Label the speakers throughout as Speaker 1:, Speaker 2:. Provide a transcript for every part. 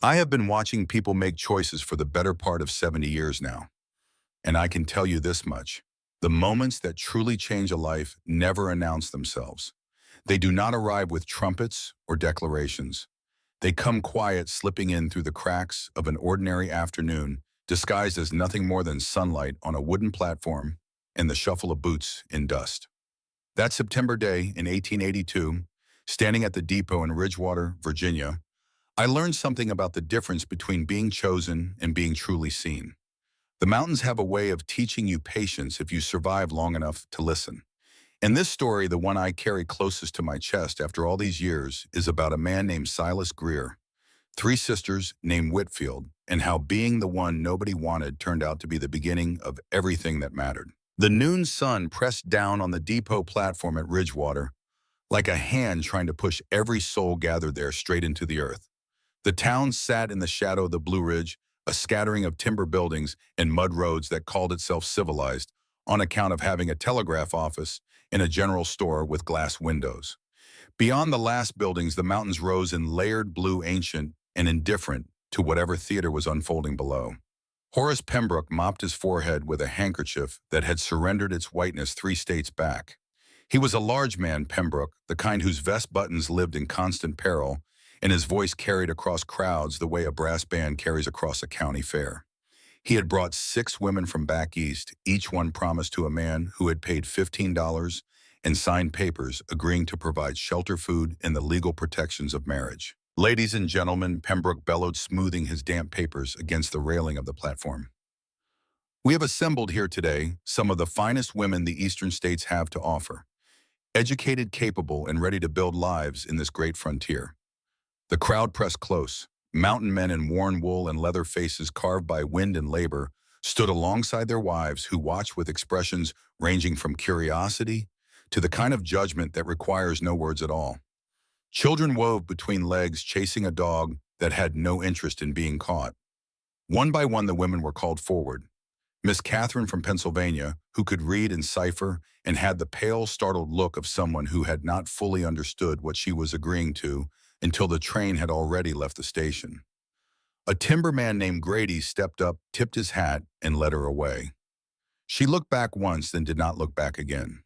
Speaker 1: I have been watching people make choices for the better part of 70 years now, and I can tell you this much. The moments that truly change a life never announce themselves. They do not arrive with trumpets or declarations. They come quiet, slipping in through the cracks of an ordinary afternoon, disguised as nothing more than sunlight on a wooden platform and the shuffle of boots in dust. That September day in 1882, standing at the depot in Ridgewater, Virginia, I learned something about the difference between being chosen and being truly seen. The mountains have a way of teaching you patience if you survive long enough to listen. And this story, the one I carry closest to my chest after all these years, is about a man named Silas Greer, three sisters named Whitfield, and how being the one nobody wanted turned out to be the beginning of everything that mattered. The noon sun pressed down on the depot platform at Ridgewater, like a hand trying to push every soul gathered there straight into the earth. The town sat in the shadow of the Blue Ridge, a scattering of timber buildings and mud roads that called itself civilized on account of having a telegraph office and a general store with glass windows. Beyond the last buildings, the mountains rose in layered blue, ancient and indifferent to whatever theater was unfolding below. Horace Pembroke mopped his forehead with a handkerchief that had surrendered its whiteness 3 states back. He was a large man, Pembroke, the kind whose vest buttons lived in constant peril, and his voice carried across crowds the way a brass band carries across a county fair. He had brought 6 women from back east, each one promised to a man who had paid $15 and signed papers agreeing to provide shelter, food, and the legal protections of marriage. Ladies and gentlemen, Pembroke bellowed, smoothing his damp papers against the railing of the platform. We have assembled here today some of the finest women the eastern states have to offer, educated, capable, and ready to build lives in this great frontier. The crowd pressed close. Mountain men in worn wool and leather faces carved by wind and labor stood alongside their wives, who watched with expressions ranging from curiosity to the kind of judgment that requires no words at all. Children wove between legs, chasing a dog that had no interest in being caught. One by one, the women were called forward. Miss Catherine from Pennsylvania, who could read and cipher and had the pale, startled look of someone who had not fully understood what she was agreeing to until the train had already left the station. A timberman named Grady stepped up, tipped his hat, and led her away. She looked back once, then did not look back again.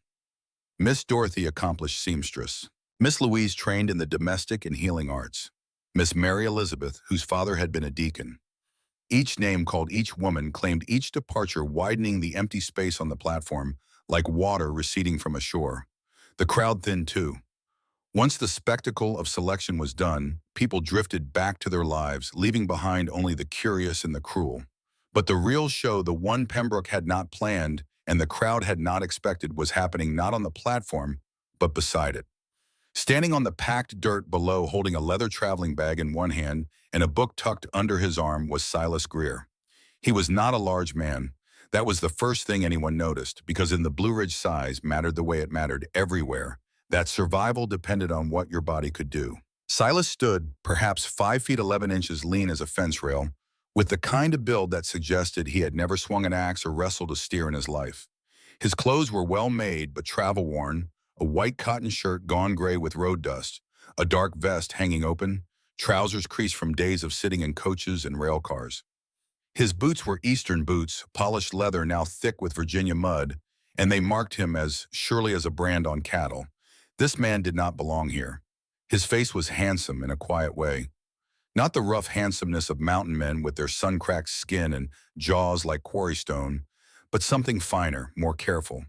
Speaker 1: Miss Dorothy, accomplished seamstress. Miss Louise, trained in the domestic and healing arts. Miss Mary Elizabeth, whose father had been a deacon. Each name called each woman claimed each departure, widening the empty space on the platform like water receding from a shore. The crowd thinned too. Once the spectacle of selection was done, people drifted back to their lives, leaving behind only the curious and the cruel. But the real show, the one Pembroke had not planned and the crowd had not expected, was happening not on the platform, but beside it. Standing on the packed dirt below, holding a leather traveling bag in one hand and a book tucked under his arm, was Silas Greer. He was not a large man. That was the first thing anyone noticed, because in the Blue Ridge, size mattered the way it mattered everywhere. That survival depended on what your body could do. Silas stood, perhaps 5 feet 11 inches, lean as a fence rail, with the kind of build that suggested he had never swung an axe or wrestled a steer in his life. His clothes were well made but travel-worn, a white cotton shirt gone gray with road dust, a dark vest hanging open, trousers creased from days of sitting in coaches and rail cars. His boots were Eastern boots, polished leather now thick with Virginia mud, and they marked him as surely as a brand on cattle. This man did not belong here. His face was handsome in a quiet way. Not the rough handsomeness of mountain men with their sun-cracked skin and jaws like quarry stone, but something finer, more careful.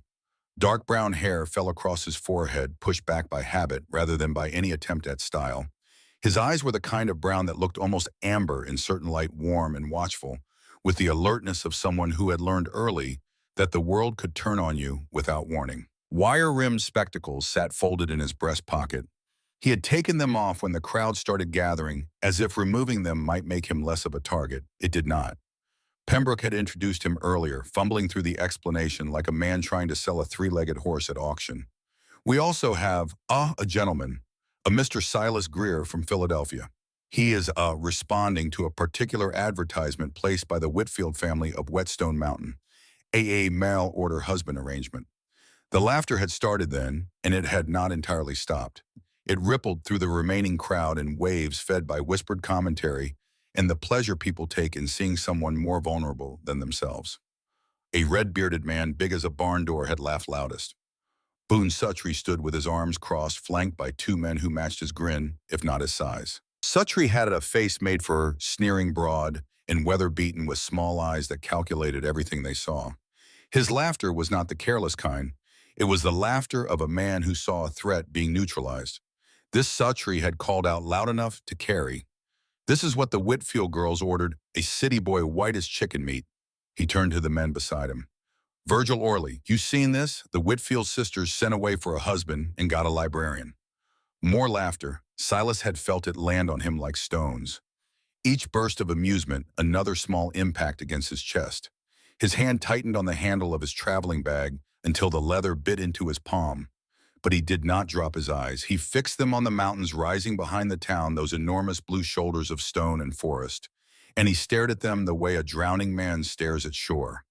Speaker 1: Dark brown hair fell across his forehead, pushed back by habit rather than by any attempt at style. His eyes were the kind of brown that looked almost amber in certain light, warm and watchful, with the alertness of someone who had learned early that the world could turn on you without warning. Wire-rimmed spectacles sat folded in his breast pocket. He had taken them off when the crowd started gathering, as if removing them might make him less of a target. It did not. Pembroke had introduced him earlier, fumbling through the explanation like a man trying to sell a 3-legged horse at auction. We also have a gentleman, a Mr. Silas Greer from Philadelphia. He is responding to a particular advertisement placed by the Whitfield family of Whetstone Mountain, a mail-order husband arrangement. The laughter had started then, and it had not entirely stopped. It rippled through the remaining crowd in waves fed by whispered commentary and the pleasure people take in seeing someone more vulnerable than themselves. A red-bearded man big as a barn door had laughed loudest. Boone Suttree stood with his arms crossed, flanked by two men who matched his grin, if not his size. Suttree had a face made for sneering broad and weather-beaten with small eyes that calculated everything they saw. His laughter was not the careless kind. It was the laughter of a man who saw a threat being neutralized. This Suttree had called out loud enough to carry. "This is what the Whitfield girls ordered, a city boy white as chicken meat." He turned to the men beside him. "Virgil Orley, you seen this? The Whitfield sisters sent away for a husband and got a librarian." More laughter. Silas had felt it land on him like stones. Each burst of amusement, another small impact against his chest. His hand tightened on the handle of his traveling bag until the leather bit into his palm. But he did not drop his eyes. He fixed them on the mountains rising behind the town, those enormous blue shoulders of stone and forest. And he stared at them the way a drowning man stares at shore.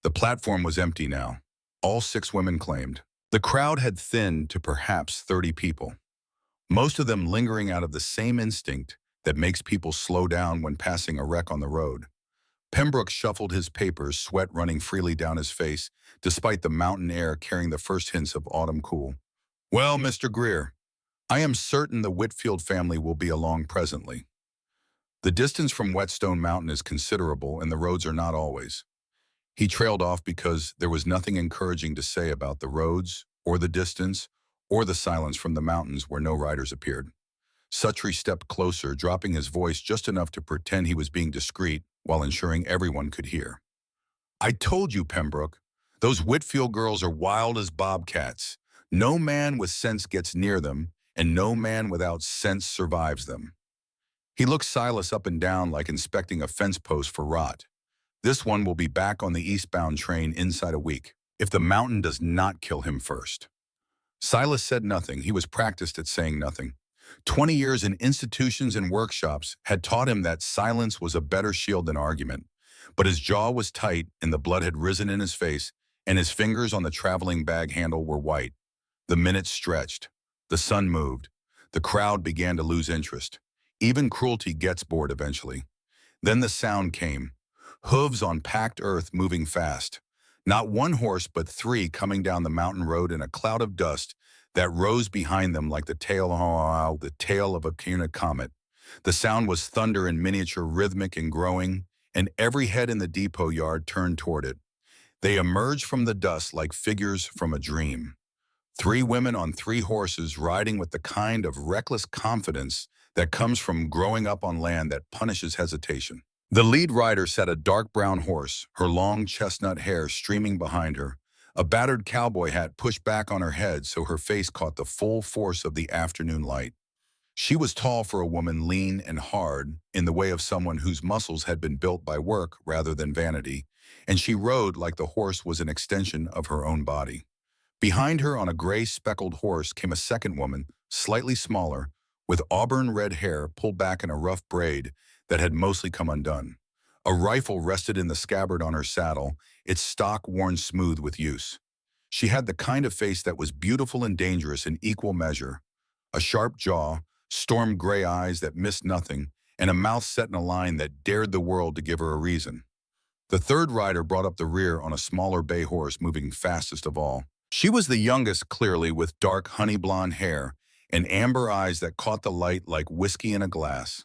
Speaker 1: The platform was empty now. All 6 women claimed. The crowd had thinned to perhaps 30 people. Most of them lingering out of the same instinct that makes people slow down when passing a wreck on the road. Pembroke shuffled his papers, sweat running freely down his face, despite the mountain air carrying the first hints of autumn cool. "Well, Mr. Greer, I am certain the Whitfield family will be along presently. The distance from Whetstone Mountain is considerable, and the roads are not always." He trailed off because there was nothing encouraging to say about the roads, or the distance, or the silence from the mountains where no riders appeared. Suttree stepped closer, dropping his voice just enough to pretend he was being discreet while ensuring everyone could hear. "I told you, Pembroke, those Whitfield girls are wild as bobcats. No man with sense gets near them, and no man without sense survives them." He looked Silas up and down like inspecting a fence post for rot. "This one will be back on the eastbound train inside a week, if the mountain does not kill him first." Silas said nothing. He was practiced at saying nothing. 20 years in institutions and workshops had taught him that silence was a better shield than argument. But his jaw was tight and the blood had risen in his face, and his fingers on the traveling bag handle were white. The minutes stretched. The sun moved. The crowd began to lose interest. Even cruelty gets bored eventually. Then the sound came. Hooves on packed earth moving fast. Not one horse, but 3 coming down the mountain road in a cloud of dust that rose behind them like the tail of a comet. The sound was thunder in miniature, rhythmic and growing, and every head in the depot yard turned toward it. They emerged from the dust like figures from a dream. 3 women on 3 horses riding with the kind of reckless confidence that comes from growing up on land that punishes hesitation. The lead rider sat a dark brown horse, her long chestnut hair streaming behind her, a battered cowboy hat pushed back on her head so her face caught the full force of the afternoon light. She was tall for a woman, lean and hard, in the way of someone whose muscles had been built by work rather than vanity, and she rode like the horse was an extension of her own body. Behind her on a gray speckled horse came a second woman, slightly smaller, with auburn red hair pulled back in a rough braid that had mostly come undone. A rifle rested in the scabbard on her saddle, its stock worn smooth with use. She had the kind of face that was beautiful and dangerous in equal measure. A sharp jaw, storm gray eyes that missed nothing, and a mouth set in a line that dared the world to give her a reason. The third rider brought up the rear on a smaller bay horse, moving fastest of all. She was the youngest, clearly, with dark honey blonde hair and amber eyes that caught the light like whiskey in a glass.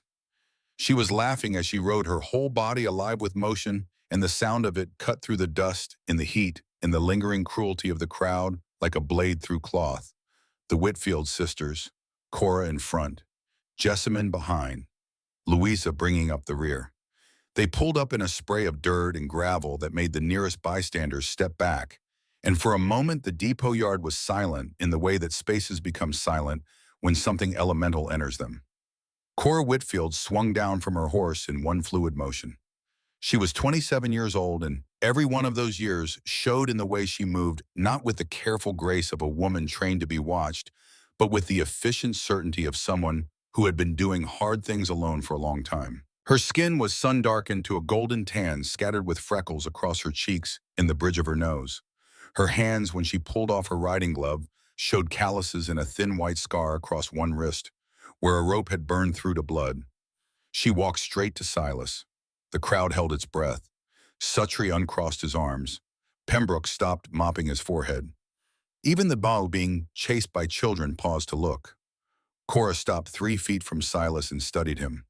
Speaker 1: She was laughing as she rode, her whole body alive with motion, and the sound of it cut through the dust, in the heat, in the lingering cruelty of the crowd, like a blade through cloth. The Whitfield sisters, Cora in front, Jessamine behind, Louisa bringing up the rear. They pulled up in a spray of dirt and gravel that made the nearest bystanders step back, and for a moment the depot yard was silent in the way that spaces become silent when something elemental enters them. Cora Whitfield swung down from her horse in one fluid motion. She was 27 years old, and every one of those years showed in the way she moved, not with the careful grace of a woman trained to be watched, but with the efficient certainty of someone who had been doing hard things alone for a long time. Her skin was sun-darkened to a golden tan scattered with freckles across her cheeks and the bridge of her nose. Her hands, when she pulled off her riding glove, showed calluses and a thin white scar across one wrist, where a rope had burned through to blood. She walked straight to Silas. The crowd held its breath. Suttree uncrossed his arms. Pembroke stopped mopping his forehead. Even the bow being chased by children paused to look. Cora stopped 3 feet from Silas and studied him.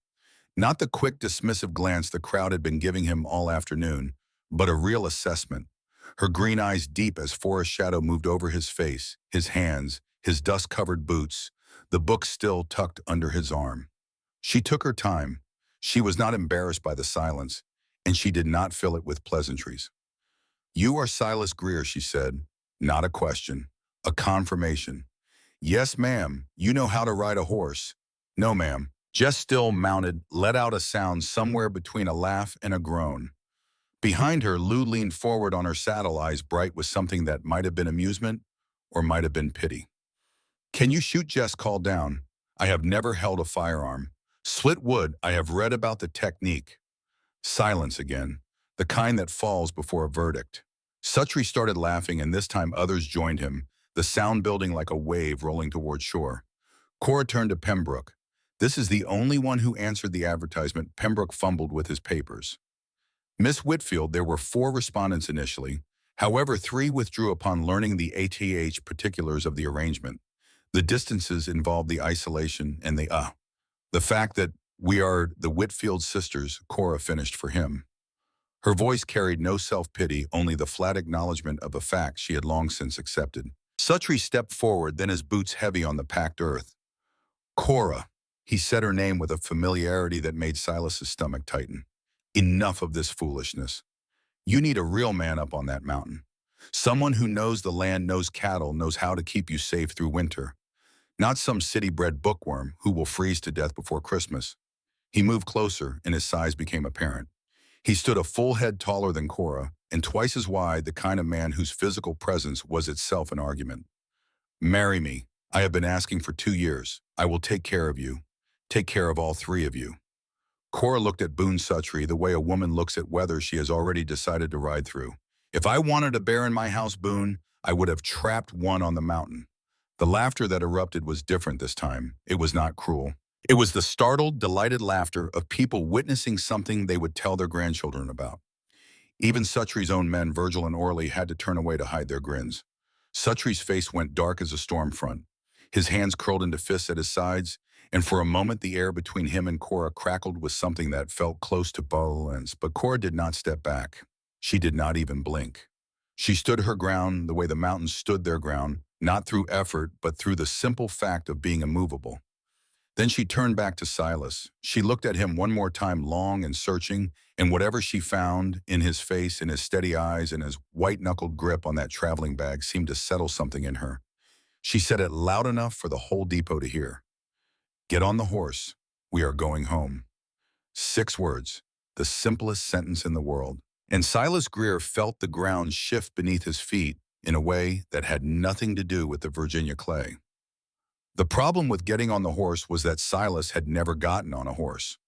Speaker 1: Not the quick, dismissive glance the crowd had been giving him all afternoon, but a real assessment. Her green eyes deep as forest shadow moved over his face, his hands, his dust-covered boots, the book still tucked under his arm. She took her time. She was not embarrassed by the silence, and she did not fill it with pleasantries. "You are Silas Greer," she said. Not a question, a confirmation. "Yes, ma'am, you know how to ride a horse." "No, ma'am." Just still mounted, let out a sound somewhere between a laugh and a groan. Behind her, Lou leaned forward on her saddle, eyes bright with something that might have been amusement or might have been pity. "Can you shoot?" Jess called down. "I have never held a firearm. Split wood, I have read about the technique." Silence again, the kind that falls before a verdict. Suttree started laughing, and this time others joined him, the sound building like a wave rolling toward shore. Cora turned to Pembroke. "This is the only one who answered the advertisement." Pembroke fumbled with his papers. "Miss Whitfield, there were 4 respondents initially. However, 3 withdrew upon learning the ATH particulars of the arrangement. The distances involved the isolation and the fact that we are the Whitfield sisters," Cora finished for him. Her voice carried no self-pity, only the flat acknowledgement of a fact she had long since accepted. Suttree stepped forward, then his boots heavy on the packed earth. "Cora," he said her name with a familiarity that made Silas's stomach tighten. "Enough of this foolishness. You need a real man up on that mountain. Someone who knows the land, knows cattle, knows how to keep you safe through winter. Not some city-bred bookworm who will freeze to death before Christmas." He moved closer, and his size became apparent. He stood a full head taller than Cora, and twice as wide, the kind of man whose physical presence was itself an argument. "Marry me. I have been asking for 2 years. I will take care of you. Take care of all 3 of you." Cora looked at Boone Suttree the way a woman looks at weather she has already decided to ride through. "If I wanted a bear in my house, Boone, I would have trapped one on the mountain." The laughter that erupted was different this time. It was not cruel. It was the startled, delighted laughter of people witnessing something they would tell their grandchildren about. Even Suttree's own men, Virgil and Orley, had to turn away to hide their grins. Suttree's face went dark as a storm front. His hands curled into fists at his sides, and for a moment the air between him and Cora crackled with something that felt close to violence. But Cora did not step back. She did not even blink. She stood her ground the way the mountains stood their ground, not through effort, but through the simple fact of being immovable. Then she turned back to Silas. She looked at him one more time, long and searching, and whatever she found in his face, in his steady eyes, and his white-knuckled grip on that traveling bag seemed to settle something in her. She said it loud enough for the whole depot to hear. "Get on the horse. We are going home." 6 words, the simplest sentence in the world. And Silas Greer felt the ground shift beneath his feet in a way that had nothing to do with the Virginia clay. The problem with getting on the horse was that Silas had never gotten on a horse.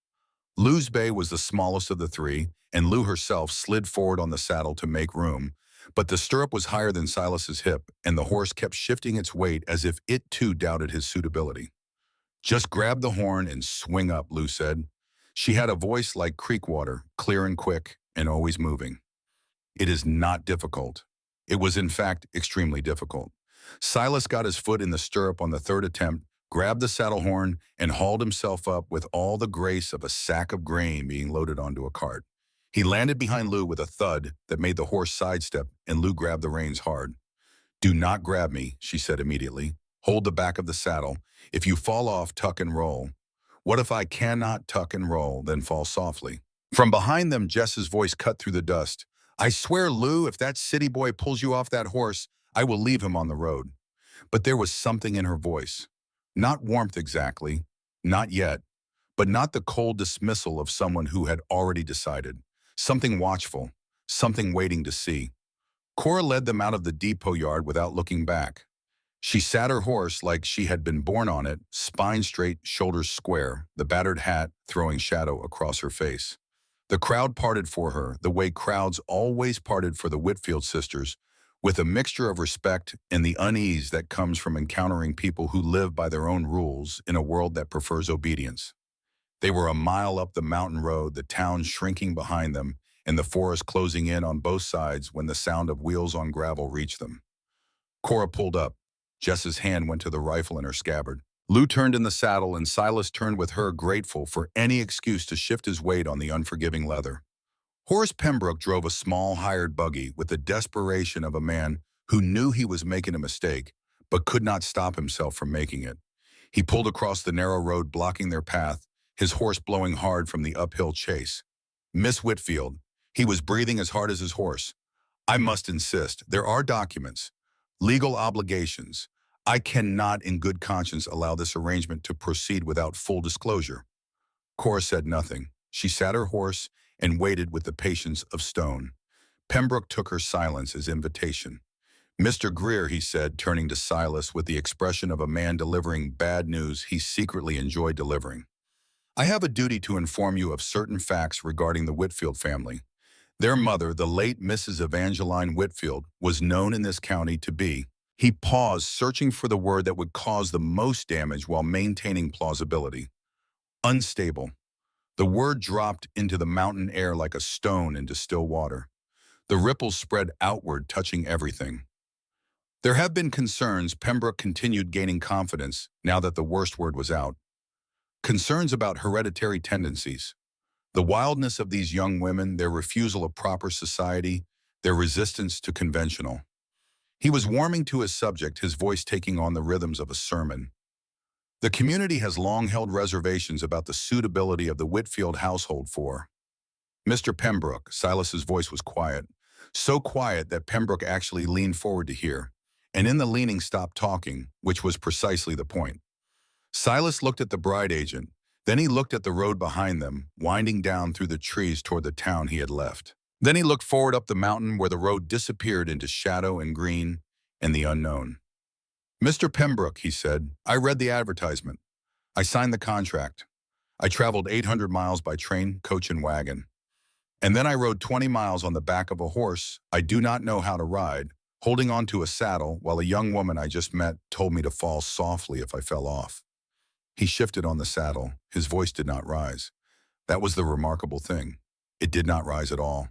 Speaker 1: Lou's bay was the smallest of the 3, and Lou herself slid forward on the saddle to make room, but the stirrup was higher than Silas's hip, and the horse kept shifting its weight as if it too doubted his suitability. "Just grab the horn and swing up," Lou said. She had a voice like creek water, clear and quick, and always moving. "It is not difficult." It was, in fact, extremely difficult. Silas got his foot in the stirrup on the 3rd attempt, grabbed the saddle horn, and hauled himself up with all the grace of a sack of grain being loaded onto a cart. He landed behind Lou with a thud that made the horse sidestep, and Lou grabbed the reins hard. "Do not grab me," she said immediately. "Hold the back of the saddle. If you fall off, tuck and roll." "What if I cannot tuck and roll, then fall softly?" From behind them, Jess's voice cut through the dust. "I swear, Lou, if that city boy pulls you off that horse, I will leave him on the road." But there was something in her voice. Not warmth exactly, not yet, but not the cold dismissal of someone who had already decided. Something watchful, something waiting to see. Cora led them out of the depot yard without looking back. She sat her horse like she had been born on it, spine straight, shoulders square, the battered hat throwing shadow across her face. The crowd parted for her, the way crowds always parted for the Whitfield sisters, with a mixture of respect and the unease that comes from encountering people who live by their own rules in a world that prefers obedience. They were a mile up the mountain road, the town shrinking behind them, and the forest closing in on both sides when the sound of wheels on gravel reached them. Cora pulled up. Jess's hand went to the rifle in her scabbard. Lou turned in the saddle, and Silas turned with her, grateful for any excuse to shift his weight on the unforgiving leather. Horace Pembroke drove a small hired buggy with the desperation of a man who knew he was making a mistake, but could not stop himself from making it. He pulled across the narrow road, blocking their path, his horse blowing hard from the uphill chase. Miss Whitfield, he was breathing as hard as his horse. I must insist, there are documents, legal obligations. I cannot in good conscience allow this arrangement to proceed without full disclosure. Cora said nothing. She sat her horse and waited with the patience of stone. Pembroke took her silence as invitation. Mr. Greer, he said, turning to Silas with the expression of a man delivering bad news he secretly enjoyed delivering. I have a duty to inform you of certain facts regarding the Whitfield family. Their mother, the late Mrs. Evangeline Whitfield, was known in this county to be. He paused, searching for the word that would cause the most damage while maintaining plausibility. Unstable. The word dropped into the mountain air like a stone into still water. The ripples spread outward, touching everything. There have been concerns. Pembroke continued, gaining confidence now that the worst word was out. Concerns about hereditary tendencies. The wildness of these young women, their refusal of proper society, their resistance to conventional. He was warming to his subject, his voice taking on the rhythms of a sermon. The community has long held reservations about the suitability of the Whitfield household for Mr. Pembroke. Silas's voice was quiet, so quiet that Pembroke actually leaned forward to hear, and in the leaning stopped talking, which was precisely the point. Silas looked at the bride agent, then he looked at the road behind them, winding down through the trees toward the town he had left. Then he looked forward up the mountain where the road disappeared into shadow and green and the unknown. Mr. Pembroke, he said, I read the advertisement. I signed the contract. I traveled 800 miles by train, coach, and wagon. And then I rode 20 miles on the back of a horse I do not know how to ride, holding onto a saddle while a young woman I just met told me to fall softly if I fell off. He shifted on the saddle. His voice did not rise. That was the remarkable thing. It did not rise at all.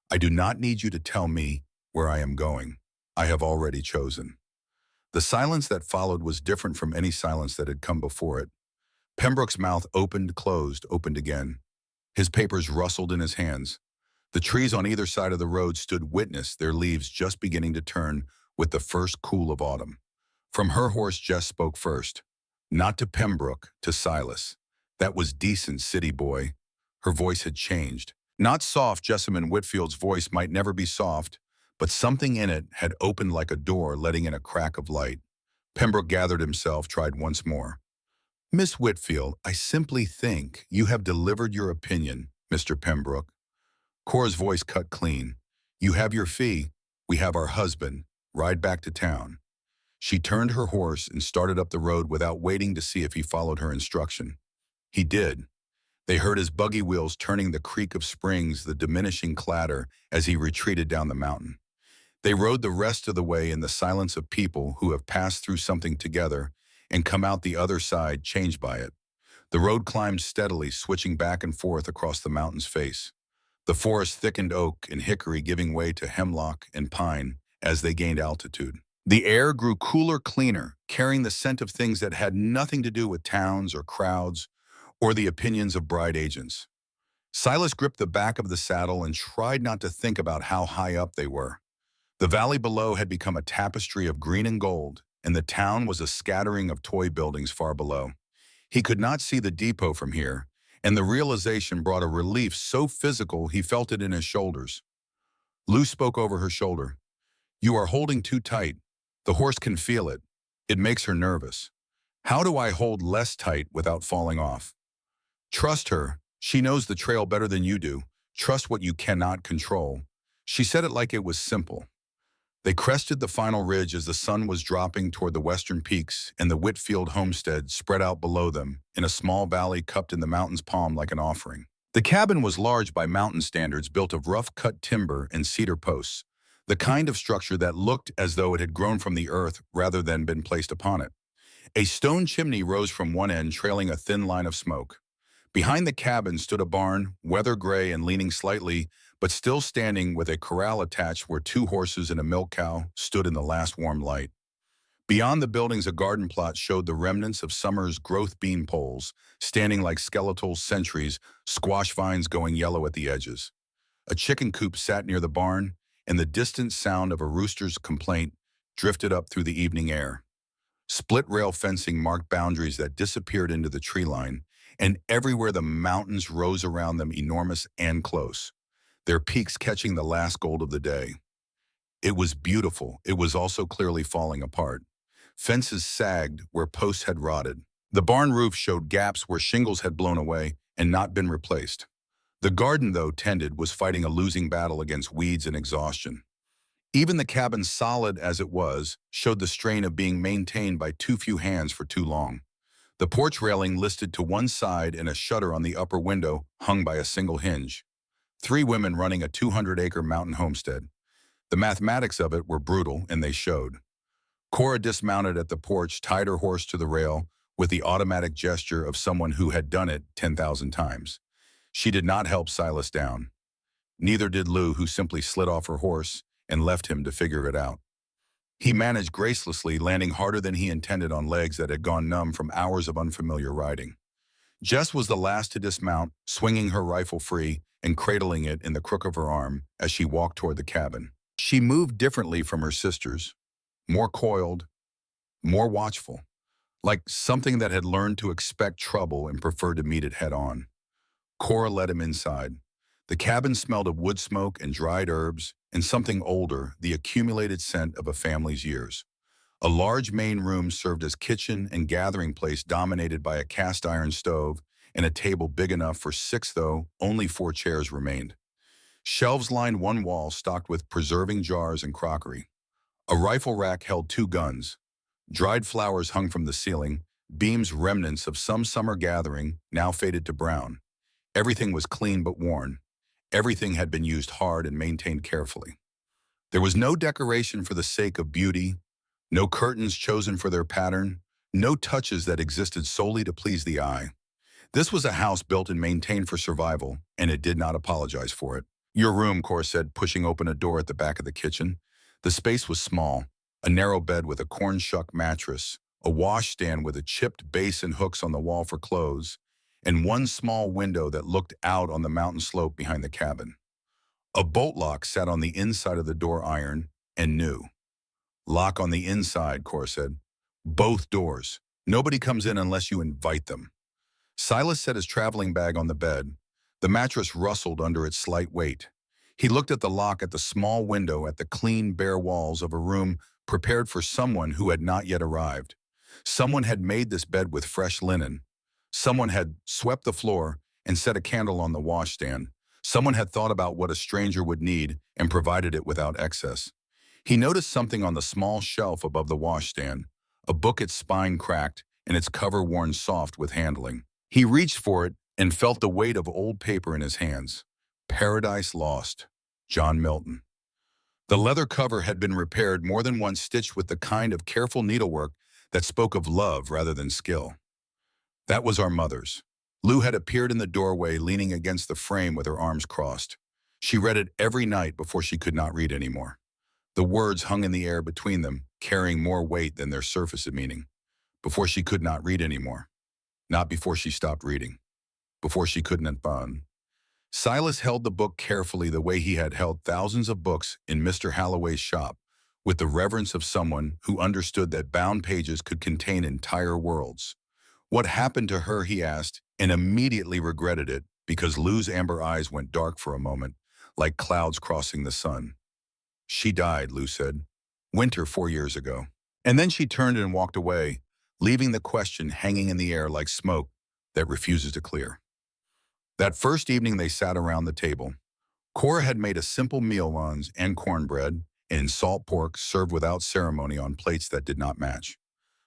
Speaker 1: I do not need you to tell me where I am going. I have already chosen. The silence that followed was different from any silence that had come before it. Pembroke's mouth opened, closed, opened again. His papers rustled in his hands. The trees on either side of the road stood witness, their leaves just beginning to turn with the first cool of autumn. From her horse, Jess spoke first. Not to Pembroke, to Silas. That was decent, city boy. Her voice had changed. Not soft, Jessamine Whitfield's voice might never be soft, but something in it had opened like a door, letting in a crack of light. Pembroke gathered himself, tried once more. Miss Whitfield, I simply think you have delivered your opinion, Mr. Pembroke. Cora's voice cut clean. You have your fee. We have our husband. Ride back to town. She turned her horse and started up the road without waiting to see if he followed her instruction. He did. They heard his buggy wheels turning, the creak of springs, the diminishing clatter as he retreated down the mountain. They rode the rest of the way in the silence of people who have passed through something together and come out the other side changed by it. The road climbed steadily, switching back and forth across the mountain's face. The forest thickened, oak and hickory giving way to hemlock and pine as they gained altitude. The air grew cooler, cleaner, carrying the scent of things that had nothing to do with towns or crowds or the opinions of bride agents. Silas gripped the back of the saddle and tried not to think about how high up they were. The valley below had become a tapestry of green and gold, and the town was a scattering of toy buildings far below. He could not see the depot from here, and the realization brought a relief so physical he felt it in his shoulders. Lou spoke over her shoulder. You are holding too tight. The horse can feel it. It makes her nervous. How do I hold less tight without falling off? Trust her. She knows the trail better than you do. Trust what you cannot control. She said it like it was simple. They crested the final ridge as the sun was dropping toward the western peaks, and the Whitfield homestead spread out below them in a small valley cupped in the mountain's palm like an offering. The cabin was large by mountain standards, built of rough-cut timber and cedar posts, the kind of structure that looked as though it had grown from the earth rather than been placed upon it. A stone chimney rose from one end, trailing a thin line of smoke. Behind the cabin stood a barn, weather gray and leaning slightly, but still standing with a corral attached where two horses and a milk cow stood in the last warm light. Beyond the buildings, a garden plot showed the remnants of summer's growth bean poles, standing like skeletal sentries, squash vines going yellow at the edges. A chicken coop sat near the barn, and the distant sound of a rooster's complaint drifted up through the evening air. Split rail fencing marked boundaries that disappeared into the tree line, and everywhere the mountains rose around them, enormous and close, their peaks catching the last gold of the day. It was beautiful. It was also clearly falling apart. Fences sagged where posts had rotted. The barn roof showed gaps where shingles had blown away and not been replaced. The garden, though tended, was fighting a losing battle against weeds and exhaustion. Even the cabin, solid as it was, showed the strain of being maintained by too few hands for too long. The porch railing listed to one side and a shutter on the upper window hung by a single hinge. Three women running a 200-acre mountain homestead. The mathematics of it were brutal, and they showed. Cora dismounted at the porch, tied her horse to the rail with the automatic gesture of someone who had done it 10,000 times. She did not help Silas down. Neither did Lou, who simply slid off her horse and left him to figure it out. He managed gracelessly, landing harder than he intended on legs that had gone numb from hours of unfamiliar riding. Jess was the last to dismount, swinging her rifle free and cradling it in the crook of her arm as she walked toward the cabin. She moved differently from her sisters, more coiled, more watchful, like something that had learned to expect trouble and preferred to meet it head-on. Cora led him inside. The cabin smelled of wood smoke and dried herbs, and something older, the accumulated scent of a family's years. A large main room served as kitchen and gathering place, dominated by a cast-iron stove and a table big enough for six, though only 4 chairs remained. Shelves lined one wall, stocked with preserving jars and crockery. A rifle rack held 2 guns. Dried flowers hung from the ceiling, beams remnants of some summer gathering, now faded to brown. Everything was clean but worn. Everything had been used hard and maintained carefully. There was no decoration for the sake of beauty, no curtains chosen for their pattern, no touches that existed solely to please the eye. This was a house built and maintained for survival, and it did not apologize for it. "Your room," Cora said, pushing open a door at the back of the kitchen. The space was small, a narrow bed with a corn shuck mattress, a washstand with a chipped base and hooks on the wall for clothes, and one small window that looked out on the mountain slope behind the cabin. A bolt lock sat on the inside of the door, iron and new. "Lock on the inside," Cora said. "Both doors. Nobody comes in unless you invite them." Silas set his traveling bag on the bed. The mattress rustled under its slight weight. He looked at the lock, at the small window, at the clean, bare walls of a room prepared for someone who had not yet arrived. Someone had made this bed with fresh linen. Someone had swept the floor and set a candle on the washstand. Someone had thought about what a stranger would need and provided it without excess. He noticed something on the small shelf above the washstand, a book, its spine cracked and its cover worn soft with handling. He reached for it and felt the weight of old paper in his hands. Paradise Lost, John Milton. The leather cover had been repaired more than once, stitched with the kind of careful needlework that spoke of love rather than skill. That was our mother's. Lou had appeared in the doorway, leaning against the frame with her arms crossed. She read it every night before she could not read anymore. The words hung in the air between them, carrying more weight than their surface of meaning. Before she could not read anymore. Not before she stopped reading. Before she couldn't fun. Silas held the book carefully, the way he had held thousands of books in Mr. Halloway's shop, with the reverence of someone who understood that bound pages could contain entire worlds. "What happened to her?" he asked, and immediately regretted it, because Lou's amber eyes went dark for a moment, like clouds crossing the sun. "She died," Lou said. "Winter 4 years ago." And then she turned and walked away, leaving the question hanging in the air like smoke that refuses to clear. That first evening they sat around the table. Cora had made a simple meal, buns and cornbread and salt pork served without ceremony on plates that did not match.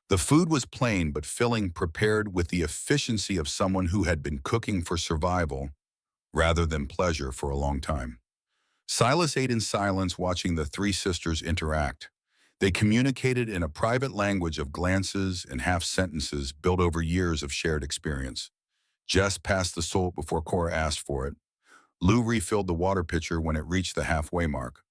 Speaker 1: The food was plain but filling, prepared with the efficiency of someone who had been cooking for survival rather than pleasure for a long time. Silas ate in silence, watching the 3 sisters interact. They communicated in a private language of glances and half sentences built over years of shared experience. Jess passed the salt before Cora asked for it. Lou refilled the water pitcher when it reached the halfway mark.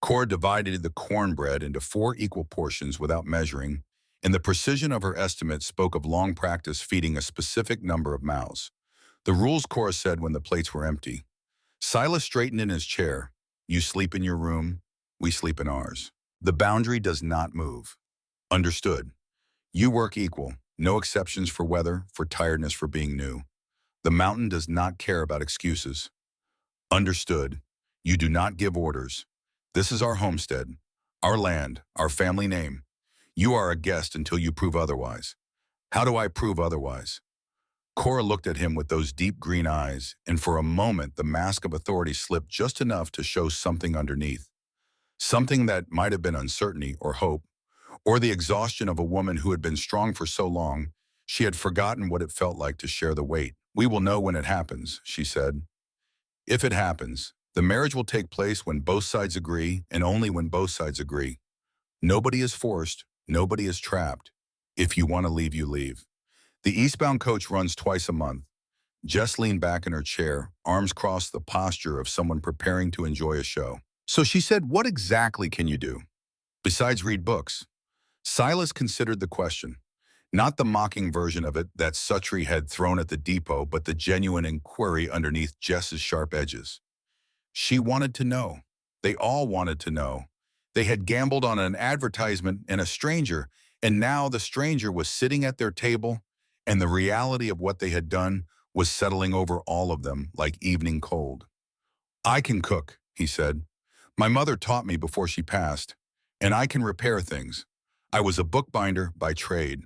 Speaker 1: Cora divided the cornbread into 4 equal portions without measuring, and the precision of her estimate spoke of long practice feeding a specific number of mouths. The rules, Cora said when the plates were empty. Silas straightened in his chair. You sleep in your room, we sleep in ours. The boundary does not move. Understood. You work equal, no exceptions for weather, for tiredness, for being new. The mountain does not care about excuses. Understood. You do not give orders. This is our homestead, our land, our family name. You are a guest until you prove otherwise. How do I prove otherwise? Cora looked at him with those deep green eyes, and for a moment the mask of authority slipped just enough to show something underneath. Something that might have been uncertainty or hope, or the exhaustion of a woman who had been strong for so long, she had forgotten what it felt like to share the weight. We will know when it happens, she said. If it happens, the marriage will take place when both sides agree, and only when both sides agree. Nobody is forced, nobody is trapped. If you want to leave, you leave. The eastbound coach runs twice a month. Jess leaned back in her chair, arms crossed, the posture of someone preparing to enjoy a show. So she said, what exactly can you do? Besides read books? Silas considered the question. Not the mocking version of it that Suttree had thrown at the depot, but the genuine inquiry underneath Jess's sharp edges. She wanted to know. They all wanted to know. They had gambled on an advertisement and a stranger, and now the stranger was sitting at their table, and the reality of what they had done was settling over all of them like evening cold. I can cook, he said. My mother taught me before she passed, and I can repair things. I was a bookbinder by trade.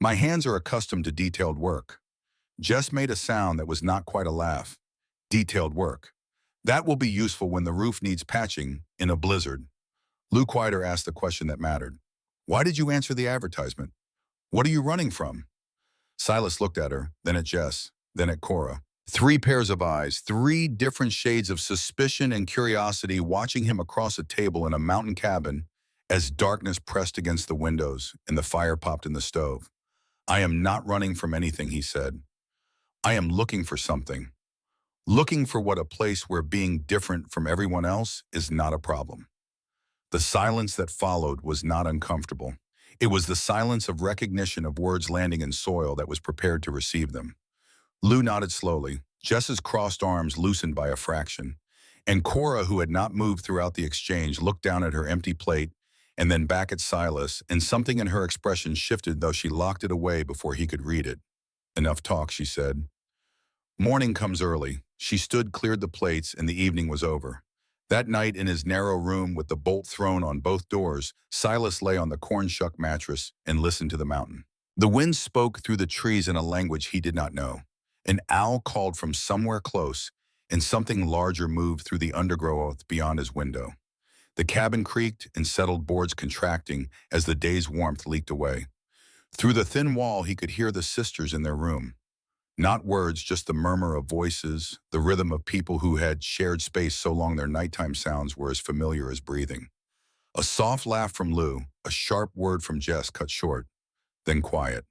Speaker 1: My hands are accustomed to detailed work. Jess made a sound that was not quite a laugh. Detailed work. That will be useful when the roof needs patching in a blizzard. Lou Quieter asked the question that mattered. Why did you answer the advertisement? What are you running from? Silas looked at her, then at Jess, then at Cora. 3 pairs of eyes, 3 different shades of suspicion and curiosity watching him across a table in a mountain cabin as darkness pressed against the windows and the fire popped in the stove. I am not running from anything, he said. I am looking for something. Looking for what a place where being different from everyone else is not a problem. The silence that followed was not uncomfortable. It was the silence of recognition of words landing in soil that was prepared to receive them. Lou nodded slowly, Jess's crossed arms loosened by a fraction, and Cora, who had not moved throughout the exchange, looked down at her empty plate and then back at Silas, and something in her expression shifted, though she locked it away before he could read it. Enough talk, she said. Morning comes early. She stood, cleared the plates, and the evening was over. That night, in his narrow room with the bolt thrown on both doors, Silas lay on the corn-shuck mattress and listened to the mountain. The wind spoke through the trees in a language he did not know. An owl called from somewhere close, and something larger moved through the undergrowth beyond his window. The cabin creaked and settled, boards contracting as the day's warmth leaked away. Through the thin wall, he could hear the sisters in their room. Not words, just the murmur of voices, the rhythm of people who had shared space so long their nighttime sounds were as familiar as breathing. A soft laugh from Lou, a sharp word from Jess cut short, then quiet.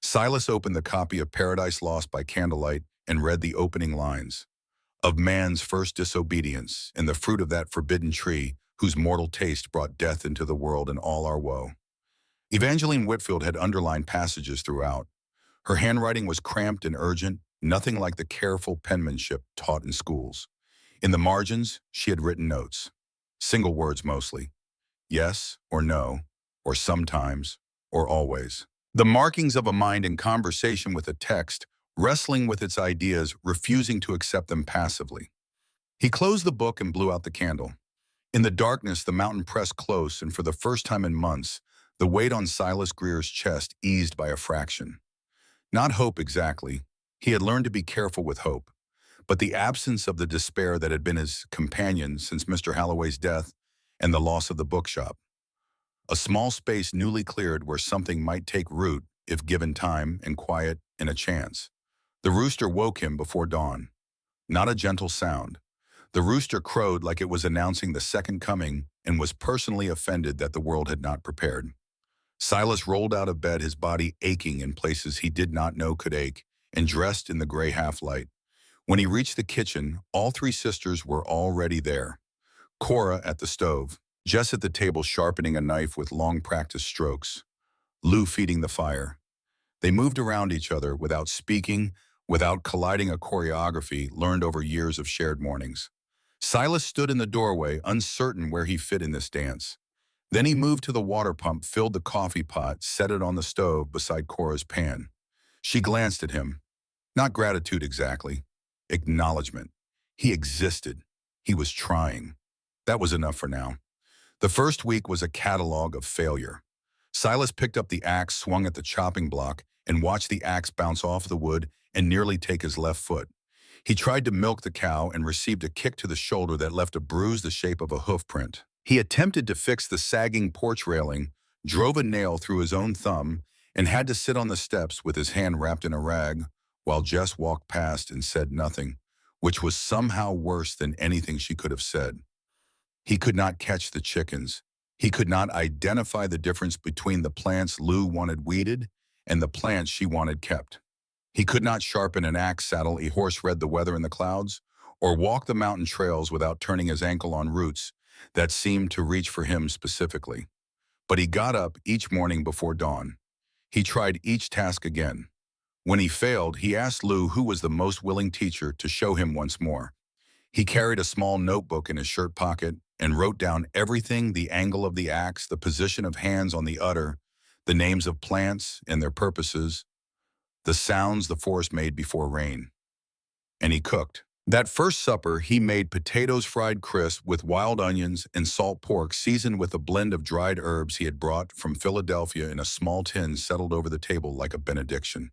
Speaker 1: Silas opened the copy of Paradise Lost by candlelight and read the opening lines. Of man's first disobedience, and the fruit of that forbidden tree, whose mortal taste brought death into the world and all our woe. Evangeline Whitfield had underlined passages throughout. Her handwriting was cramped and urgent, nothing like the careful penmanship taught in schools. In the margins, she had written notes. Single words mostly. Yes or no, or sometimes, or always. The markings of a mind in conversation with a text, wrestling with its ideas, refusing to accept them passively. He closed the book and blew out the candle. In the darkness, the mountain pressed close, and for the first time in months, the weight on Silas Greer's chest eased by a fraction. Not hope exactly. He had learned to be careful with hope, but the absence of the despair that had been his companion since Mr. Holloway's death and the loss of the bookshop. A small space newly cleared where something might take root if given time and quiet and a chance. The rooster woke him before dawn. Not a gentle sound. The rooster crowed like it was announcing the second coming and was personally offended that the world had not prepared. Silas rolled out of bed, his body aching in places he did not know could ache, and dressed in the gray half-light. When he reached the kitchen, all three sisters were already there. Cora at the stove, Jess at the table sharpening a knife with long practice strokes, Lou feeding the fire. They moved around each other without speaking, without colliding a choreography learned over years of shared mornings. Silas stood in the doorway, uncertain where he fit in this dance. Then he moved to the water pump, filled the coffee pot, set it on the stove beside Cora's pan. She glanced at him. Not gratitude exactly. Acknowledgement. He existed. He was trying. That was enough for now. The first week was a catalog of failure. Silas picked up the axe, swung at the chopping block, and watched the axe bounce off the wood and nearly take his left foot. He tried to milk the cow and received a kick to the shoulder that left a bruise the shape of a hoof print. He attempted to fix the sagging porch railing, drove a nail through his own thumb, and had to sit on the steps with his hand wrapped in a rag while Jess walked past and said nothing, which was somehow worse than anything she could have said. He could not catch the chickens. He could not identify the difference between the plants Lou wanted weeded and the plants she wanted kept. He could not sharpen an axe, saddle a horse, read the weather in the clouds, or walk the mountain trails without turning his ankle on roots that seemed to reach for him specifically. But he got up each morning before dawn. He tried each task again. When he failed, he asked Lou who was the most willing teacher to show him once more. He carried a small notebook in his shirt pocket and wrote down everything: the angle of the axe, the position of hands on the udder, the names of plants and their purposes, the sounds the forest made before rain. And he cooked. That first supper, he made potatoes fried crisp with wild onions and salt pork seasoned with a blend of dried herbs he had brought from Philadelphia in a small tin settled over the table like a benediction.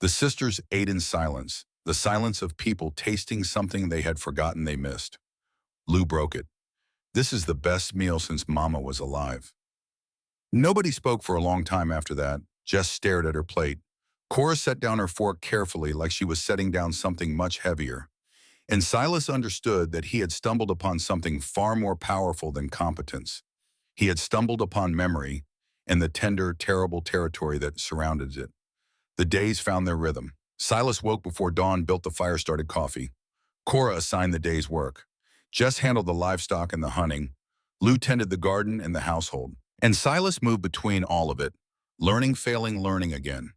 Speaker 1: The sisters ate in silence, the silence of people tasting something they had forgotten they missed. Lou broke it. "This is the best meal since Mama was alive." Nobody spoke for a long time after that. Jess stared at her plate. Cora set down her fork carefully, like she was setting down something much heavier. And Silas understood that he had stumbled upon something far more powerful than competence. He had stumbled upon memory and the tender, terrible territory that surrounded it. The days found their rhythm. Silas woke before dawn, built the fire-started coffee. Cora assigned the day's work. Jess handled the livestock and the hunting. Lou tended the garden and the household. And Silas moved between all of it, learning, failing, learning again.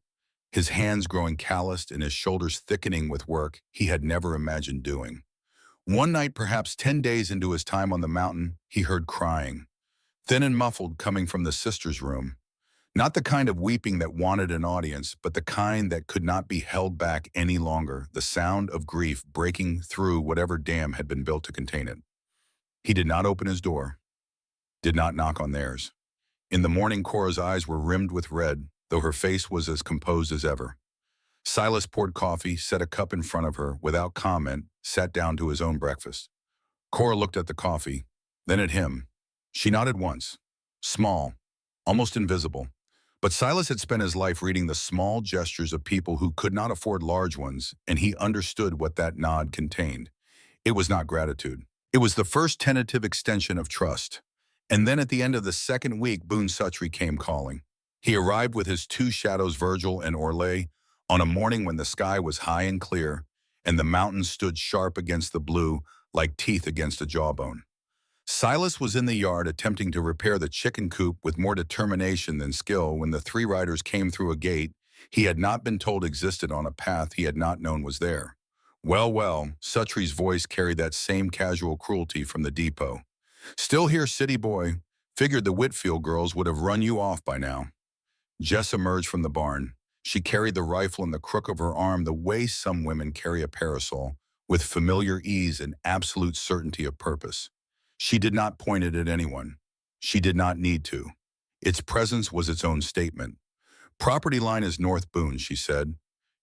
Speaker 1: His hands growing calloused and his shoulders thickening with work he had never imagined doing. One night, perhaps 10 days into his time on the mountain, he heard crying, thin and muffled, coming from the sisters' room. Not the kind of weeping that wanted an audience, but the kind that could not be held back any longer, the sound of grief breaking through whatever dam had been built to contain it. He did not open his door, did not knock on theirs. In the morning, Cora's eyes were rimmed with red, though her face was as composed as ever. Silas poured coffee, set a cup in front of her, without comment, sat down to his own breakfast. Cora looked at the coffee, then at him. She nodded once. Small, almost invisible. But Silas had spent his life reading the small gestures of people who could not afford large ones, and he understood what that nod contained. It was not gratitude. It was the first tentative extension of trust. And then at the end of the second week, Boone Suttree came calling. He arrived with his two shadows, Virgil and Orlais, on a morning when the sky was high and clear, and the mountains stood sharp against the blue like teeth against a jawbone. Silas was in the yard attempting to repair the chicken coop with more determination than skill when the three riders came through a gate he had not been told existed on a path he had not known was there. Well, Suttree's voice carried that same casual cruelty from the depot. "Still here, city boy. Figured the Whitfield girls would have run you off by now." Jess emerged from the barn. She carried the rifle in the crook of her arm the way some women carry a parasol, with familiar ease and absolute certainty of purpose. She did not point it at anyone. She did not need to. Its presence was its own statement. "Property line is North Boone," she said.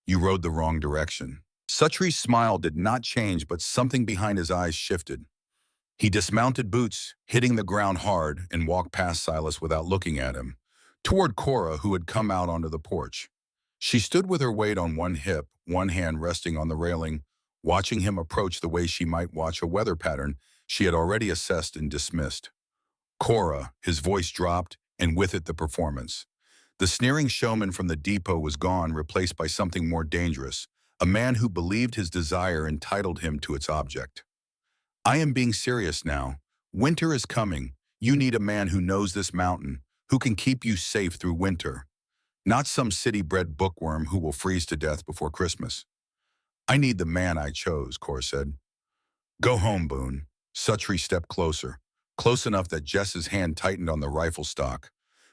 Speaker 1: "You rode the wrong direction." Suttree's smile did not change, but something behind his eyes shifted. He dismounted, boots hitting the ground hard, and walked past Silas without looking at him, toward Cora, who had come out onto the porch. She stood with her weight on one hip, one hand resting on the railing, watching him approach the way she might watch a weather pattern she had already assessed and dismissed. "Cora," his voice dropped, and with it the performance. The sneering showman from the depot was gone, replaced by something more dangerous, a man who believed his desire entitled him to its object. I am being serious now. Winter is coming. You need a man who knows this mountain, who can keep you safe through winter. Not some city-bred bookworm who will freeze to death before Christmas. I need the man I chose, Cor said. Go home, Boone. Suttree stepped closer, close enough that Jess's hand tightened on the rifle stock,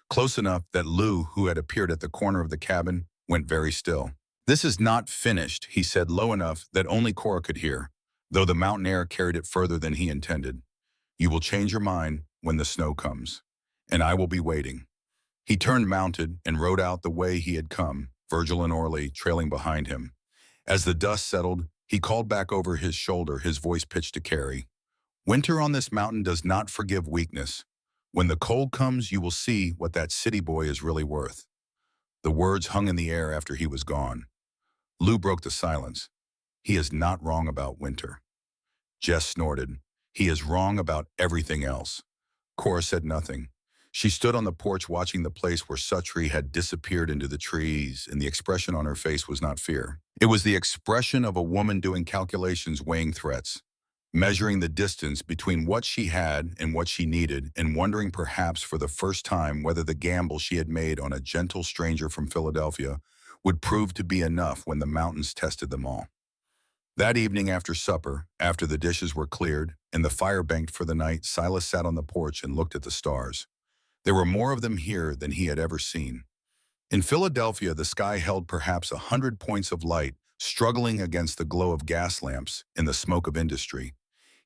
Speaker 1: close enough that Lou, who had appeared at the corner of the cabin, went very still. This is not finished, he said low enough that only Cora could hear, though the mountain air carried it further than he intended. You will change your mind when the snow comes, and I will be waiting. He turned mounted and rode out the way he had come, Virgil and Orley trailing behind him. As the dust settled, he called back over his shoulder, his voice pitched to Carrie. Winter on this mountain does not forgive weakness. When the cold comes, you will see what that city boy is really worth. The words hung in the air after he was gone. Lou broke the silence. He is not wrong about winter. Jess snorted. He is wrong about everything else. Cora said nothing. She stood on the porch watching the place where Suttree had disappeared into the trees, and the expression on her face was not fear. It was the expression of a woman doing calculations, weighing threats, measuring the distance between what she had and what she needed, and wondering perhaps for the first time whether the gamble she had made on a gentle stranger from Philadelphia would prove to be enough when the mountains tested them all. That evening after supper, after the dishes were cleared and the fire banked for the night, Silas sat on the porch and looked at the stars. There were more of them here than he had ever seen. In Philadelphia, the sky held perhaps 100 points of light, struggling against the glow of gas lamps and the smoke of industry.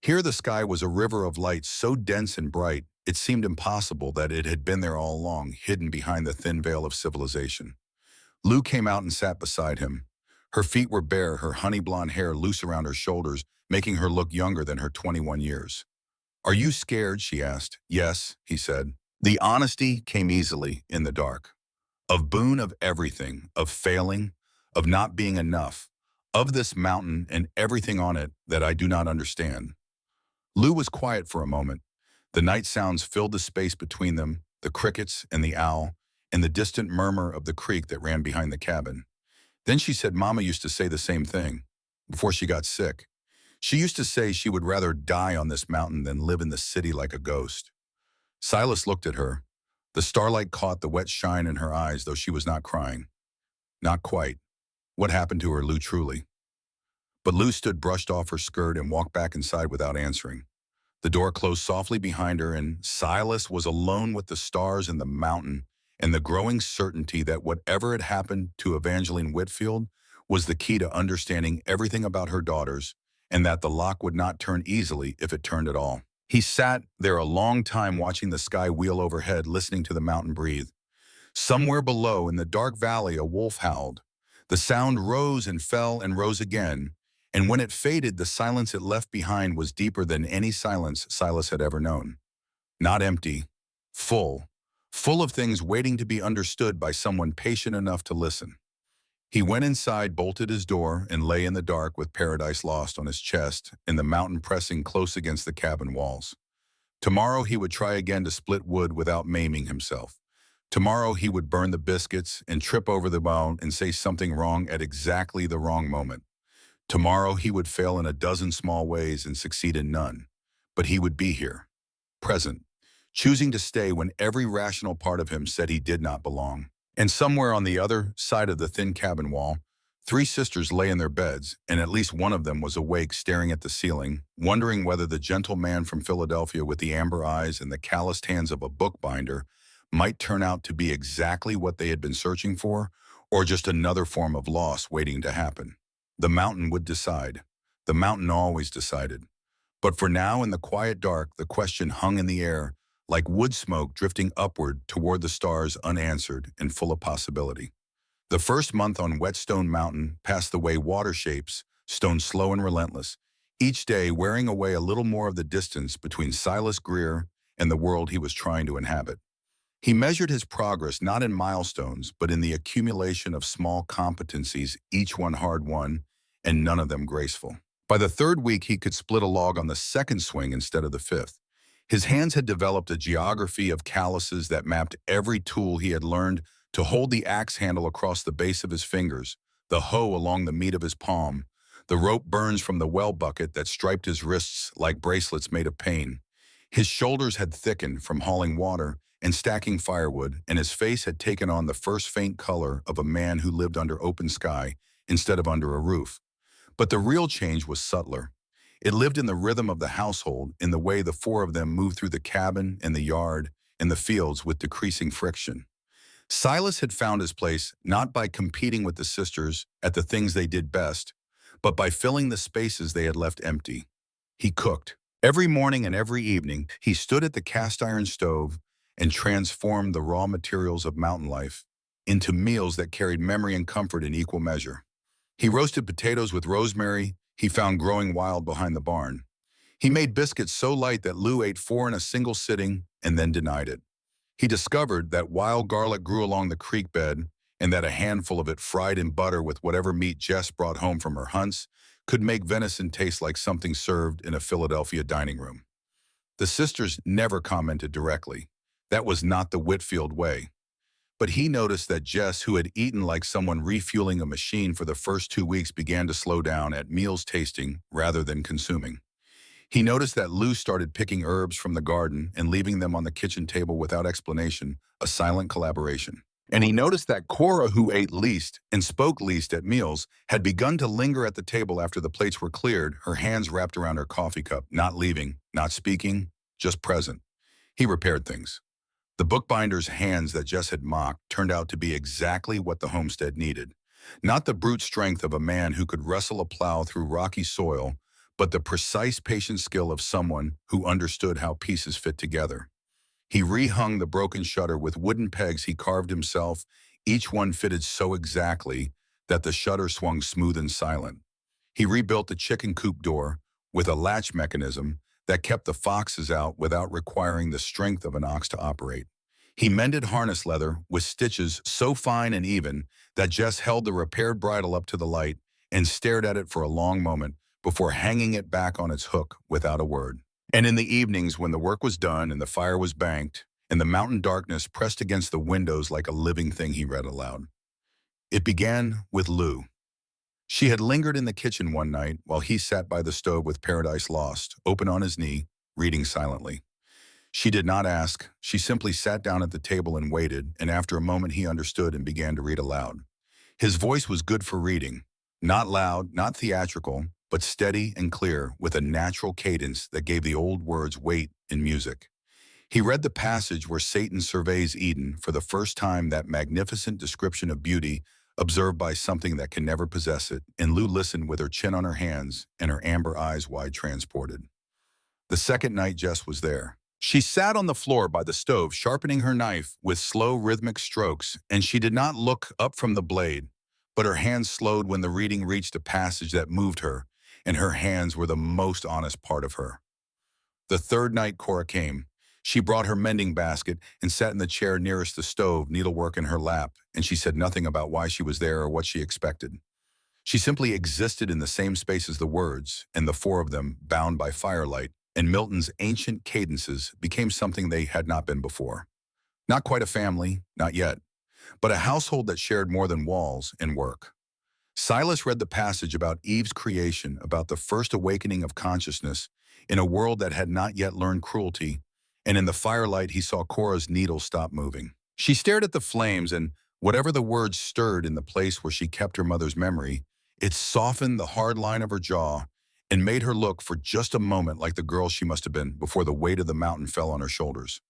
Speaker 1: Here the sky was a river of light so dense and bright, it seemed impossible that it had been there all along, hidden behind the thin veil of civilization. Lou came out and sat beside him. Her feet were bare, her honey blonde hair loose around her shoulders, making her look younger than her 21 years. Are you scared? She asked. Yes, he said. The honesty came easily in the dark. Of Boone, of everything, of failing, of not being enough, of this mountain and everything on it that I do not understand. Lou was quiet for a moment. The night sounds filled the space between them, the crickets and the owl, and the distant murmur of the creek that ran behind the cabin. Then she said Mama used to say the same thing, before she got sick. She used to say she would rather die on this mountain than live in the city like a ghost. Silas looked at her. The starlight caught the wet shine in her eyes, though she was not crying. Not quite. What happened to her, Lou, truly? But Lou stood, brushed off her skirt, and walked back inside without answering. The door closed softly behind her, and Silas was alone with the stars and the mountain, and the growing certainty that whatever had happened to Evangeline Whitfield was the key to understanding everything about her daughters, and that the lock would not turn easily if it turned at all. He sat there a long time watching the sky wheel overhead, listening to the mountain breathe. Somewhere below, in the dark valley, a wolf howled. The sound rose and fell and rose again, and when it faded, the silence it left behind was deeper than any silence Silas had ever known. Not empty, full of things waiting to be understood by someone patient enough to listen. He went inside, bolted his door, and lay in the dark with Paradise Lost on his chest and the mountain pressing close against the cabin walls. Tomorrow he would try again to split wood without maiming himself. Tomorrow he would burn the biscuits and trip over the bone and say something wrong at exactly the wrong moment. Tomorrow he would fail in a dozen small ways and succeed in none. But he would be here, present, choosing to stay when every rational part of him said he did not belong. And somewhere on the other side of the thin cabin wall, 3 sisters lay in their beds, and at least one of them was awake, staring at the ceiling, wondering whether the gentle man from Philadelphia with the amber eyes and the calloused hands of a bookbinder might turn out to be exactly what they had been searching for, or just another form of loss waiting to happen. The mountain would decide. The mountain always decided. But for now, in the quiet dark, the question hung in the air, like wood smoke drifting upward toward the stars, unanswered and full of possibility. The first month on Whetstone Mountain passed the way water shapes, stone slow and relentless, each day wearing away a little more of the distance between Silas Greer and the world he was trying to inhabit. He measured his progress not in milestones, but in the accumulation of small competencies, each one hard-won, and none of them graceful. By the 3rd week, he could split a log on the 2nd swing instead of the 5th. His hands had developed a geography of calluses that mapped every tool he had learned to hold the axe handle across the base of his fingers, the hoe along the meat of his palm, the rope burns from the well bucket that striped his wrists like bracelets made of pain. His shoulders had thickened from hauling water and stacking firewood, and his face had taken on the first faint color of a man who lived under open sky instead of under a roof. But the real change was subtler. It lived in the rhythm of the household, in the way the four of them moved through the cabin and the yard and the fields with decreasing friction. Silas had found his place not by competing with the sisters at the things they did best, but by filling the spaces they had left empty. He cooked. Every morning and every evening, he stood at the cast iron stove and transformed the raw materials of mountain life into meals that carried memory and comfort in equal measure. He roasted potatoes with rosemary he found growing wild behind the barn. He made biscuits so light that Lou ate 4 in a single sitting and then denied it. He discovered that wild garlic grew along the creek bed and that a handful of it fried in butter with whatever meat Jess brought home from her hunts could make venison taste like something served in a Philadelphia dining room. The sisters never commented directly. That was not the Whitfield way. But he noticed that Jess, who had eaten like someone refueling a machine for the first 2 weeks, began to slow down at meals tasting rather than consuming. He noticed that Lou started picking herbs from the garden and leaving them on the kitchen table without explanation, a silent collaboration. And he noticed that Cora, who ate least and spoke least at meals, had begun to linger at the table after the plates were cleared, her hands wrapped around her coffee cup, not leaving, not speaking, just present. He repaired things. The bookbinder's hands that Jess had mocked turned out to be exactly what the homestead needed. Not the brute strength of a man who could wrestle a plow through rocky soil, but the precise patient skill of someone who understood how pieces fit together. He rehung the broken shutter with wooden pegs he carved himself, each one fitted so exactly that the shutter swung smooth and silent. He rebuilt the chicken coop door with a latch mechanism that kept the foxes out without requiring the strength of an ox to operate. He mended harness leather with stitches so fine and even that Jess held the repaired bridle up to the light and stared at it for a long moment before hanging it back on its hook without a word. And in the evenings, when the work was done and the fire was banked and the mountain darkness pressed against the windows like a living thing, he read aloud. It began with Lou. She had lingered in the kitchen one night while he sat by the stove with Paradise Lost, open on his knee, reading silently. She did not ask. She simply sat down at the table and waited, and after a moment he understood and began to read aloud. His voice was good for reading. Not loud, not theatrical, but steady and clear, with a natural cadence that gave the old words weight in music. He read the passage where Satan surveys Eden, for the first time that magnificent description of beauty observed by something that can never possess it, and Lou listened with her chin on her hands and her amber eyes wide transported. The second night Jess was there. She sat on the floor by the stove, sharpening her knife with slow rhythmic strokes, and she did not look up from the blade, but her hands slowed when the reading reached a passage that moved her, and her hands were the most honest part of her. The third night Cora came. She brought her mending basket and sat in the chair nearest the stove, needlework in her lap, and she said nothing about why she was there or what she expected. She simply existed in the same space as the words, and the four of them, bound by firelight, and Milton's ancient cadences became something they had not been before. Not quite a family, not yet, but a household that shared more than walls and work. Silas read the passage about Eve's creation, about the first awakening of consciousness in a world that had not yet learned cruelty, and in the firelight he saw Cora's needle stop moving. She stared at the flames, and whatever the words stirred in the place where she kept her mother's memory, it softened the hard line of her jaw and made her look for just a moment like the girl she must have been before the weight of the mountain fell on her shoulders.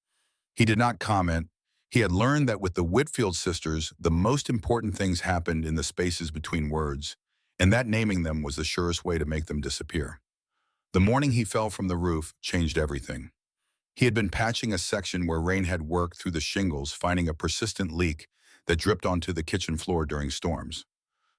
Speaker 1: He did not comment. He had learned that with the Whitfield sisters, the most important things happened in the spaces between words, and that naming them was the surest way to make them disappear. The morning he fell from the roof changed everything. He had been patching a section where rain had worked through the shingles, finding a persistent leak that dripped onto the kitchen floor during storms.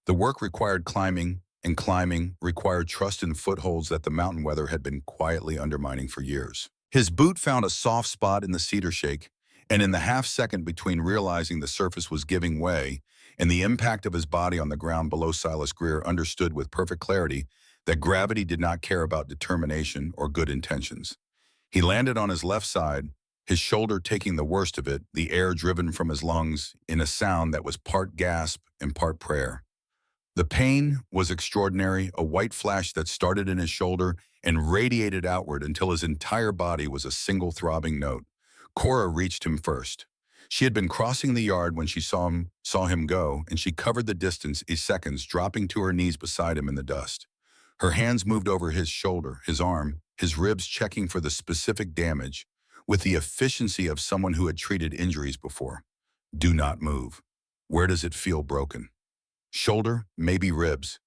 Speaker 1: The work required climbing, and climbing required trust in footholds that the mountain weather had been quietly undermining for years. His boot found a soft spot in the cedar shake, and in the half-second between realizing the surface was giving way and the impact of his body on the ground below, Silas Greer understood with perfect clarity that gravity did not care about determination or good intentions. He landed on his left side, his shoulder taking the worst of it, the air driven from his lungs in a sound that was part gasp and part prayer. The pain was extraordinary, a white flash that started in his shoulder and radiated outward until his entire body was a single throbbing note. Cora reached him first. She had been crossing the yard when she saw him go, and she covered the distance in seconds, dropping to her knees beside him in the dust. Her hands moved over his shoulder, his arm, his ribs, checking for the specific damage, with the efficiency of someone who had treated injuries before. Do not move. Where does it feel broken? Shoulder, maybe ribs.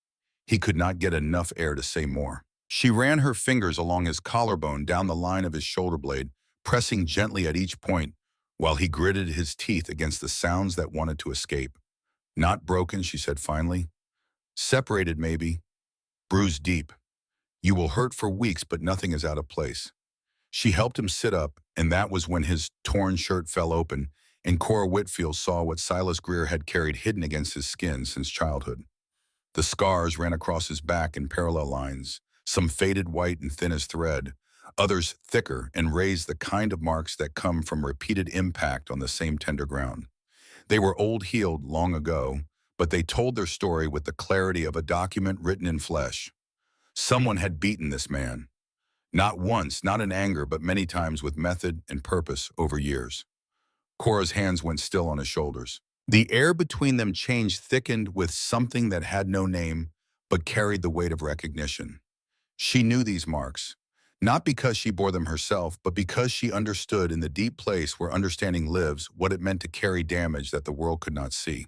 Speaker 1: He could not get enough air to say more. She ran her fingers along his collarbone, down the line of his shoulder blade, pressing gently at each point, while he gritted his teeth against the sounds that wanted to escape. Not broken, she said finally. Separated, maybe. Bruised deep. You will hurt for weeks, but nothing is out of place. She helped him sit up, and that was when his torn shirt fell open, and Cora Whitfield saw what Silas Greer had carried hidden against his skin since childhood. The scars ran across his back in parallel lines, some faded white and thin as thread, others thicker and raised the kind of marks that come from repeated impact on the same tender ground. They were old, healed long ago, but they told their story with the clarity of a document written in flesh. Someone had beaten this man. Not once, not in anger, but many times with method and purpose over years. Cora's hands went still on his shoulders. The air between them changed, thickened with something that had no name, but carried the weight of recognition. She knew these marks, not because she bore them herself, but because she understood in the deep place where understanding lives what it meant to carry damage that the world could not see.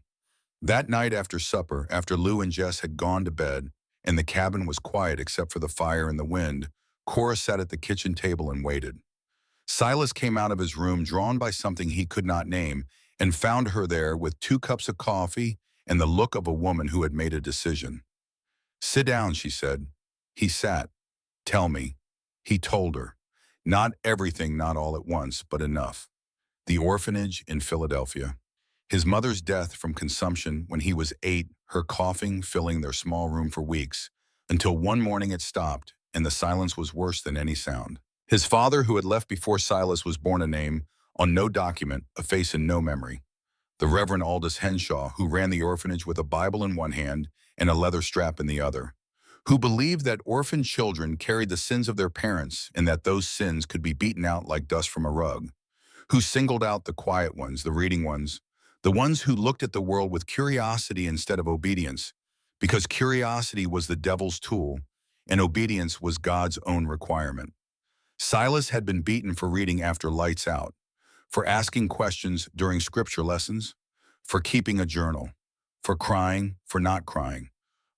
Speaker 1: That night after supper, after Lou and Jess had gone to bed, and the cabin was quiet except for the fire and the wind, Cora sat at the kitchen table and waited. Silas came out of his room, drawn by something he could not name, and found her there with 2 cups of coffee and the look of a woman who had made a decision. Sit down, she said. He sat. Tell me. He told her. Not everything, not all at once, but enough. The orphanage in Philadelphia. His mother's death from consumption when he was 8, her coughing filling their small room for weeks, until one morning it stopped, and the silence was worse than any sound. His father, who had left before Silas was born, a name on no document, a face in no memory. The Reverend Aldous Henshaw, who ran the orphanage with a Bible in one hand and a leather strap in the other, who believed that orphan children carried the sins of their parents and that those sins could be beaten out like dust from a rug, who singled out the quiet ones, the reading ones, the ones who looked at the world with curiosity instead of obedience, because curiosity was the devil's tool and obedience was God's own requirement. Silas had been beaten for reading after lights out, for asking questions during scripture lessons, for keeping a journal, for crying, for not crying,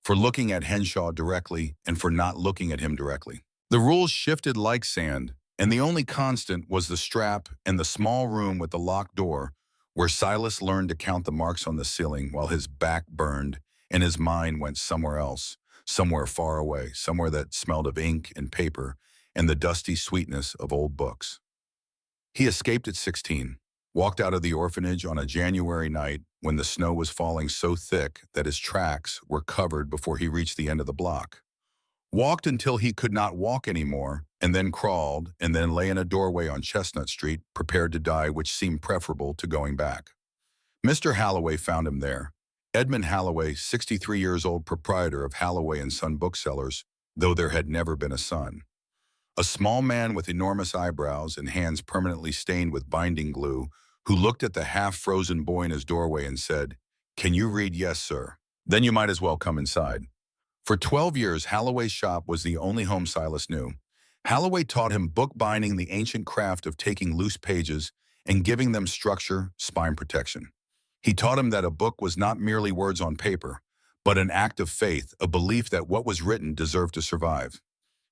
Speaker 1: for looking at Henshaw directly and for not looking at him directly. The rules shifted like sand, and the only constant was the strap and the small room with the locked door where Silas learned to count the marks on the ceiling while his back burned and his mind went somewhere else, somewhere far away, somewhere that smelled of ink and paper and the dusty sweetness of old books. He escaped at 16, walked out of the orphanage on a January night when the snow was falling so thick that his tracks were covered before he reached the end of the block. Walked until he could not walk anymore, and then crawled, and then lay in a doorway on Chestnut Street, prepared to die, which seemed preferable to going back. Mr. Halloway found him there. Edmund Halloway, 63 years old, proprietor of Halloway & Son booksellers, though there had never been a son. A small man with enormous eyebrows and hands permanently stained with binding glue, who looked at the half-frozen boy in his doorway and said, "Can you read?" "Yes, sir." "Then you might as well come inside." For 12 years, Halloway's shop was the only home Silas knew. Halloway taught him bookbinding, the ancient craft of taking loose pages and giving them structure, spine protection. He taught him that a book was not merely words on paper, but an act of faith, a belief that what was written deserved to survive.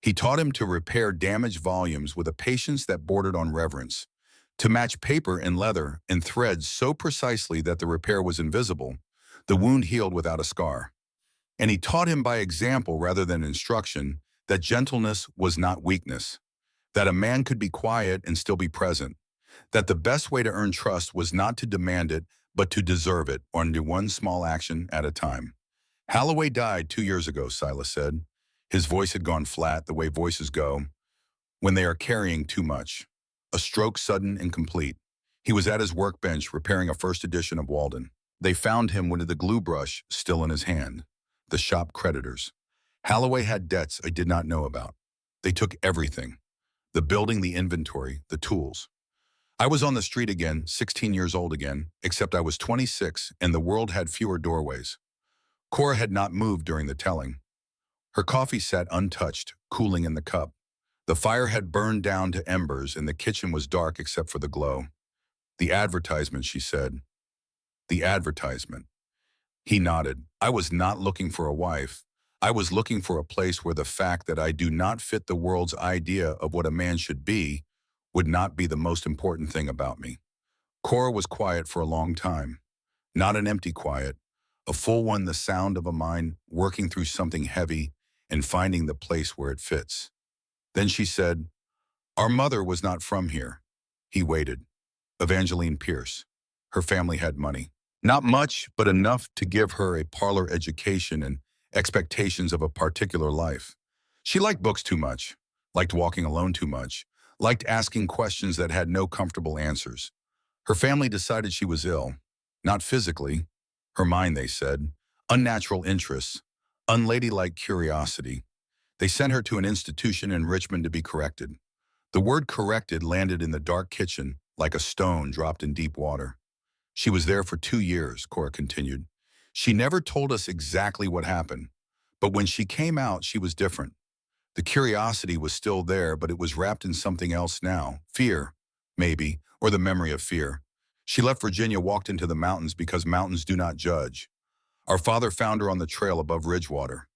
Speaker 1: He taught him to repair damaged volumes with a patience that bordered on reverence, to match paper and leather and threads so precisely that the repair was invisible, the wound healed without a scar. And he taught him by example rather than instruction that gentleness was not weakness, that a man could be quiet and still be present, that the best way to earn trust was not to demand it, but to deserve it, or do one small action at a time. Halloway died 2 years ago, Silas said. His voice had gone flat, the way voices go when they are carrying too much. A stroke sudden and complete. He was at his workbench repairing a first edition of Walden. They found him with the glue brush still in his hand. the shop creditors. Holloway had debts I did not know about. They took everything. The building, the inventory, the tools. I was on the street again, 16 years old again, except I was 26 and the world had fewer doorways. Cora had not moved during the telling. Her coffee sat untouched, cooling in the cup. The fire had burned down to embers and the kitchen was dark except for the glow. The advertisement, she said. The advertisement. He nodded. I was not looking for a wife. I was looking for a place where the fact that I do not fit the world's idea of what a man should be would not be the most important thing about me. Cora was quiet for a long time. Not an empty quiet, a full one, the sound of a mind working through something heavy and finding the place where it fits. Then she said, our mother was not from here. He waited. Evangeline Pierce. Her family had money. Not much, but enough to give her a parlor education and expectations of a particular life. She liked books too much, liked walking alone too much, liked asking questions that had no comfortable answers. Her family decided she was ill, not physically. Her mind, they said, unnatural interests, unladylike curiosity. They sent her to an institution in Richmond to be corrected. The word corrected landed in the dark kitchen like a stone dropped in deep water. She was there for 2 years, Cora continued. She never told us exactly what happened, but when she came out, she was different. The curiosity was still there, but it was wrapped in something else now. Fear, maybe, or the memory of fear. She left Virginia, walked into the mountains because mountains do not judge. Our father found her on the trail above Ridgewater.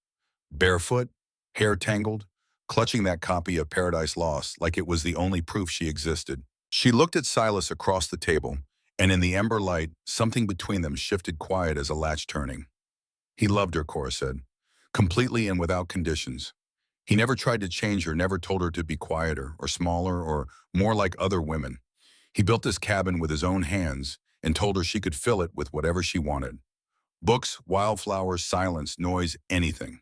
Speaker 1: Barefoot, hair tangled, clutching that copy of Paradise Lost like it was the only proof she existed. She looked at Silas across the table, and in the ember light, something between them shifted quiet as a latch turning. He loved her, Cora said, completely and without conditions. He never tried to change her, never told her to be quieter or smaller or more like other women. He built this cabin with his own hands and told her she could fill it with whatever she wanted. Books, wildflowers, silence, noise, anything.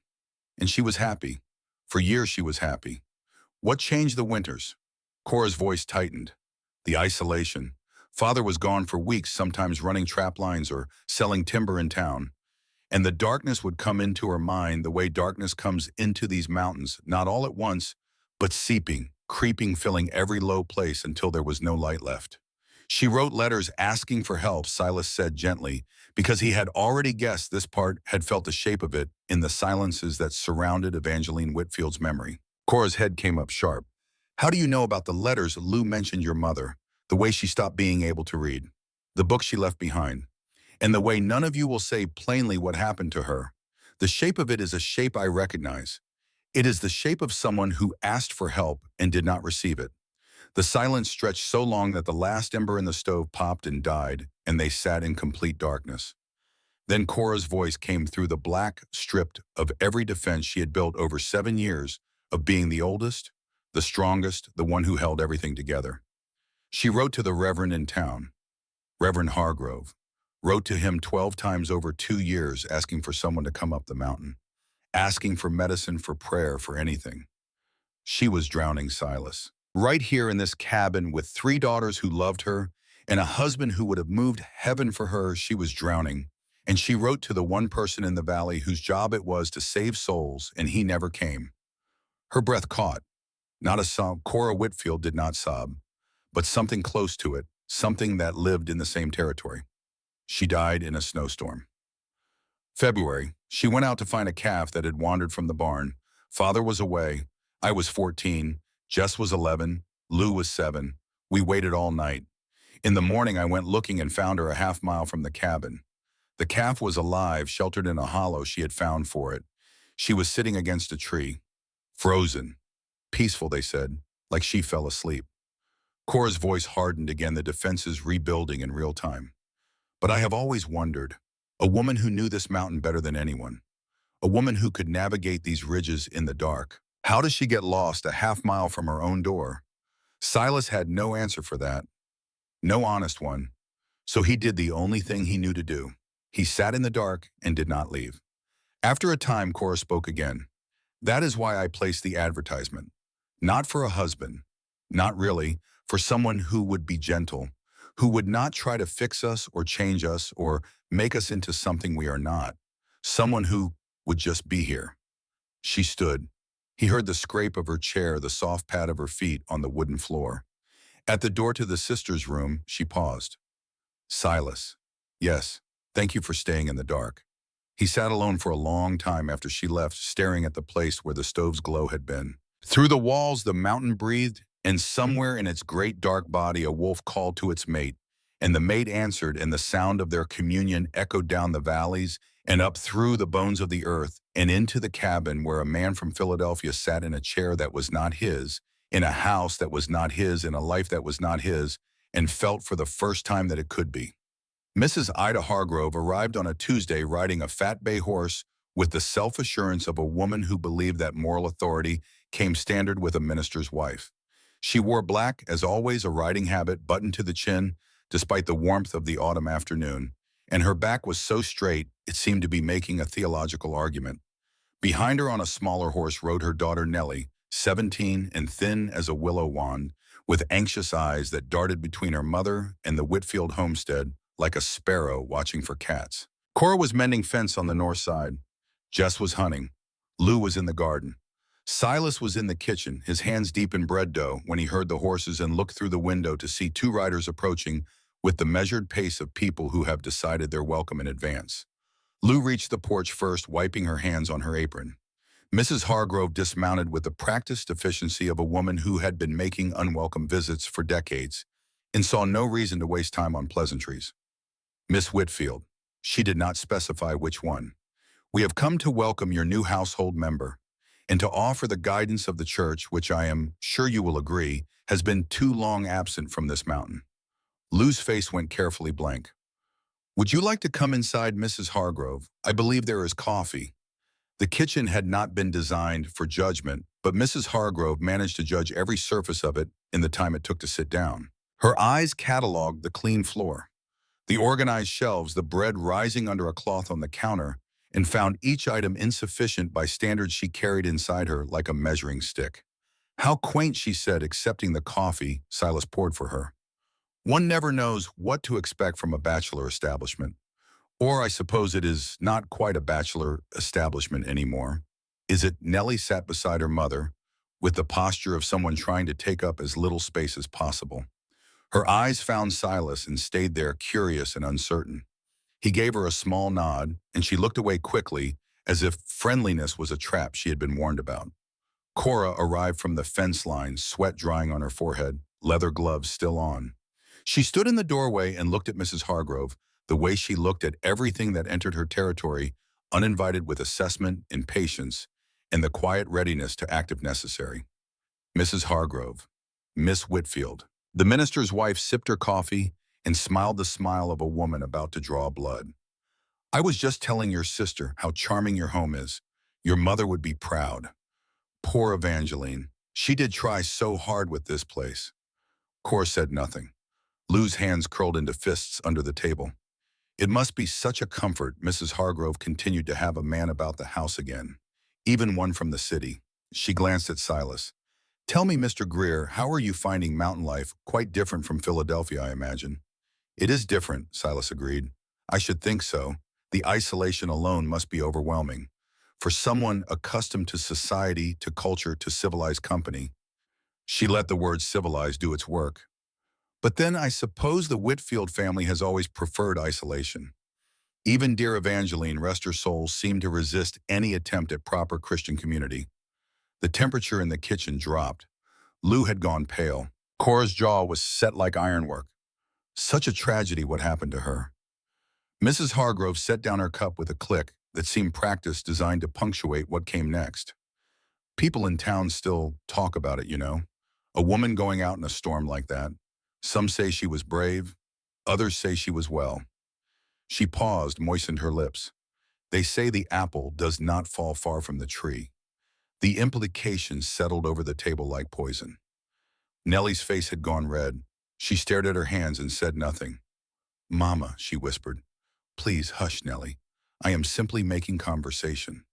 Speaker 1: And she was happy. For years she was happy. What changed the winters? Cora's voice tightened. The isolation. Father was gone for weeks, sometimes running trap lines or selling timber in town. And the darkness would come into her mind the way darkness comes into these mountains, not all at once, but seeping, creeping, filling every low place until there was no light left. She wrote letters asking for help, Silas said gently, because he had already guessed this part, had felt the shape of it in the silences that surrounded Evangeline Whitfield's memory. Cora's head came up sharp. How do you know about the letters? Lou mentioned your mother, the way she stopped being able to read, the book she left behind, and the way none of you will say plainly what happened to her. The shape of it is a shape I recognize. It is the shape of someone who asked for help and did not receive it. The silence stretched so long that the last ember in the stove popped and died, and they sat in complete darkness. Then Cora's voice came through the black, stripped of every defense she had built over 7 years of being the oldest, the strongest, the one who held everything together. She wrote to the Reverend in town, Reverend Hargrove, wrote to him 12 times over 2 years asking for someone to come up the mountain, asking for medicine, for prayer, for anything. She was drowning Silas. Right here in this cabin with 3 daughters who loved her and a husband who would have moved heaven for her, she was drowning. And she wrote to the one person in the valley whose job it was to save souls, and he never came. Her breath caught. Not a sob. Cora Whitfield did not sob, but something close to it, something that lived in the same territory. She died in a snowstorm. February, she went out to find a calf that had wandered from the barn. Father was away. I was 14. Jess was 11. Lou was 7. We waited all night. In the morning, I went looking and found her a half-mile from the cabin. The calf was alive, sheltered in a hollow she had found for it. She was sitting against a tree, frozen. Peaceful, they said, like she fell asleep. Cora's voice hardened again, the defenses rebuilding in real time. But I have always wondered, a woman who knew this mountain better than anyone, a woman who could navigate these ridges in the dark. How does she get lost a half-mile from her own door? Silas had no answer for that, no honest one, so he did the only thing he knew to do. He sat in the dark and did not leave. After a time, Cora spoke again. That is why I placed the advertisement. Not for a husband, not really, for someone who would be gentle, who would not try to fix us or change us or make us into something we are not. Someone who would just be here. She stood. He heard the scrape of her chair, the soft pad of her feet on the wooden floor. At the door to the sister's room, she paused. Silas. Yes, thank you for staying in the dark. He sat alone for a long time after she left, staring at the place where the stove's glow had been. Through the walls, the mountain breathed, and somewhere in its great dark body, a wolf called to its mate, and the mate answered, and the sound of their communion echoed down the valleys and up through the bones of the earth and into the cabin where a man from Philadelphia sat in a chair that was not his, in a house that was not his, in a life that was not his, and felt for the first time that it could be. Mrs. Ida Hargrove arrived on a Tuesday riding a fat bay horse with the self-assurance of a woman who believed that moral authority came standard with a minister's wife. She wore black, as always, a riding habit buttoned to the chin, despite the warmth of the autumn afternoon, and her back was so straight it seemed to be making a theological argument. Behind her on a smaller horse rode her daughter Nellie, 17 and thin as a willow wand, with anxious eyes that darted between her mother and the Whitfield homestead like a sparrow watching for cats. Cora was mending fence on the north side. Jess was hunting. Lou was in the garden. Silas was in the kitchen, his hands deep in bread dough, when he heard the horses and looked through the window to see two riders approaching with the measured pace of people who have decided their welcome in advance. Lou reached the porch first, wiping her hands on her apron. Mrs. Hargrove dismounted with the practiced efficiency of a woman who had been making unwelcome visits for decades and saw no reason to waste time on pleasantries. Miss Whitfield. She did not specify which one. We have come to welcome your new household member and to offer the guidance of the church, which I am sure you will agree, has been too long absent from this mountain. Lou's face went carefully blank. Would you like to come inside, Mrs. Hargrove? I believe there is coffee. The kitchen had not been designed for judgment, but Mrs. Hargrove managed to judge every surface of it in the time it took to sit down. Her eyes cataloged the clean floor, the organized shelves, the bread rising under a cloth on the counter, and found each item insufficient by standards she carried inside her like a measuring stick. How quaint, she said, accepting the coffee Silas poured for her. One never knows what to expect from a bachelor establishment. Or I suppose it is not quite a bachelor establishment anymore. Is it? Nellie sat beside her mother, with the posture of someone trying to take up as little space as possible. Her eyes found Silas and stayed there, curious and uncertain. He gave her a small nod, and she looked away quickly, as if friendliness was a trap she had been warned about. Cora arrived from the fence line, sweat drying on her forehead, leather gloves still on. She stood in the doorway and looked at Mrs. Hargrove, the way she looked at everything that entered her territory, uninvited, with assessment, impatience, and the quiet readiness to act if necessary. Mrs. Hargrove. Miss Whitfield. The minister's wife sipped her coffee and smiled the smile of a woman about to draw blood. I was just telling your sister how charming your home is. Your mother would be proud. Poor Evangeline. She did try so hard with this place. Cora said nothing. Lou's hands curled into fists under the table. It must be such a comfort, Mrs. Hargrove continued, to have a man about the house again, even one from the city. She glanced at Silas. Tell me, Mr. Greer, how are you finding mountain life? Quite different from Philadelphia, I imagine. It is different, Silas agreed. I should think so. The isolation alone must be overwhelming. For someone accustomed to society, to culture, to civilized company. She let the word civilized do its work. But then I suppose the Whitfield family has always preferred isolation. Even dear Evangeline, rest her soul, seemed to resist any attempt at proper Christian community. The temperature in the kitchen dropped. Lou had gone pale. Cora's jaw was set like ironwork. Such a tragedy what happened to her. Mrs. Hargrove set down her cup with a click that seemed practice designed to punctuate what came next. People in town still talk about it, you know. A woman going out in a storm like that. Some say she was brave. Others say she was well. She paused, moistened her lips. They say the apple does not fall far from the tree. The implications settled over the table like poison. Nellie's face had gone red. She stared at her hands and said nothing. Mama, she whispered. Please hush, Nellie. I am simply making conversation.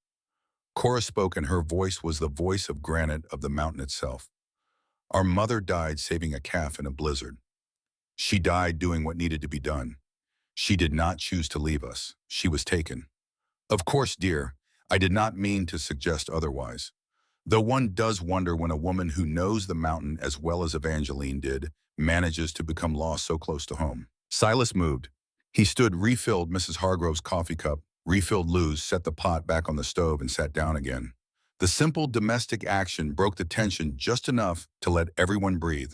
Speaker 1: Cora spoke, and her voice was the voice of granite, of the mountain itself. Our mother died saving a calf in a blizzard. She died doing what needed to be done. She did not choose to leave us. She was taken. Of course, dear, I did not mean to suggest otherwise. Though one does wonder when a woman who knows the mountain as well as Evangeline did manages to become lost so close to home. Silas moved. He stood, refilled Mrs. Hargrove's coffee cup, refilled Lou's, set the pot back on the stove, and sat down again. The simple domestic action broke the tension just enough to let everyone breathe.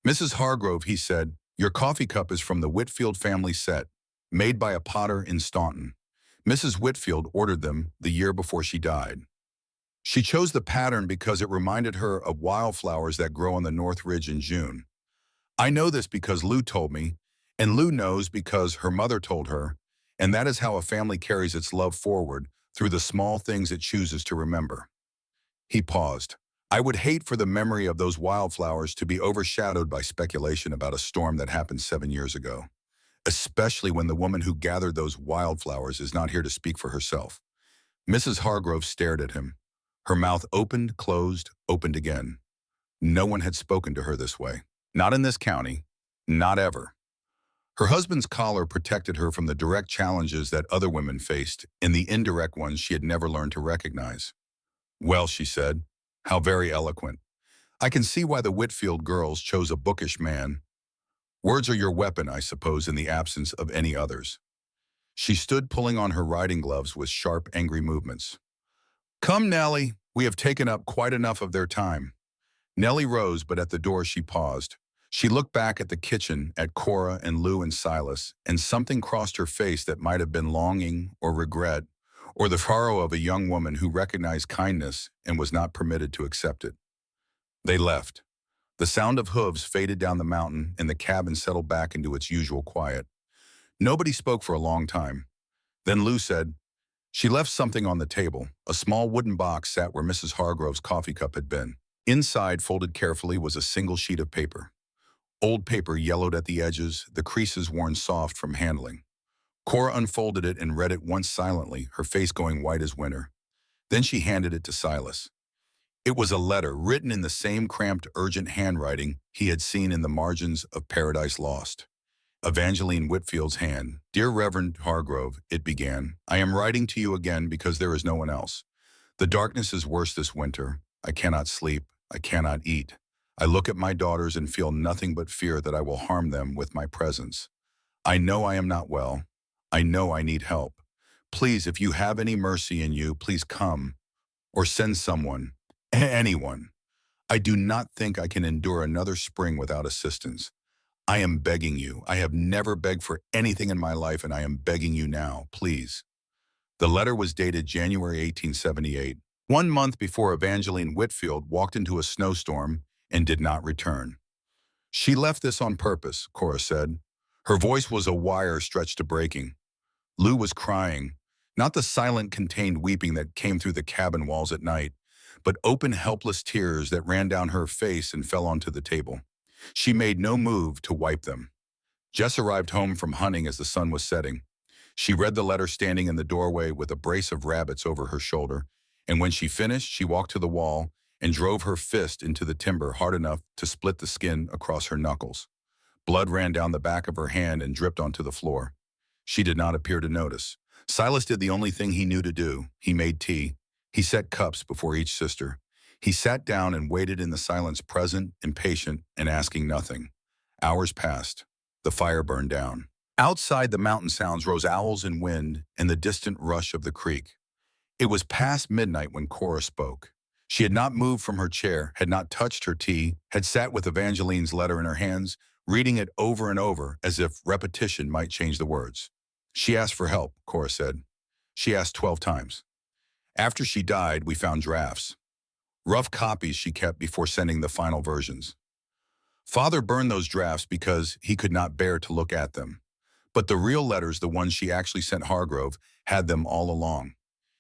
Speaker 1: Mrs. Hargrove, he said, your coffee cup is from the Whitfield family set, made by a potter in Staunton. Mrs. Whitfield ordered them the year before she died. She chose the pattern because it reminded her of wildflowers that grow on the North Ridge in June. I know this because Lou told me, and Lou knows because her mother told her, and that is how a family carries its love forward through the small things it chooses to remember. He paused. I would hate for the memory of those wildflowers to be overshadowed by speculation about a storm that happened 7 years ago, especially when the woman who gathered those wildflowers is not here to speak for herself. Mrs. Hargrove stared at him. Her mouth opened, closed, opened again. No one had spoken to her this way. Not in this county. Not ever. Her husband's collar protected her from the direct challenges that other women faced and the indirect ones she had never learned to recognize. Well, she said, how very eloquent. I can see why the Whitfield girls chose a bookish man. Words are your weapon, I suppose, in the absence of any others. She stood pulling on her riding gloves with sharp, angry movements. Come, Nellie, we have taken up quite enough of their time. Nellie rose, but at the door she paused. She looked back at the kitchen, at Cora and Lou and Silas, and something crossed her face that might have been longing or regret, or the sorrow of a young woman who recognized kindness and was not permitted to accept it. They left. The sound of hooves faded down the mountain, and the cabin settled back into its usual quiet. Nobody spoke for a long time. Then Lou said, she left something on the table. A small wooden box sat where Mrs. Hargrove's coffee cup had been. Inside, folded carefully, was a single sheet of paper. Old paper yellowed at the edges, the creases worn soft from handling. Cora unfolded it and read it once silently, her face going white as winter. Then she handed it to Silas. It was a letter written in the same cramped, urgent handwriting he had seen in the margins of Paradise Lost. Evangeline Whitfield's hand. Dear Reverend Hargrove, it began, I am writing to you again because there is no one else. The darkness is worse this winter. I cannot sleep. I cannot eat. I look at my daughters and feel nothing but fear that I will harm them with my presence. I know I am not well. I know I need help. Please, if you have any mercy in you, please come or send someone, anyone. I do not think I can endure another spring without assistance. I am begging you. I have never begged for anything in my life, and I am begging you now, please. The letter was dated January 1878, 1 month before Evangeline Whitfield walked into a snowstorm and did not return. She left this on purpose, Cora said. Her voice was a wire stretched to breaking. Lou was crying, not the silent, contained weeping that came through the cabin walls at night, but open, helpless tears that ran down her face and fell onto the table. She made no move to wipe them. Jess arrived home from hunting as the sun was setting. She read the letter standing in the doorway with a brace of rabbits over her shoulder, and when she finished, she walked to the wall and drove her fist into the timber hard enough to split the skin across her knuckles. Blood ran down the back of her hand and dripped onto the floor. She did not appear to notice. Silas did the only thing he knew to do. He made tea. He set cups before each sister. He sat down and waited in the silence, present, impatient, and asking nothing. Hours passed. The fire burned down. Outside, the mountain sounds rose, owls and wind, and the distant rush of the creek. It was past midnight when Cora spoke. She had not moved from her chair, had not touched her tea, had sat with Evangeline's letter in her hands, reading it over and over as if repetition might change the words. She asked for help, Cora said. She asked 12 times. After she died, we found drafts. Rough copies she kept before sending the final versions. Father burned those drafts because he could not bear to look at them. But the real letters, the ones she actually sent Hargrove, had them all along.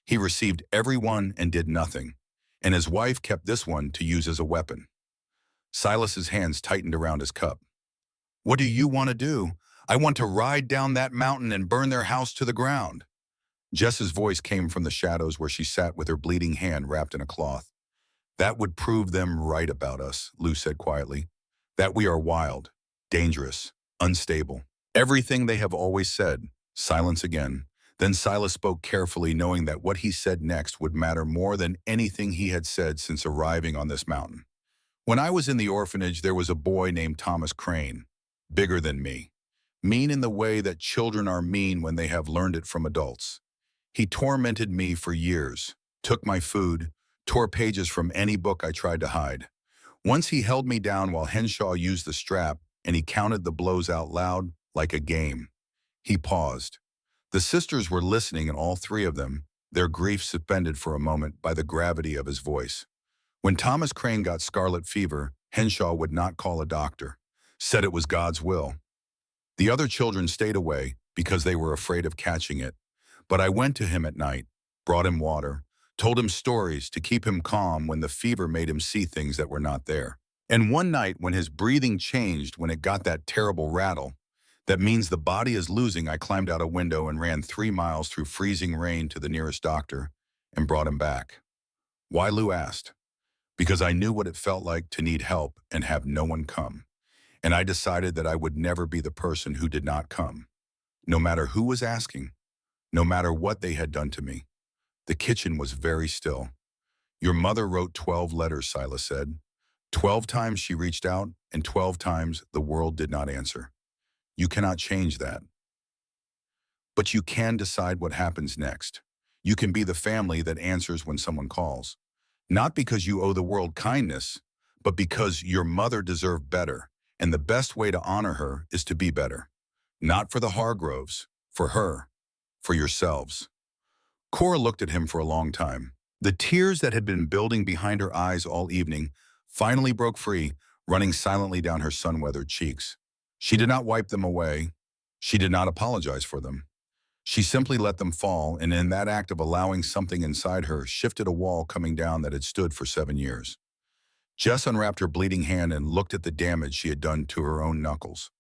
Speaker 1: He received every one and did nothing, and his wife kept this one to use as a weapon. Silas's hands tightened around his cup. What do you want to do? I want to ride down that mountain and burn their house to the ground. Jess's voice came from the shadows where she sat with her bleeding hand wrapped in a cloth. That would prove them right about us, Lou said quietly. That we are wild, dangerous, unstable. Everything they have always said. Silence again. Then Silas spoke carefully, knowing that what he said next would matter more than anything he had said since arriving on this mountain. When I was in the orphanage, there was a boy named Thomas Crane, bigger than me. Mean in the way that children are mean when they have learned it from adults. He tormented me for years, took my food, tore pages from any book I tried to hide. Once he held me down while Henshaw used the strap, and he counted the blows out loud like a game. He paused. The sisters were listening, and all three of them, their grief suspended for a moment by the gravity of his voice. When Thomas Crane got scarlet fever, Henshaw would not call a doctor, said it was God's will. The other children stayed away because they were afraid of catching it. But I went to him at night, brought him water, told him stories to keep him calm when the fever made him see things that were not there. And one night when his breathing changed, when it got that terrible rattle, that means the body is losing, I climbed out a window and ran 3 miles through freezing rain to the nearest doctor and brought him back. Why, Lou asked. Because I knew what it felt like to need help and have no one come. And I decided that I would never be the person who did not come, no matter who was asking, no matter what they had done to me. The kitchen was very still. Your mother wrote 12 letters, Silas said. 12 times she reached out, and 12 times the world did not answer. You cannot change that. But you can decide what happens next. You can be the family that answers when someone calls. Not because you owe the world kindness, but because your mother deserved better, and the best way to honor her is to be better. Not for the Hargroves, for her, for yourselves. Cora looked at him for a long time. The tears that had been building behind her eyes all evening finally broke free, running silently down her sun-weathered cheeks. She did not wipe them away. She did not apologize for them. She simply let them fall, and in that act of allowing something inside her, shifted a wall coming down that had stood for 7 years. Jess unwrapped her bleeding hand and looked at the damage she had done to her own knuckles.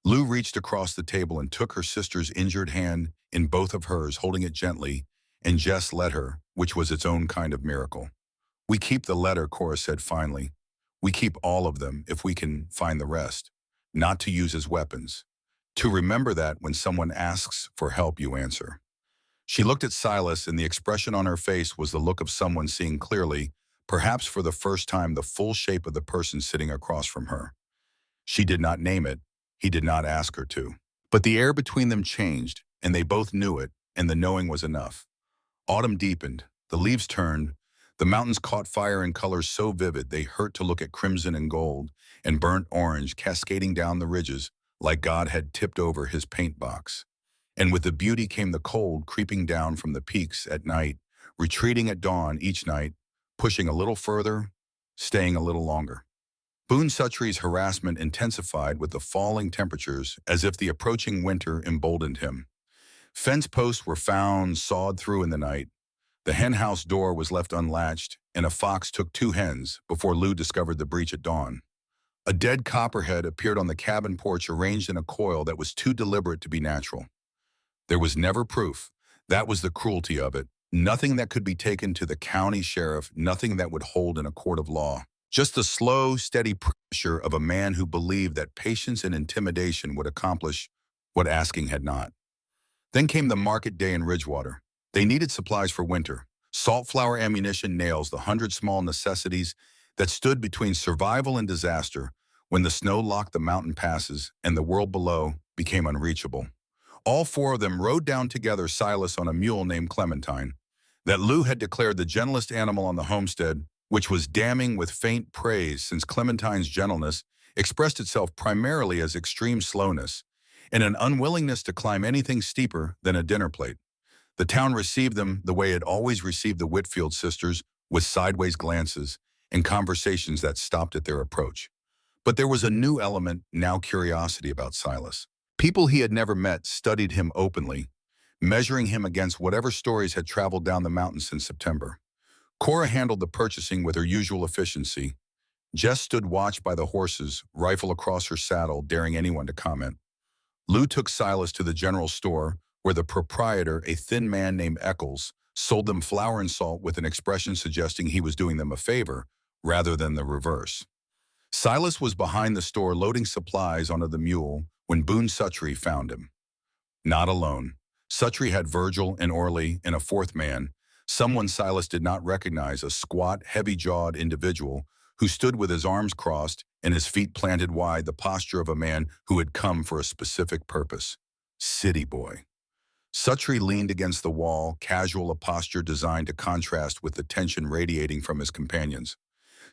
Speaker 1: Lou reached across the table and took her sister's injured hand in both of hers, holding it gently, and Jess let her, which was its own kind of miracle. We keep the letter, Cora said finally. We keep all of them if we can find the rest, not to use as weapons. To remember that when someone asks for help, you answer. She looked at Silas, and the expression on her face was the look of someone seeing clearly, perhaps for the first time, the full shape of the person sitting across from her. She did not name it. He did not ask her to. But the air between them changed, and they both knew it, and the knowing was enough. Autumn deepened. The leaves turned. The mountains caught fire in colors so vivid they hurt to look at, crimson and gold and burnt orange cascading down the ridges like God had tipped over his paint box. And with the beauty came the cold, creeping down from the peaks at night, retreating at dawn each night, pushing a little further, staying a little longer. Boone Suttrie's harassment intensified with the falling temperatures, as if the approaching winter emboldened him. Fence posts were found sawed through in the night. The henhouse door was left unlatched, and a fox took 2 hens before Lou discovered the breach at dawn. A dead copperhead appeared on the cabin porch, arranged in a coil that was too deliberate to be natural. There was never proof. That was the cruelty of it. Nothing that could be taken to the county sheriff, nothing that would hold in a court of law. Just the slow, steady pressure of a man who believed that patience and intimidation would accomplish what asking had not. Then came the market day in Ridgewater. They needed supplies for winter. Salt flour, ammunition, nails, the 100 small necessities that stood between survival and disaster when the snow locked the mountain passes and the world below became unreachable. All 4 of them rode down together, Silas on a mule named Clementine, that Lou had declared the gentlest animal on the homestead, which was damning with faint praise since Clementine's gentleness expressed itself primarily as extreme slowness and an unwillingness to climb anything steeper than a dinner plate. The town received them the way it always received the Whitfield sisters, with sideways glances and conversations that stopped at their approach. But there was a new element, now curiosity about Silas. People he had never met studied him openly, measuring him against whatever stories had traveled down the mountain since September. Cora handled the purchasing with her usual efficiency. Jess stood watch by the horses, rifle across her saddle, daring anyone to comment. Lou took Silas to the general store, where the proprietor, a thin man named Eccles, sold them flour and salt with an expression suggesting he was doing them a favor, rather than the reverse. Silas was behind the store loading supplies onto the mule when Boone Suttrie found him. Not alone. Suttree had Virgil and Orly and a fourth man, someone Silas did not recognize, a squat, heavy-jawed individual who stood with his arms crossed and his feet planted wide, the posture of a man who had come for a specific purpose. City boy. Suttree leaned against the wall, casual, a posture designed to contrast with the tension radiating from his companions.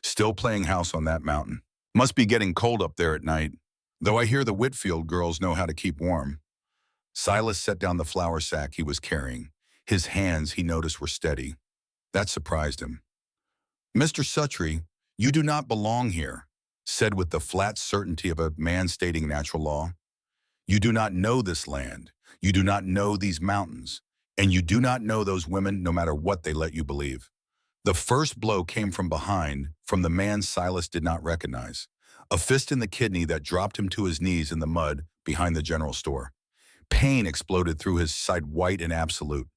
Speaker 1: Still playing house on that mountain. Must be getting cold up there at night. Though I hear the Whitfield girls know how to keep warm. Silas set down the flour sack he was carrying. His hands, he noticed, were steady. That surprised him. Mr. Suttree, you do not belong here, said with the flat certainty of a man stating natural law. You do not know this land. You do not know these mountains. And you do not know those women, no matter what they let you believe. The first blow came from behind, from the man Silas did not recognize. A fist in the kidney that dropped him to his knees in the mud behind the general store. Pain exploded through his side, white and absolute.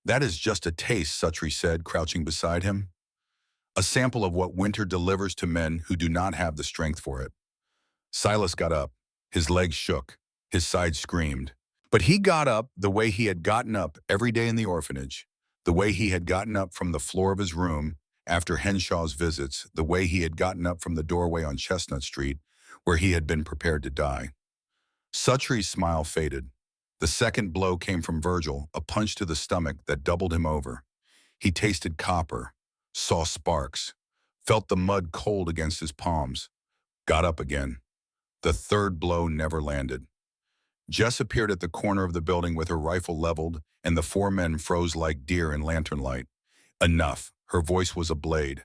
Speaker 1: That is just a taste, Suttree said, crouching beside him. A sample of what winter delivers to men who do not have the strength for it. Silas got up. His legs shook. His side screamed. But he got up the way he had gotten up every day in the orphanage, the way he had gotten up from the floor of his room after Henshaw's visits, the way he had gotten up from the doorway on Chestnut Street, where he had been prepared to die. Suttree's smile faded. The second blow came from Virgil, a punch to the stomach that doubled him over. He tasted copper, saw sparks, felt the mud cold against his palms, got up again. The third blow never landed. Jess appeared at the corner of the building with her rifle leveled, and the four men froze like deer in lantern light. Enough. Her voice was a blade.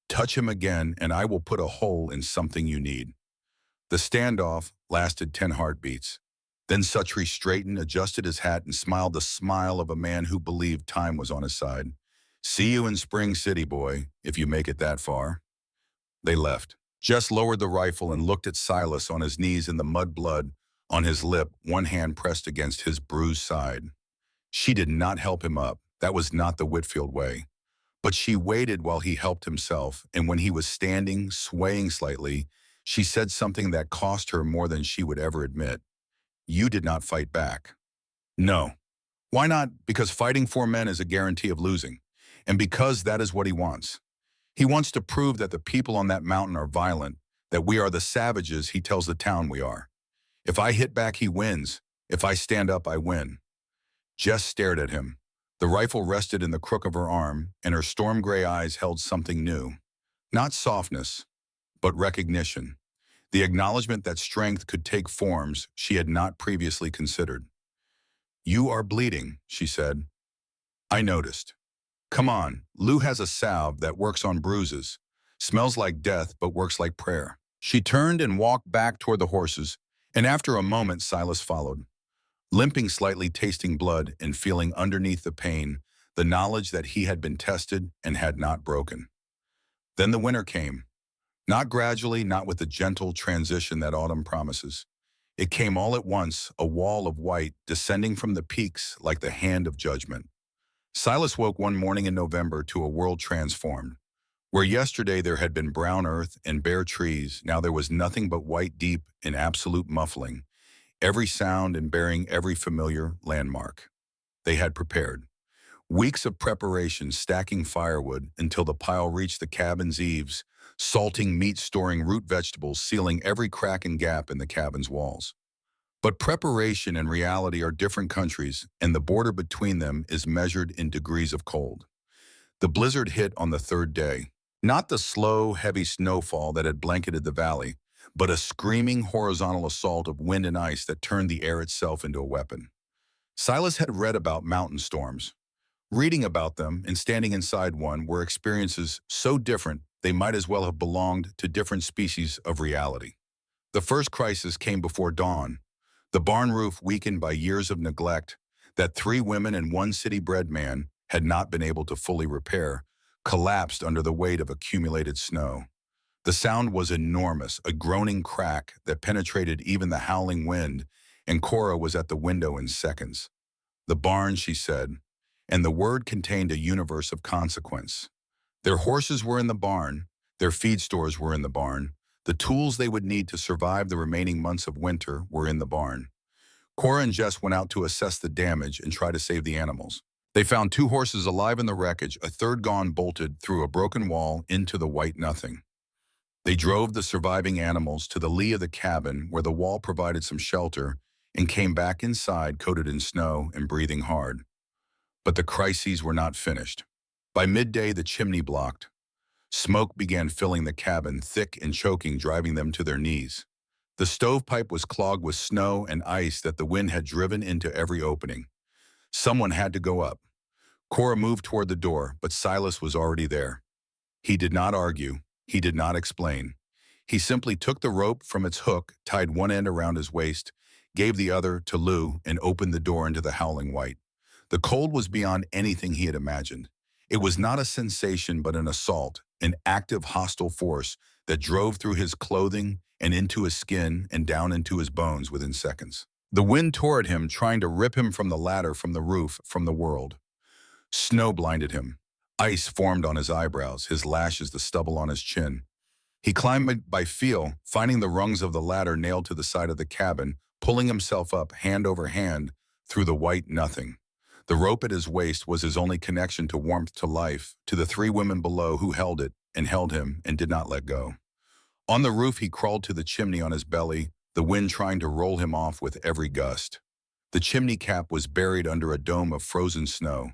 Speaker 1: Touch him again, and I will put a hole in something you need. The standoff lasted 10 heartbeats. Then Suttree straightened, adjusted his hat, and smiled the smile of a man who believed time was on his side. See you in Spring City, boy, if you make it that far. They left. Jess lowered the rifle and looked at Silas on his knees in the mud, blood on his lip, one hand pressed against his bruised side. She did not help him up. That was not the Whitfield way. But she waited while he helped himself, and when he was standing, swaying slightly, she said something that cost her more than she would ever admit. You did not fight back. No. Why not? Because fighting four men is a guarantee of losing. And because that is what he wants. He wants to prove that the people on that mountain are violent, that we are the savages he tells the town we are. If I hit back, he wins. If I stand up, I win. Jess stared at him. The rifle rested in the crook of her arm, and her storm gray eyes held something new. Not softness, but recognition. The acknowledgement that strength could take forms she had not previously considered. You are bleeding, she said. I noticed. Come on, Lou has a salve that works on bruises. Smells like death, but works like prayer. She turned and walked back toward the horses, and after a moment Silas followed. Limping slightly, tasting blood and feeling underneath the pain, the knowledge that he had been tested and had not broken. Then the winter came. Not gradually, not with the gentle transition that autumn promises. It came all at once, a wall of white descending from the peaks like the hand of judgment. Silas woke one morning in November to a world transformed. Where yesterday there had been brown earth and bare trees, now there was nothing but white, deep in absolute muffling, every sound and bearing every familiar landmark. They had prepared. Weeks of preparation, stacking firewood until the pile reached the cabin's eaves, salting meat, storing root vegetables, sealing every crack and gap in the cabin's walls. But preparation and reality are different countries, and the border between them is measured in degrees of cold. The blizzard hit on the third day. Not the slow, heavy snowfall that had blanketed the valley, but a screaming horizontal assault of wind and ice that turned the air itself into a weapon. Silas had read about mountain storms. Reading about them and standing inside one were experiences so different they might as well have belonged to different species of reality. The first crisis came before dawn. The barn roof, weakened by years of neglect that 3 women and 1 city-bred man had not been able to fully repair, collapsed under the weight of accumulated snow. The sound was enormous, a groaning crack that penetrated even the howling wind, and Cora was at the window in seconds. The barn, she said, and the word contained a universe of consequence. Their horses were in the barn, their feed stores were in the barn, the tools they would need to survive the remaining months of winter were in the barn. Cora and Jess went out to assess the damage and try to save the animals. They found two horses alive in the wreckage, a third gone bolted through a broken wall into the white nothing. They drove the surviving animals to the lee of the cabin where the wall provided some shelter and came back inside coated in snow and breathing hard. But the crises were not finished. By midday, the chimney blocked. Smoke began filling the cabin, thick and choking, driving them to their knees. The stovepipe was clogged with snow and ice that the wind had driven into every opening. Someone had to go up. Cora moved toward the door, but Silas was already there. He did not argue. He did not explain. He simply took the rope from its hook, tied one end around his waist, gave the other to Lou, and opened the door into the howling white. The cold was beyond anything he had imagined. It was not a sensation but an assault, an active hostile force that drove through his clothing and into his skin and down into his bones within seconds. The wind tore at him, trying to rip him from the ladder, from the roof, from the world. Snow blinded him. Ice formed on his eyebrows, his lashes the stubble on his chin. He climbed by feel, finding the rungs of the ladder nailed to the side of the cabin, pulling himself up hand over hand through the white nothing. The rope at his waist was his only connection to warmth, to life, to the three women below who held it and held him and did not let go. On the roof, he crawled to the chimney on his belly, the wind trying to roll him off with every gust. The chimney cap was buried under a dome of frozen snow.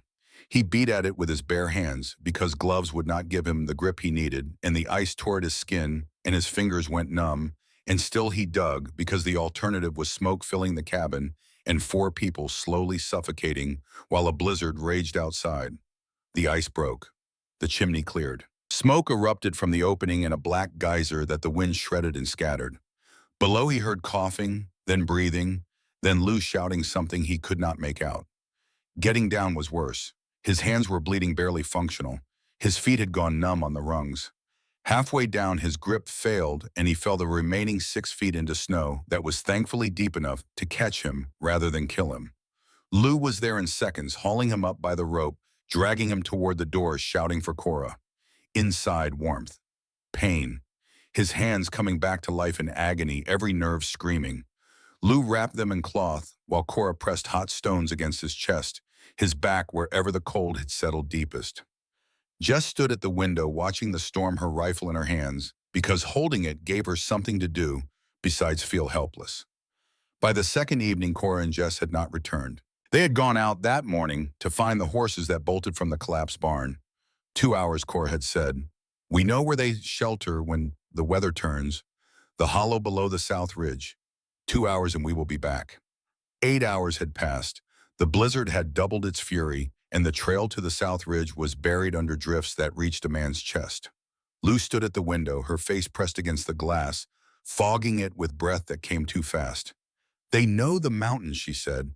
Speaker 1: He beat at it with his bare hands because gloves would not give him the grip he needed, and the ice tore at his skin and his fingers went numb, and still he dug because the alternative was smoke filling the cabin and four people slowly suffocating while a blizzard raged outside. The ice broke. The chimney cleared. Smoke erupted from the opening in a black geyser that the wind shredded and scattered. Below he heard coughing, then breathing, then Lou shouting something he could not make out. Getting down was worse. His hands were bleeding, barely functional. His feet had gone numb on the rungs. Halfway down, his grip failed, and he fell the remaining 6 feet into snow that was thankfully deep enough to catch him rather than kill him. Lou was there in seconds, hauling him up by the rope, dragging him toward the door, shouting for Cora. Inside, warmth. Pain. His hands coming back to life in agony, every nerve screaming. Lou wrapped them in cloth, while Cora pressed hot stones against his chest, his back wherever the cold had settled deepest. Jess stood at the window watching the storm, her rifle in her hands, because holding it gave her something to do besides feel helpless. By the second evening, Cora and Jess had not returned. They had gone out that morning to find the horses that bolted from the collapsed barn. 2 hours, Cora had said. We know where they shelter when the weather turns, the hollow below the South Ridge. 2 hours and we will be back. 8 hours had passed. The blizzard had doubled its fury, and the trail to the South Ridge was buried under drifts that reached a man's chest. Lou stood at the window, her face pressed against the glass, fogging it with breath that came too fast. They know the mountains, she said,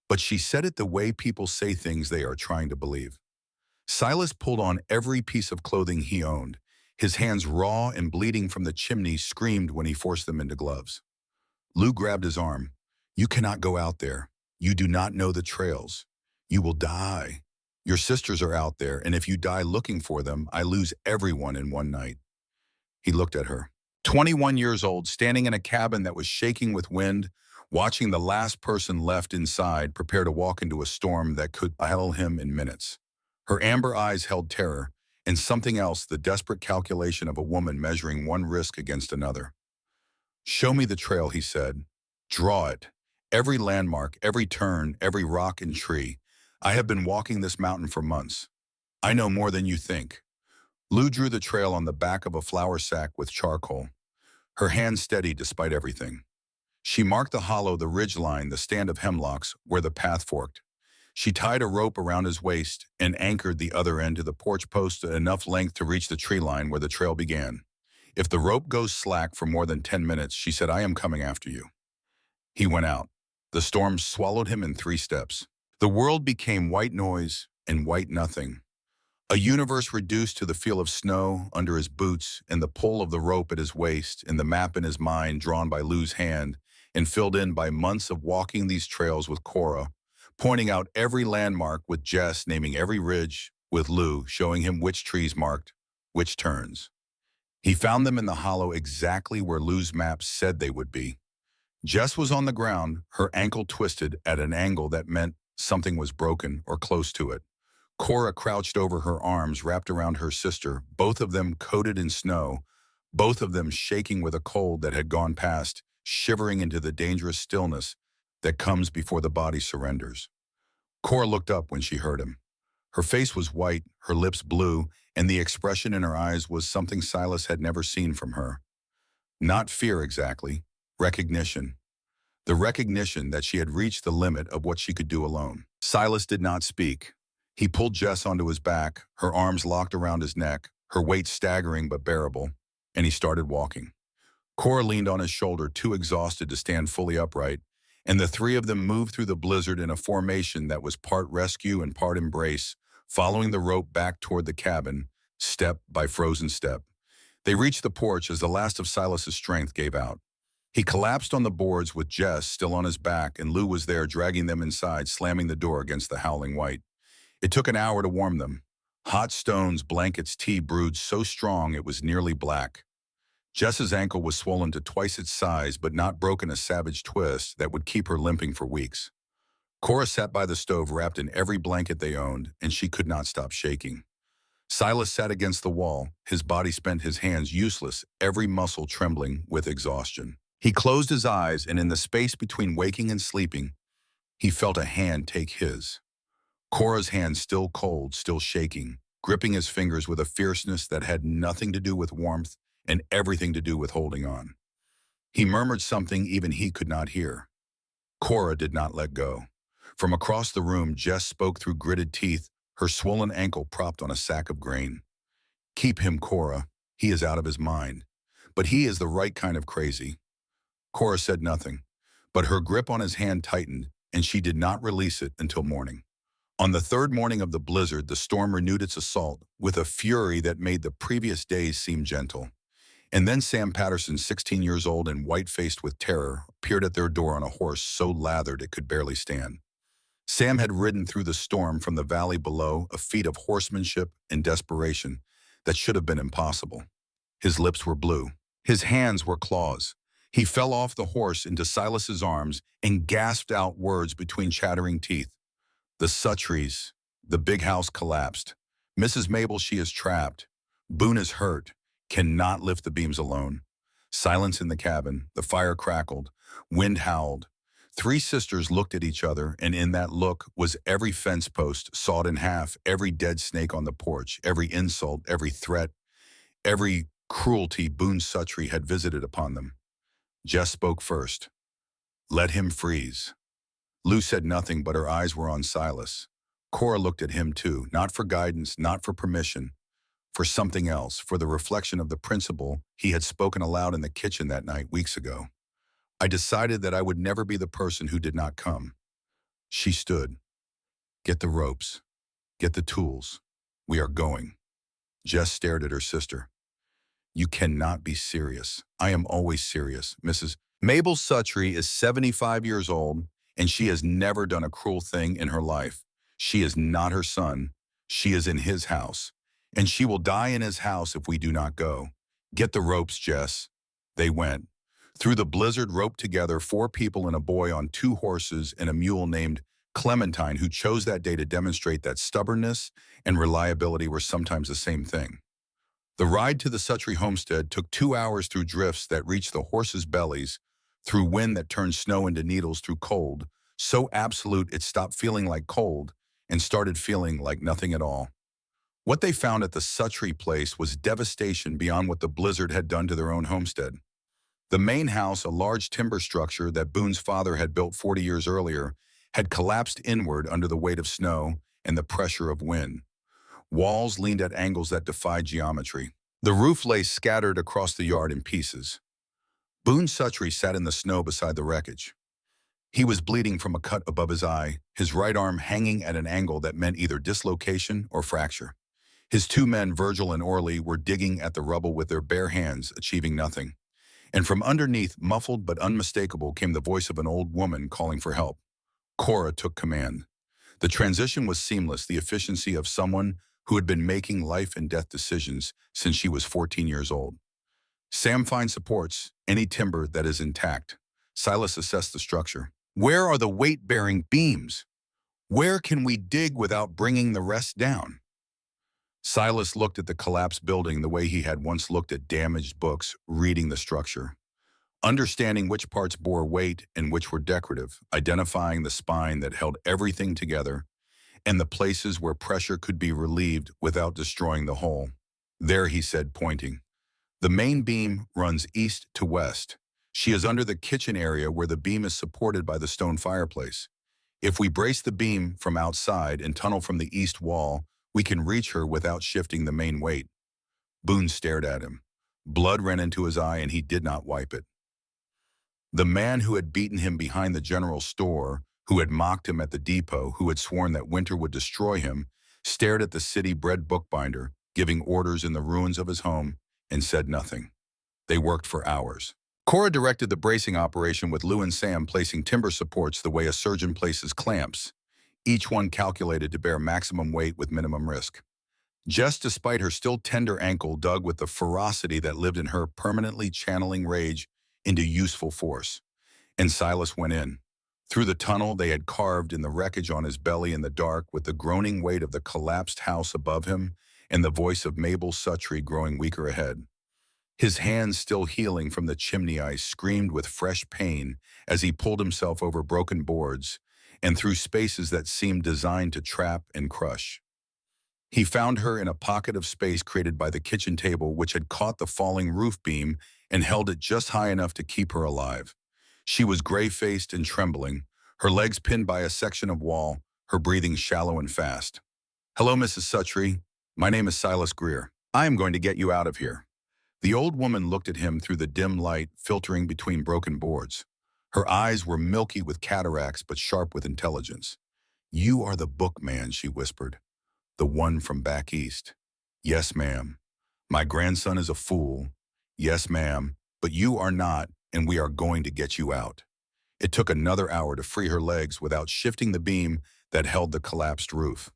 Speaker 1: but she said it the way people say things they are trying to believe. Silas pulled on every piece of clothing he owned. His hands, raw and bleeding from the chimney, screamed when he forced them into gloves. Lou grabbed his arm. You cannot go out there. You do not know the trails. You will die. Your sisters are out there, and if you die looking for them, I lose everyone in one night. He looked at her. 21 years old, standing in a cabin that was shaking with wind, watching the last person left inside prepare to walk into a storm that could kill him in minutes. Her amber eyes held terror, and something else, the desperate calculation of a woman measuring one risk against another. Show me the trail, he said. Draw it. Every landmark, every turn, every rock and tree. I have been walking this mountain for months. I know more than you think. Lou drew the trail on the back of a flour sack with charcoal. Her hand steady despite everything. She marked the hollow, the ridge line, the stand of hemlocks where the path forked. She tied a rope around his waist and anchored the other end to the porch post at enough length to reach the tree line where the trail began. If the rope goes slack for more than 10 minutes, she said, I am coming after you. He went out. The storm swallowed him in 3 steps. The world became white noise and white nothing. A universe reduced to the feel of snow under his boots and the pull of the rope at his waist and the map in his mind drawn by Lou's hand and filled in by months of walking these trails with Cora, pointing out every landmark with Jess, naming every ridge with Lou, showing him which trees marked, which turns. He found them in the hollow exactly where Lou's map said they would be. Jess was on the ground, her ankle twisted at an angle that meant something was broken or close to it. Cora crouched over her arms wrapped around her sister, both of them coated in snow, both of them shaking with a cold that had gone past, shivering into the dangerous stillness that comes before the body surrenders. Cora looked up when she heard him. Her face was white, her lips blue, and the expression in her eyes was something Silas had never seen from her. Not fear exactly, recognition. The recognition that she had reached the limit of what she could do alone. Silas did not speak. He pulled Jess onto his back, her arms locked around his neck, her weight staggering but bearable, and he started walking. Cora leaned on his shoulder, too exhausted to stand fully upright, and the three of them moved through the blizzard in a formation that was part rescue and part embrace, following the rope back toward the cabin, step by frozen step. They reached the porch as the last of Silas's strength gave out. He collapsed on the boards with Jess still on his back, and Lou was there dragging them inside, slamming the door against the howling white. It took an hour to warm them. Hot stones, blankets, tea brewed so strong it was nearly black. Jess's ankle was swollen to twice its size, but not broken a savage twist that would keep her limping for weeks. Cora sat by the stove wrapped in every blanket they owned, and she could not stop shaking. Silas sat against the wall, his body spent, his hands useless, every muscle trembling with exhaustion. He closed his eyes, and in the space between waking and sleeping, he felt a hand take his. Cora's hand still cold, still shaking, gripping his fingers with a fierceness that had nothing to do with warmth and everything to do with holding on. He murmured something even he could not hear. Cora did not let go. From across the room, Jess spoke through gritted teeth, her swollen ankle propped on a sack of grain. "Keep him, Cora. He is out of his mind. But he is the right kind of crazy." Cora said nothing, but her grip on his hand tightened, and she did not release it until morning. On the third morning of the blizzard, the storm renewed its assault with a fury that made the previous days seem gentle. And then Sam Patterson, 16 years old and white-faced with terror, appeared at their door on a horse so lathered it could barely stand. Sam had ridden through the storm from the valley below, a feat of horsemanship and desperation that should have been impossible. His lips were blue. His hands were claws. He fell off the horse into Silas's arms and gasped out words between chattering teeth. "The Suttrys. The big house collapsed. Mrs. Mabel, she is trapped. Boone is hurt. Cannot lift the beams alone." Silence in the cabin. The fire crackled. Wind howled. Three sisters looked at each other, and in that look was every fence post sawed in half, every dead snake on the porch, every insult, every threat, every cruelty Boone Suttry had visited upon them. Jess spoke first. "Let him freeze." Lou said nothing, but her eyes were on Silas. Cora looked at him too, not for guidance, not for permission, for something else, for the reflection of the principle he had spoken aloud in the kitchen that night weeks ago. "I decided that I would never be the person who did not come." She stood. "Get the ropes. Get the tools. We are going." Jess stared at her sister. "You cannot be serious." "I am always serious, Mrs. Mabel Suttry is 75 years old, and she has never done a cruel thing in her life. She is not her son. She is in his house, and she will die in his house if we do not go. Get the ropes, Jess." They went. Through the blizzard, roped together, 4 people and a boy on 2 horses and a mule named Clementine, who chose that day to demonstrate that stubbornness and reliability were sometimes the same thing. The ride to the Suttry homestead took 2 hours through drifts that reached the horses' bellies, through wind that turned snow into needles, through cold, so absolute it stopped feeling like cold and started feeling like nothing at all. What they found at the Suttry place was devastation beyond what the blizzard had done to their own homestead. The main house, a large timber structure that Boone's father had built 40 years earlier, had collapsed inward under the weight of snow and the pressure of wind. Walls leaned at angles that defied geometry. The roof lay scattered across the yard in pieces. Boone Suttry sat in the snow beside the wreckage. He was bleeding from a cut above his eye, his right arm hanging at an angle that meant either dislocation or fracture. His 2 men, Virgil and Orly, were digging at the rubble with their bare hands, achieving nothing. And from underneath, muffled but unmistakable, came the voice of an old woman calling for help. Cora took command. The transition was seamless, the efficiency of someone who had been making life and death decisions since she was 14 years old. "Sam, find supports, any timber that is intact." Silas assessed the structure. Where are the weight-bearing beams? Where can we dig without bringing the rest down? Silas looked at the collapsed building the way he had once looked at damaged books, reading the structure. Understanding which parts bore weight and which were decorative, identifying the spine that held everything together, and the places where pressure could be relieved without destroying the whole. There, he said, pointing. The main beam runs east to west. She is under the kitchen area where the beam is supported by the stone fireplace. If we brace the beam from outside and tunnel from the east wall, we can reach her without shifting the main weight. Boone stared at him. Blood ran into his eye and he did not wipe it. The man who had beaten him behind the general store, who had mocked him at the depot, who had sworn that winter would destroy him, stared at the city-bred bookbinder, giving orders in the ruins of his home, and said nothing. They worked for hours. Cora directed the bracing operation with Lou and Sam placing timber supports the way a surgeon places clamps, each one calculated to bear maximum weight with minimum risk. Jess, despite her still tender ankle, dug with the ferocity that lived in her, permanently channeling rage into useful force. And Silas went in. Through the tunnel they had carved in the wreckage on his belly in the dark, with the groaning weight of the collapsed house above him and the voice of Mabel Suttree growing weaker ahead. His hands, still healing from the chimney ice, screamed with fresh pain as he pulled himself over broken boards and through spaces that seemed designed to trap and crush. He found her in a pocket of space created by the kitchen table, which had caught the falling roof beam and held it just high enough to keep her alive. She was gray-faced and trembling, her legs pinned by a section of wall, her breathing shallow and fast. "Hello, Mrs. Suttree. My name is Silas Greer. I am going to get you out of here." The old woman looked at him through the dim light filtering between broken boards. Her eyes were milky with cataracts but sharp with intelligence. "You are the bookman," she whispered. "The one from back east." "Yes, ma'am." "My grandson is a fool." "Yes, ma'am. But you are not, and we are going to get you out." It took another hour to free her legs without shifting the beam that held the collapsed roof.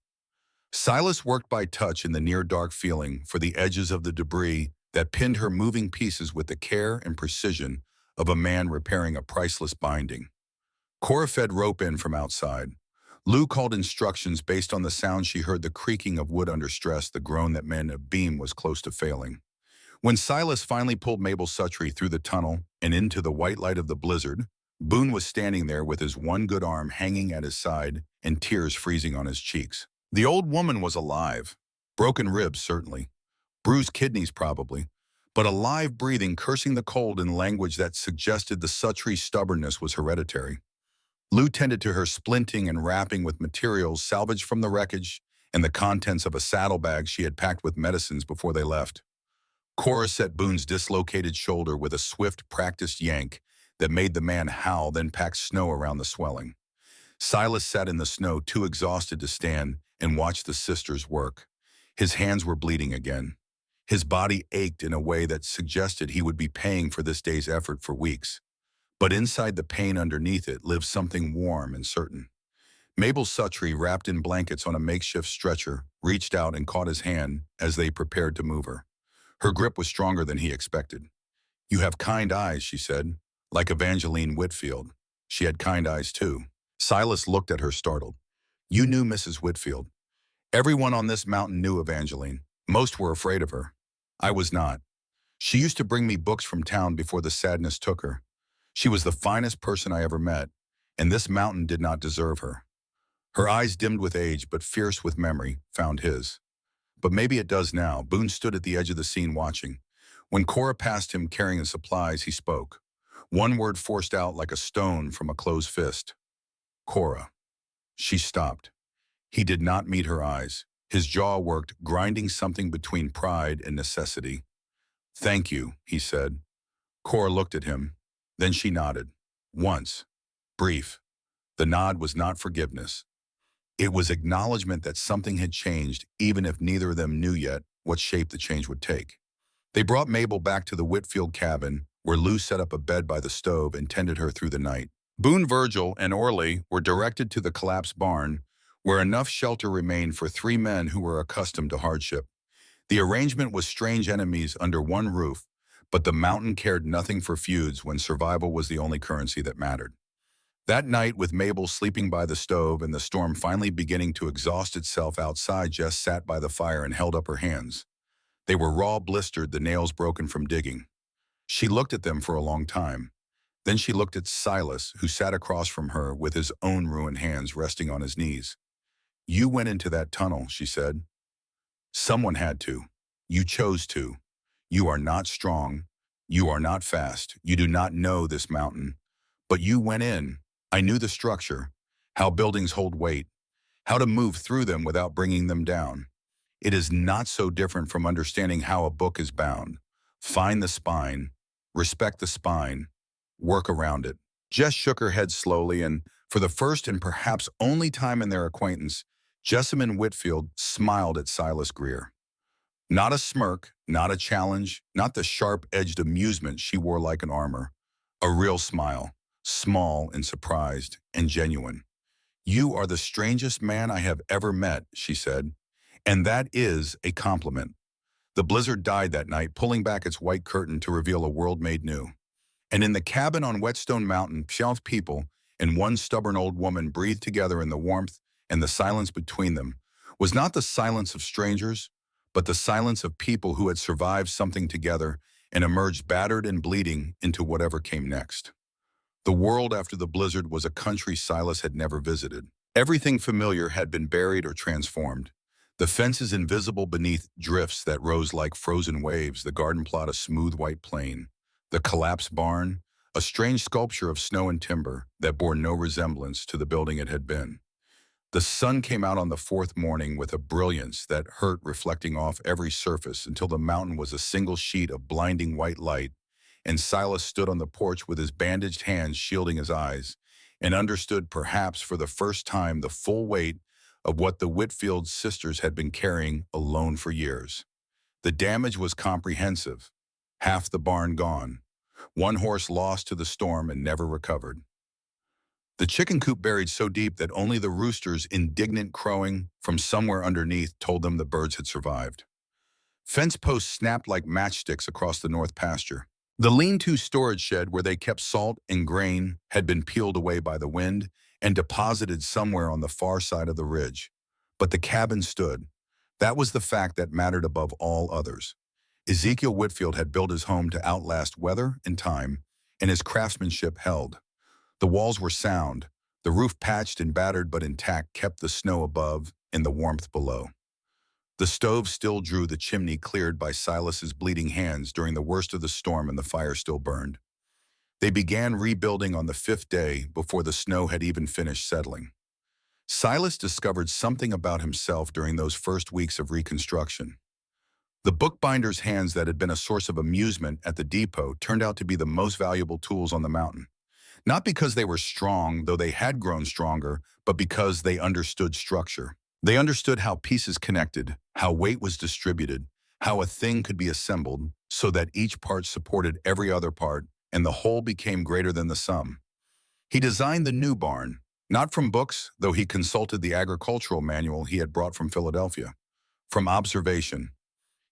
Speaker 1: Silas worked by touch in the near-dark, feeling for the edges of the debris that pinned her moving pieces with the care and precision of a man repairing a priceless binding. Cora fed rope in from outside. Lou called instructions based on the sound she heard, the creaking of wood under stress, the groan that meant a beam was close to failing. When Silas finally pulled Mabel Suttree through the tunnel and into the white light of the blizzard, Boone was standing there with his one good arm hanging at his side and tears freezing on his cheeks. The old woman was alive. Broken ribs, certainly. Bruised kidneys, probably. But alive, breathing, cursing the cold in language that suggested the Suttree stubbornness was hereditary. Lou tended to her, splinting and wrapping with materials salvaged from the wreckage and the contents of a saddlebag she had packed with medicines before they left. Cora set Boone's dislocated shoulder with a swift, practiced yank that made the man howl, then packed snow around the swelling. Silas sat in the snow, too exhausted to stand, and watched the sisters work. His hands were bleeding again. His body ached in a way that suggested he would be paying for this day's effort for weeks. But inside the pain underneath it lived something warm and certain. Mabel Suttree, wrapped in blankets on a makeshift stretcher, reached out and caught his hand as they prepared to move her. Her grip was stronger than he expected. "You have kind eyes," she said, "like Evangeline Whitfield." She had kind eyes, too. Silas looked at her, startled. "You knew Mrs. Whitfield." "Everyone on this mountain knew Evangeline. Most were afraid of her. I was not. She used to bring me books from town before the sadness took her. She was the finest person I ever met, and this mountain did not deserve her." Her eyes, dimmed with age but fierce with memory, found his. "But maybe it does now." Boone stood at the edge of the scene watching. When Cora passed him carrying the supplies, he spoke. One word forced out like a stone from a closed fist. "Cora." She stopped. He did not meet her eyes. His jaw worked, grinding something between pride and necessity. "Thank you," he said. Cora looked at him. Then she nodded. Once. Brief. The nod was not forgiveness. It was acknowledgement that something had changed, even if neither of them knew yet what shape the change would take. They brought Mabel back to the Whitfield cabin, where Lou set up a bed by the stove and tended her through the night. Boone, Virgil, and Orley were directed to the collapsed barn, where enough shelter remained for 3 men who were accustomed to hardship. The arrangement was strange enemies under one roof, But the mountain cared nothing for feuds when survival was the only currency that mattered. That night, with Mabel sleeping by the stove and the storm finally beginning to exhaust itself outside, Jess sat by the fire and held up her hands. They were raw, blistered, the nails broken from digging. She looked at them for a long time. Then she looked at Silas, who sat across from her with his own ruined hands resting on his knees. "You went into that tunnel," she said. "Someone had to. You chose to. You are not strong. You are not fast. You do not know this mountain. But you went in. I knew the structure, how buildings hold weight, how to move through them without bringing them down. It is not so different from understanding how a book is bound. Find the spine, respect the spine, work around it." Jess shook her head slowly, and for the first and perhaps only time in their acquaintance, Jessamine Whitfield smiled at Silas Greer. Not a smirk, not a challenge, not the sharp-edged amusement she wore like an armor. A real smile, small and surprised and genuine. "You are the strangest man I have ever met," she said. "And that is a compliment." The blizzard died that night, pulling back its white curtain to reveal a world made new. And in the cabin on Whetstone Mountain, 12 people and one stubborn old woman breathed together in the warmth, and the silence between them was not the silence of strangers, but the silence of people who had survived something together and emerged battered and bleeding into whatever came next. The world after the blizzard was a country Silas had never visited. Everything familiar had been buried or transformed. The fences invisible beneath drifts that rose like frozen waves, the garden plot a smooth white plain, the collapsed barn, a strange sculpture of snow and timber that bore no resemblance to the building it had been. The sun came out on the fourth morning with a brilliance that hurt, reflecting off every surface until the mountain was a single sheet of blinding white light, and Silas stood on the porch with his bandaged hands shielding his eyes, and understood perhaps for the first time the full weight of what the Whitfield sisters had been carrying alone for years. The damage was comprehensive. Half the barn gone. One horse lost to the storm and never recovered. The chicken coop buried so deep that only the rooster's indignant crowing from somewhere underneath told them the birds had survived. Fence posts snapped like matchsticks across the north pasture. The lean-to storage shed where they kept salt and grain had been peeled away by the wind and deposited somewhere on the far side of the ridge. But the cabin stood. That was the fact that mattered above all others. Ezekiel Whitfield had built his home to outlast weather and time, and his craftsmanship held. The walls were sound. The roof, patched and battered but intact, kept the snow above and the warmth below. The stove still drew, the chimney cleared by Silas's bleeding hands during the worst of the storm, and the fire still burned. They began rebuilding on the fifth day before the snow had even finished settling. Silas discovered something about himself during those first weeks of reconstruction. The bookbinder's hands that had been a source of amusement at the depot turned out to be the most valuable tools on the mountain. Not because they were strong, though they had grown stronger, but because they understood structure. They understood how pieces connected, how weight was distributed, how a thing could be assembled so that each part supported every other part and the whole became greater than the sum. He designed the new barn, not from books, though he consulted the agricultural manual he had brought from Philadelphia. From observation.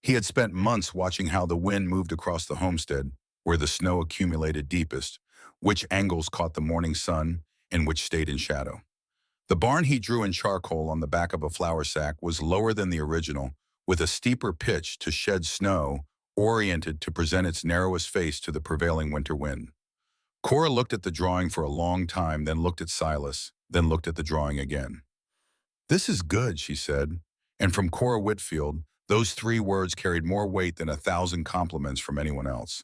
Speaker 1: He had spent months watching how the wind moved across the homestead, where the snow accumulated deepest, which angles caught the morning sun, and which stayed in shadow. The barn he drew in charcoal on the back of a flour sack was lower than the original, with a steeper pitch to shed snow, oriented to present its narrowest face to the prevailing winter wind. Cora looked at the drawing for a long time, then looked at Silas, then looked at the drawing again. "This is good," she said, and from Cora Whitfield, those three words carried more weight than 1,000 compliments from anyone else.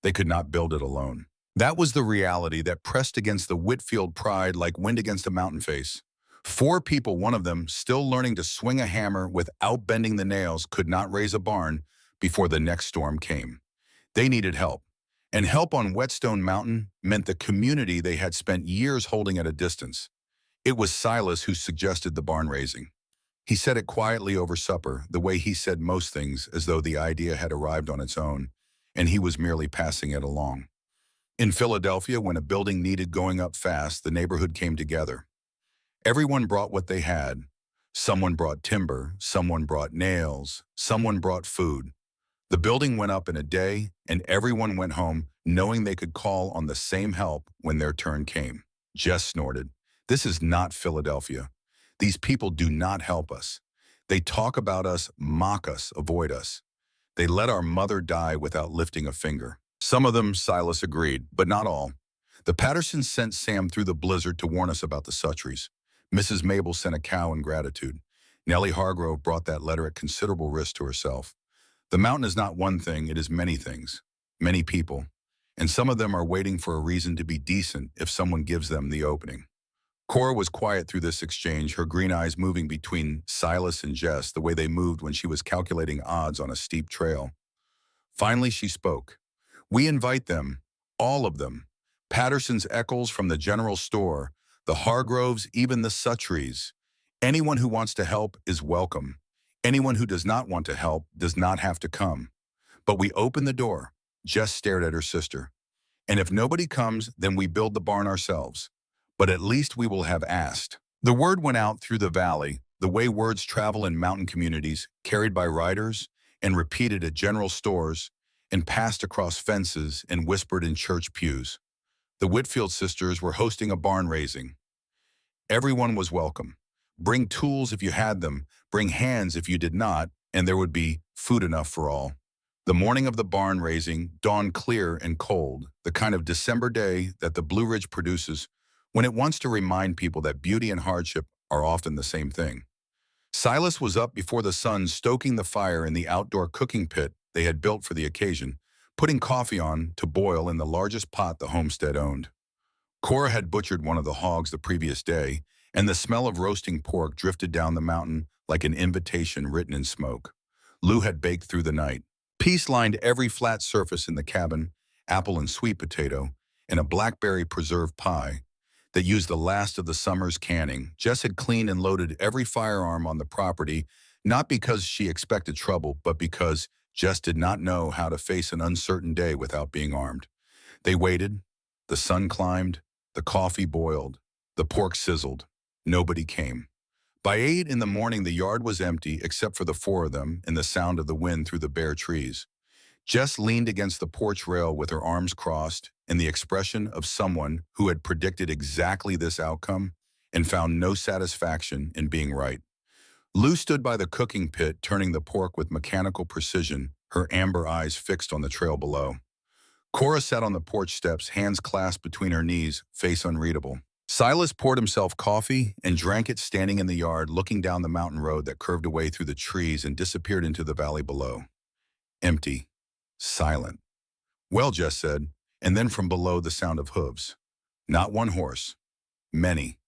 Speaker 1: They could not build it alone. That was the reality that pressed against the Whitfield pride like wind against a mountain face. 4 people, one of them still learning to swing a hammer without bending the nails, could not raise a barn before the next storm came. They needed help. And help on Whetstone Mountain meant the community they had spent years holding at a distance. It was Silas who suggested the barn raising. He said it quietly over supper, the way he said most things, as though the idea had arrived on its own, and he was merely passing it along. In Philadelphia, when a building needed going up fast, the neighborhood came together. Everyone brought what they had. Someone brought timber, someone brought nails, someone brought food. The building went up in a day, and everyone went home knowing they could call on the same help when their turn came. Jess snorted. This is not Philadelphia. These people do not help us. They talk about us, mock us, avoid us. They let our mother die without lifting a finger. Some of them, Silas agreed, but not all. The Pattersons sent Sam through the blizzard to warn us about the Suttrys. Mrs. Mabel sent a cow in gratitude. Nellie Hargrove brought that letter at considerable risk to herself. The mountain is not one thing, it is many things, many people, and some of them are waiting for a reason to be decent if someone gives them the opening. Cora was quiet through this exchange, her green eyes moving between Silas and Jess the way they moved when she was calculating odds on a steep trail. Finally, she spoke. We invite them, all of them, Patterson's Eccles from the general store, the Hargroves, even the Suttrys. Anyone who wants to help is welcome. Anyone who does not want to help does not have to come. But we open the door. Jess stared at her sister. And if nobody comes, then we build the barn ourselves. But at least we will have asked. The word went out through the valley, the way words travel in mountain communities, carried by riders and repeated at general stores and passed across fences and whispered in church pews. The Whitfield sisters were hosting a barn raising. Everyone was welcome. Bring tools if you had them, bring hands if you did not, and there would be food enough for all. The morning of the barn raising dawned clear and cold, the kind of December day that the Blue Ridge produces when it wants to remind people that beauty and hardship are often the same thing. Silas was up before the sun, stoking the fire in the outdoor cooking pit they had built for the occasion, putting coffee on to boil in the largest pot the homestead owned. Cora had butchered one of the hogs the previous day, and the smell of roasting pork drifted down the mountain like an invitation written in smoke. Lou had baked through the night. Peace lined every flat surface in the cabin, apple and sweet potato, and a blackberry preserve pie that used the last of the summer's canning. Jess had cleaned and loaded every firearm on the property, not because she expected trouble, but because Jess did not know how to face an uncertain day without being armed. They waited. The sun climbed. The coffee boiled. The pork sizzled. Nobody came. By 8 in the morning, the yard was empty except for the four of them and the sound of the wind through the bare trees. Jess leaned against the porch rail with her arms crossed and the expression of someone who had predicted exactly this outcome and found no satisfaction in being right. Lou stood by the cooking pit, turning the pork with mechanical precision, her amber eyes fixed on the trail below. Cora sat on the porch steps, hands clasped between her knees, face unreadable. Silas poured himself coffee and drank it standing in the yard, looking down the mountain road that curved away through the trees and disappeared into the valley below. Empty. Silent. Well, Jess said, and then from below the sound of hooves. Not one horse. Many.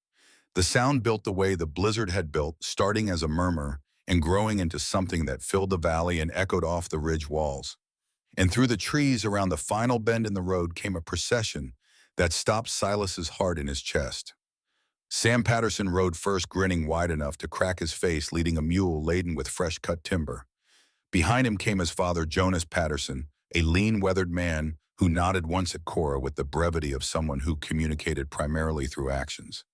Speaker 1: The sound built the way the blizzard had built, starting as a murmur and growing into something that filled the valley and echoed off the ridge walls. And through the trees around the final bend in the road came a procession that stopped Silas's heart in his chest. Sam Patterson rode first, grinning wide enough to crack his face, leading a mule laden with fresh-cut timber. Behind him came his father, Jonas Patterson, a lean, weathered man who nodded once at Cora with the brevity of someone who communicated primarily through actions.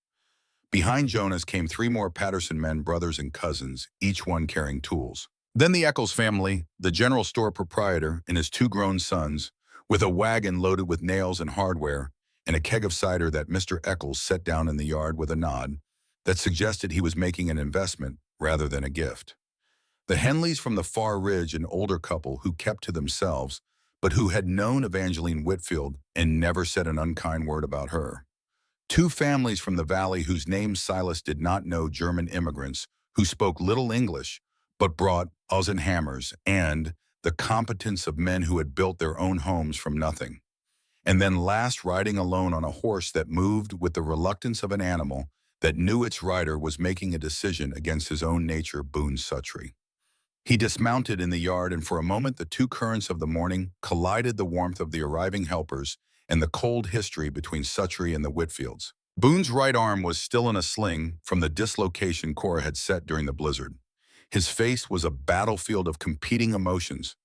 Speaker 1: Behind Jonas came 3 more Patterson men, brothers and cousins, each one carrying tools. Then the Eccles family, the general store proprietor and his 2 grown sons, with a wagon loaded with nails and hardware, and a keg of cider that Mr. Eccles set down in the yard with a nod that suggested he was making an investment rather than a gift. The Henleys from the far ridge, an older couple who kept to themselves, but who had known Evangeline Whitfield and never said an unkind word about her. 2 families from the valley whose names Silas did not know, German immigrants who spoke little English but brought awls and hammers and the competence of men who had built their own homes from nothing. And then last, riding alone on a horse that moved with the reluctance of an animal that knew its rider was making a decision against his own nature, Boone Suttry. He dismounted in the yard, and for a moment the 2 currents of the morning collided, the warmth of the arriving helpers and the cold history between Suttry and the Whitfields. Boone's right arm was still in a sling from the dislocation Cora had set during the blizzard. His face was a battlefield of competing emotions,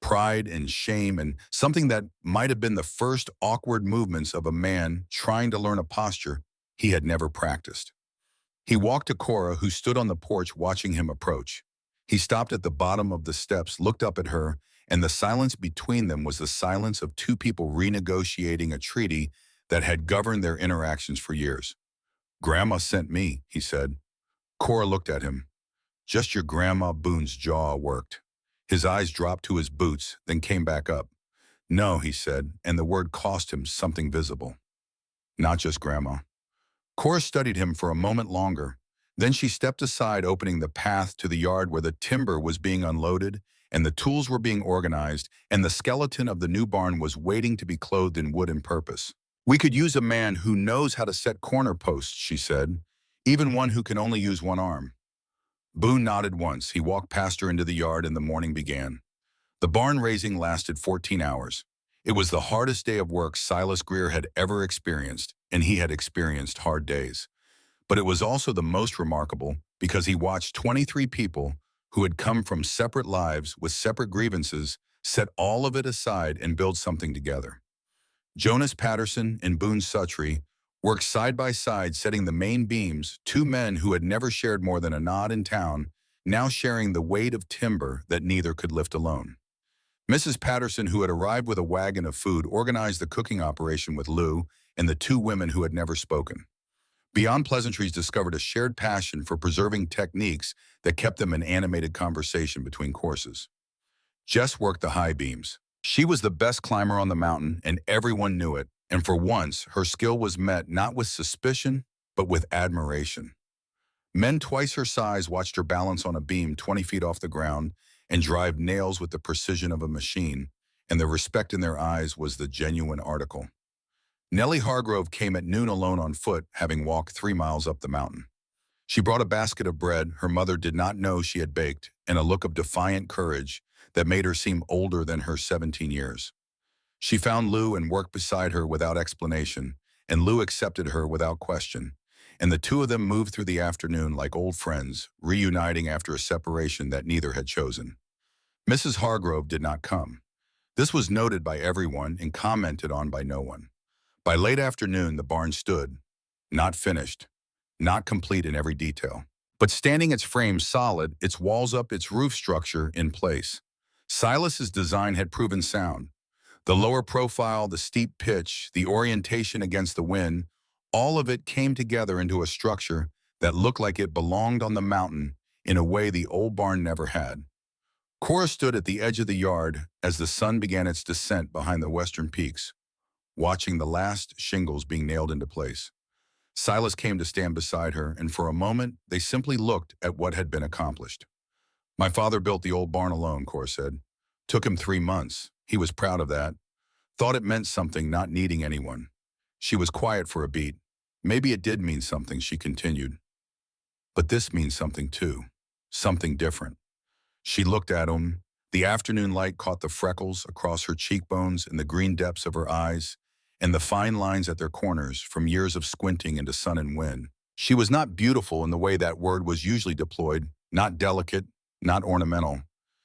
Speaker 1: pride and shame, and something that might have been the first awkward movements of a man trying to learn a posture he had never practiced. He walked to Cora, who stood on the porch watching him approach. He stopped at the bottom of the steps, looked up at her, and the silence between them was the silence of two people renegotiating a treaty that had governed their interactions for years. "Grandma sent me," he said. Cora looked at him. "Just your grandma." Boone's jaw worked. His eyes dropped to his boots, then came back up. "No," he said, and the word cost him something visible. "Not just grandma." Cora studied him for a moment longer. Then she stepped aside, opening the path to the yard where the timber was being unloaded and the tools were being organized, and the skeleton of the new barn was waiting to be clothed in wood and purpose. "We could use a man who knows how to set corner posts," she said, "even one who can only use one arm." Boone nodded once. He walked past her into the yard, and the morning began. The barn raising lasted 14 hours. It was the hardest day of work Silas Greer had ever experienced, and he had experienced hard days. But it was also the most remarkable because he watched 23 people who had come from separate lives with separate grievances set all of it aside and build something together. Jonas Patterson and Boone Suttree worked side by side setting the main beams, two men who had never shared more than a nod in town, now sharing the weight of timber that neither could lift alone. Mrs. Patterson, who had arrived with a wagon of food, organized the cooking operation with Lou and the two women who had never spoken. Beyond Pleasantries discovered a shared passion for preserving techniques that kept them in animated conversation between courses. Jess worked the high beams. She was the best climber on the mountain, and everyone knew it, and for once, her skill was met not with suspicion, but with admiration. Men twice her size watched her balance on a beam 20 feet off the ground and drive nails with the precision of a machine, and the respect in their eyes was the genuine article. Nellie Hargrove came at noon alone on foot, having walked 3 miles up the mountain. She brought a basket of bread her mother did not know she had baked, and a look of defiant courage that made her seem older than her 17 years. She found Lou and worked beside her without explanation, and Lou accepted her without question, and the two of them moved through the afternoon like old friends, reuniting after a separation that neither had chosen. Mrs. Hargrove did not come. This was noted by everyone and commented on by no one. By late afternoon, the barn stood, not finished, not complete in every detail, but standing its frame solid, its walls up, its roof structure in place. Silas's design had proven sound. The lower profile, the steep pitch, the orientation against the wind, all of it came together into a structure that looked like it belonged on the mountain in a way the old barn never had. Cora stood at the edge of the yard as the sun began its descent behind the western peaks, watching the last shingles being nailed into place. Silas came to stand beside her, and for a moment, they simply looked at what had been accomplished. "My father built the old barn alone," Cora said. "Took him 3 months. He was proud of that. Thought it meant something not needing anyone." She was quiet for a beat. "Maybe it did mean something," she continued. "But this means something too. Something different." She looked at him. The afternoon light caught the freckles across her cheekbones and the green depths of her eyes, and the fine lines at their corners from years of squinting into sun and wind. She was not beautiful in the way that word was usually deployed, not delicate, not ornamental.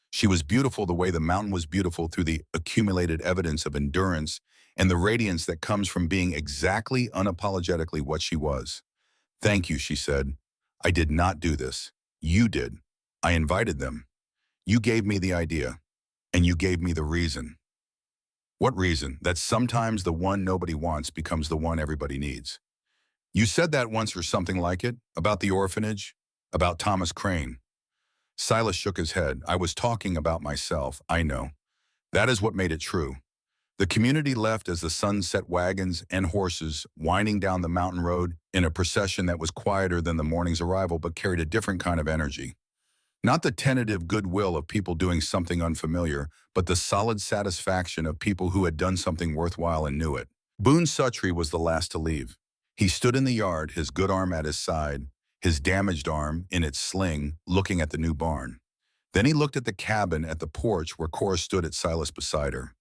Speaker 1: She was beautiful the way the mountain was beautiful through the accumulated evidence of endurance and the radiance that comes from being exactly unapologetically what she was. "Thank you," she said. "I did not do this. You did. I invited them. You gave me the idea, and you gave me the reason." "What reason?" "That sometimes the one nobody wants becomes the one everybody needs." "You said that once or something like it, about the orphanage, about Thomas Crane." Silas shook his head. "I was talking about myself, I know. That is what made it true." The community left as the sun set wagons and horses winding down the mountain road in a procession that was quieter than the morning's arrival but carried a different kind of energy. Not the tentative goodwill of people doing something unfamiliar, but the solid satisfaction of people who had done something worthwhile and knew it. Boone Suttree was the last to leave. He stood in the yard, his good arm at his side, his damaged arm in its sling, looking at the new barn. Then he looked at the cabin at the porch where Cora stood at Silas beside her.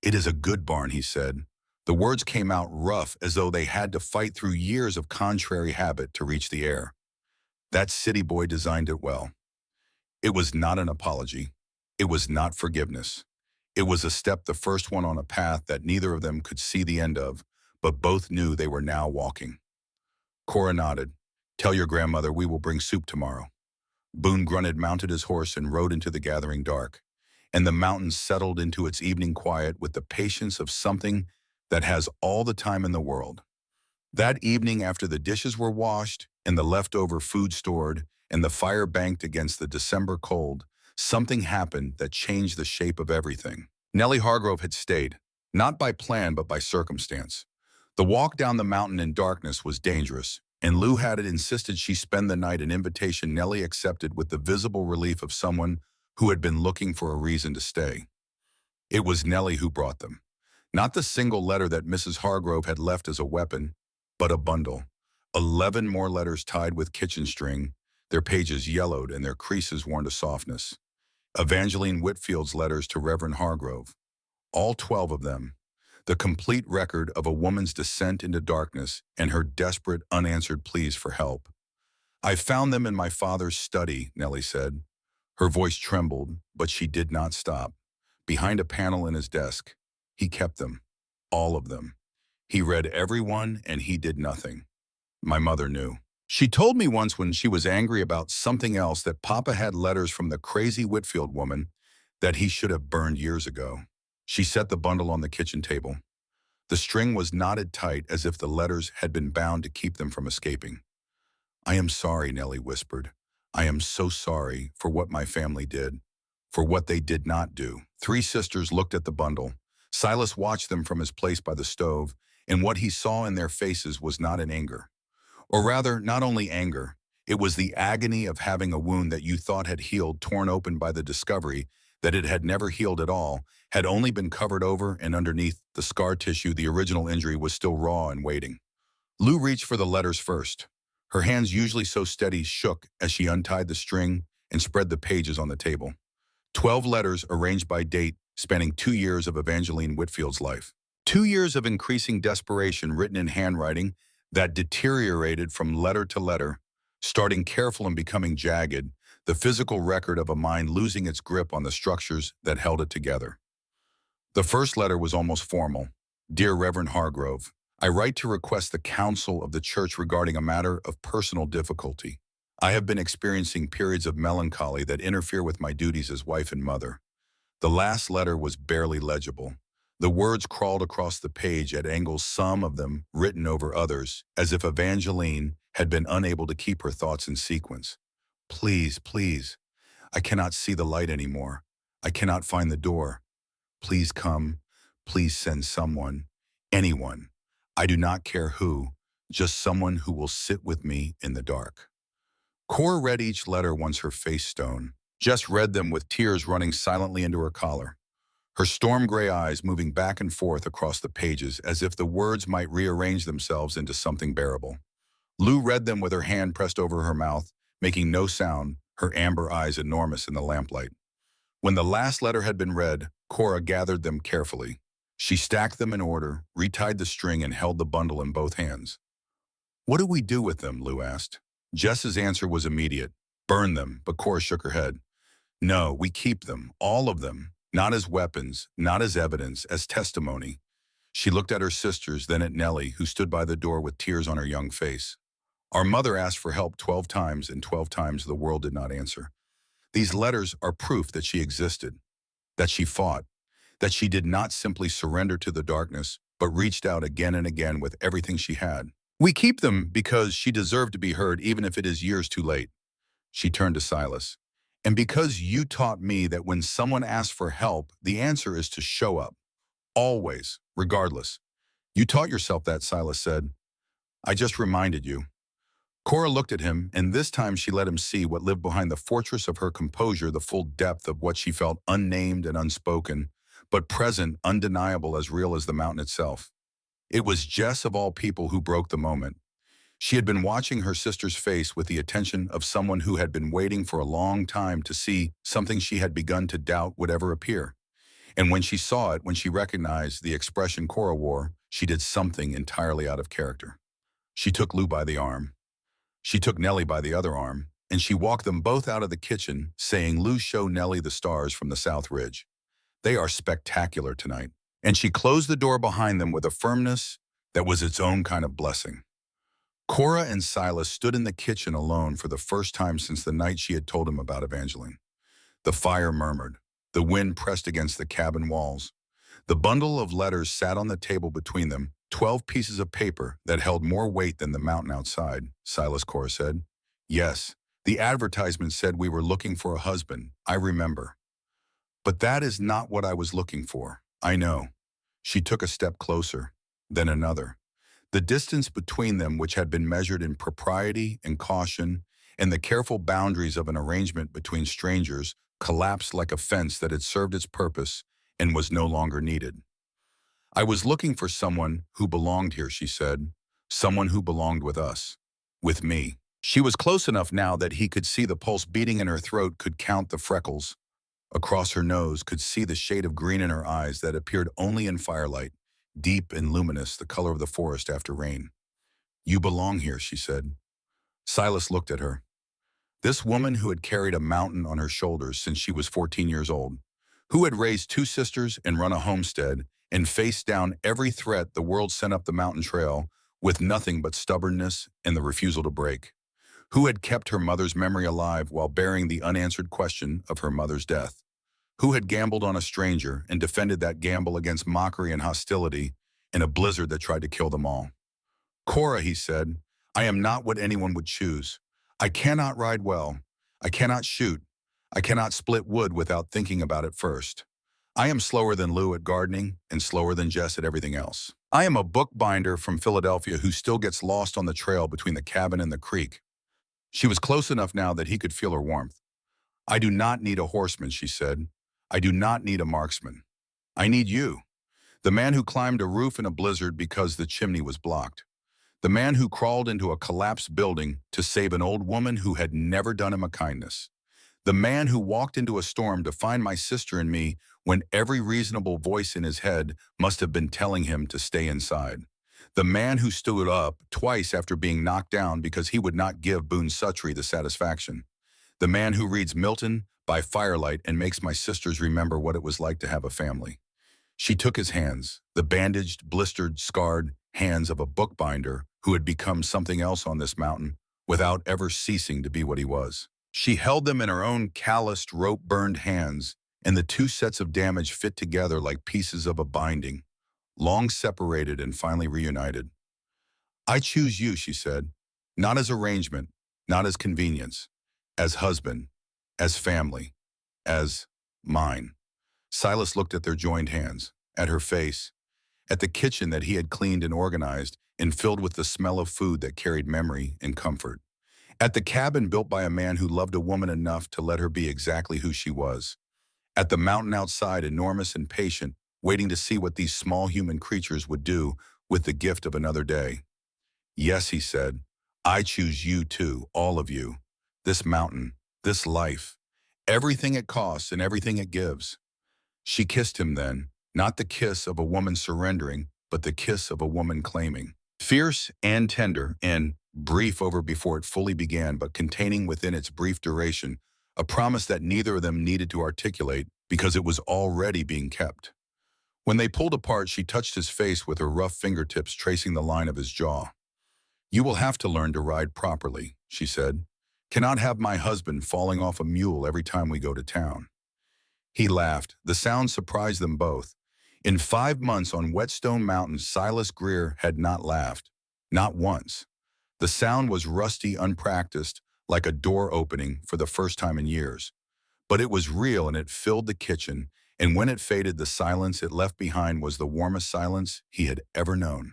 Speaker 1: "It is a good barn," he said. The words came out rough, as though they had to fight through years of contrary habit to reach the air. "That city boy designed it well." It was not an apology. It was not forgiveness. It was a step, the first one on a path that neither of them could see the end of, but both knew they were now walking. Cora nodded. "Tell your grandmother we will bring soup tomorrow." Boone grunted, mounted his horse, and rode into the gathering dark. and the mountains settled into its evening quiet with the patience of something that has all the time in the world. That evening, after the dishes were washed and the leftover food stored and the fire banked against the December cold, something happened that changed the shape of everything. Nellie Hargrove had stayed, not by plan but by circumstance. The walk down the mountain in darkness was dangerous, and Lou had insisted she spend the night, an invitation Nellie accepted with the visible relief of someone who had been looking for a reason to stay. It was Nellie who brought them. Not the single letter that Mrs. Hargrove had left as a weapon, but a bundle. 11 more letters tied with kitchen string, their pages yellowed and their creases worn to softness. Evangeline Whitfield's letters to Reverend Hargrove. All 12 of them. The complete record of a woman's descent into darkness and her desperate, unanswered pleas for help. "I found them in my father's study," Nellie said. Her voice trembled, but she did not stop. Behind a panel in his desk. He kept them. All of them. He read every one, and he did nothing. My mother knew. She told me once when she was angry about something else that Papa had letters from the crazy Whitfield woman that he should have burned years ago. She set the bundle on the kitchen table. The string was knotted tight as if the letters had been bound to keep them from escaping. "I am sorry," Nellie whispered. "I am so sorry for what my family did, for what they did not do." Three sisters looked at the bundle. Silas watched them from his place by the stove, and what he saw in their faces was not in anger. Or rather, not only anger, it was the agony of having a wound that you thought had healed torn open by the discovery that it had never healed at all, had only been covered over, and underneath the scar tissue the original injury was still raw and waiting. Lou reached for the letters first. Her hands, usually so steady, shook as she untied the string and spread the pages on the table. 12 letters arranged by date, spanning 2 years of Evangeline Whitfield's life. 2 years of increasing desperation written in handwriting that deteriorated from letter to letter, starting careful and becoming jagged, the physical record of a mind losing its grip on the structures that held it together. The first letter was almost formal. "Dear Reverend Hargrove, I write to request the counsel of the church regarding a matter of personal difficulty. I have been experiencing periods of melancholy that interfere with my duties as wife and mother." The last letter was barely legible. The words crawled across the page at angles, some of them written over others, as if Evangeline had been unable to keep her thoughts in sequence. "Please, please, I cannot see the light anymore. I cannot find the door. Please come. Please send someone. Anyone. I do not care who, just someone who will sit with me in the dark." Cora read each letter once, her face stone. Jess read them with tears running silently into her collar, her storm gray eyes moving back and forth across the pages as if the words might rearrange themselves into something bearable. Lou read them with her hand pressed over her mouth, making no sound, her amber eyes enormous in the lamplight. When the last letter had been read, Cora gathered them carefully. She stacked them in order, retied the string, and held the bundle in both hands. "What do we do with them?" Lou asked. Jess's answer was immediate. "Burn them," but Cora shook her head. "No, we keep them, all of them, not as weapons, not as evidence, as testimony." She looked at her sisters, then at Nellie, who stood by the door with tears on her young face. "Our mother asked for help 12 times, and 12 times the world did not answer. These letters are proof that she existed, that she fought, that she did not simply surrender to the darkness, but reached out again and again with everything she had. We keep them because she deserved to be heard, even if it is years too late." She turned to Silas. "And because you taught me that when someone asks for help, the answer is to show up. Always, regardless. You taught yourself that," Silas said. "I just reminded you." Cora looked at him, and this time she let him see what lived behind the fortress of her composure, the full depth of what she felt, unnamed and unspoken, but present, undeniable, as real as the mountain itself. It was Jess, of all people, who broke the moment. She had been watching her sister's face with the attention of someone who had been waiting for a long time to see something she had begun to doubt would ever appear. And when she saw it, when she recognized the expression Cora wore, she did something entirely out of character. She took Lou by the arm. She took Nellie by the other arm, and she walked them both out of the kitchen, saying, "Lou, show Nellie the stars from the South Ridge. They are spectacular tonight." And she closed the door behind them with a firmness that was its own kind of blessing. Cora and Silas stood in the kitchen alone for the first time since the night she had told him about Evangeline. The fire murmured. The wind pressed against the cabin walls. The bundle of letters sat on the table between them, 12 pieces of paper that held more weight than the mountain outside, Silas Cora said. Yes, the advertisement said we were looking for a husband, I remember. But that is not what I was looking for. I know. She took a step closer, then another. The distance between them, which had been measured in propriety and caution, and the careful boundaries of an arrangement between strangers, collapsed like a fence that had served its purpose and was no longer needed. I was looking for someone who belonged here, she said. Someone who belonged with us. With me. She was close enough now that he could see the pulse beating in her throat, could count the freckles across her nose, could see the shade of green in her eyes that appeared only in firelight, deep and luminous, the color of the forest after rain. You belong here, she said. Silas looked at her. This woman who had carried a mountain on her shoulders since she was 14 years old, who had raised 2 sisters and run a homestead and faced down every threat the world sent up the mountain trail with nothing but stubbornness and the refusal to break, who had kept her mother's memory alive while bearing the unanswered question of her mother's death, who had gambled on a stranger and defended that gamble against mockery and hostility in a blizzard that tried to kill them all. Cora, he said, I am not what anyone would choose. I cannot ride well. I cannot shoot. I cannot split wood without thinking about it first. I am slower than Lou at gardening and slower than Jess at everything else. I am a bookbinder from Philadelphia who still gets lost on the trail between the cabin and the creek. She was close enough now that he could feel her warmth. I do not need a horseman, she said. I do not need a marksman. I need you. The man who climbed a roof in a blizzard because the chimney was blocked. The man who crawled into a collapsed building to save an old woman who had never done him a kindness. The man who walked into a storm to find my sister and me when every reasonable voice in his head must have been telling him to stay inside. The man who stood up twice after being knocked down because he would not give Boone Suttree the satisfaction. The man who reads Milton by firelight and makes my sisters remember what it was like to have a family. She took his hands, the bandaged, blistered, scarred hands of a bookbinder who had become something else on this mountain without ever ceasing to be what he was. She held them in her own calloused, rope-burned hands, and the 2 sets of damage fit together like pieces of a binding, long separated and finally reunited. I choose you, she said, not as arrangement, not as convenience, as husband, as family, as mine. Silas looked at their joined hands, at her face, at the kitchen that he had cleaned and organized and filled with the smell of food that carried memory and comfort, at the cabin built by a man who loved a woman enough to let her be exactly who she was, at the mountain outside, enormous and patient, waiting to see what these small human creatures would do with the gift of another day. Yes, he said, I choose you too, all of you, this mountain, this life, everything it costs and everything it gives. She kissed him then, not the kiss of a woman surrendering, but the kiss of a woman claiming. Fierce and tender and brief over before it fully began, but containing within its brief duration a promise that neither of them needed to articulate because it was already being kept. When they pulled apart, she touched his face with her rough fingertips tracing the line of his jaw. You will have to learn to ride properly, she said. Cannot have my husband falling off a mule every time we go to town. He laughed. The sound surprised them both. In 5 months on Whetstone Mountain, Silas Greer had not laughed. Not once. The sound was rusty, unpracticed, like a door opening for the first time in years. But it was real and it filled the kitchen, and when it faded, the silence it left behind was the warmest silence he had ever known.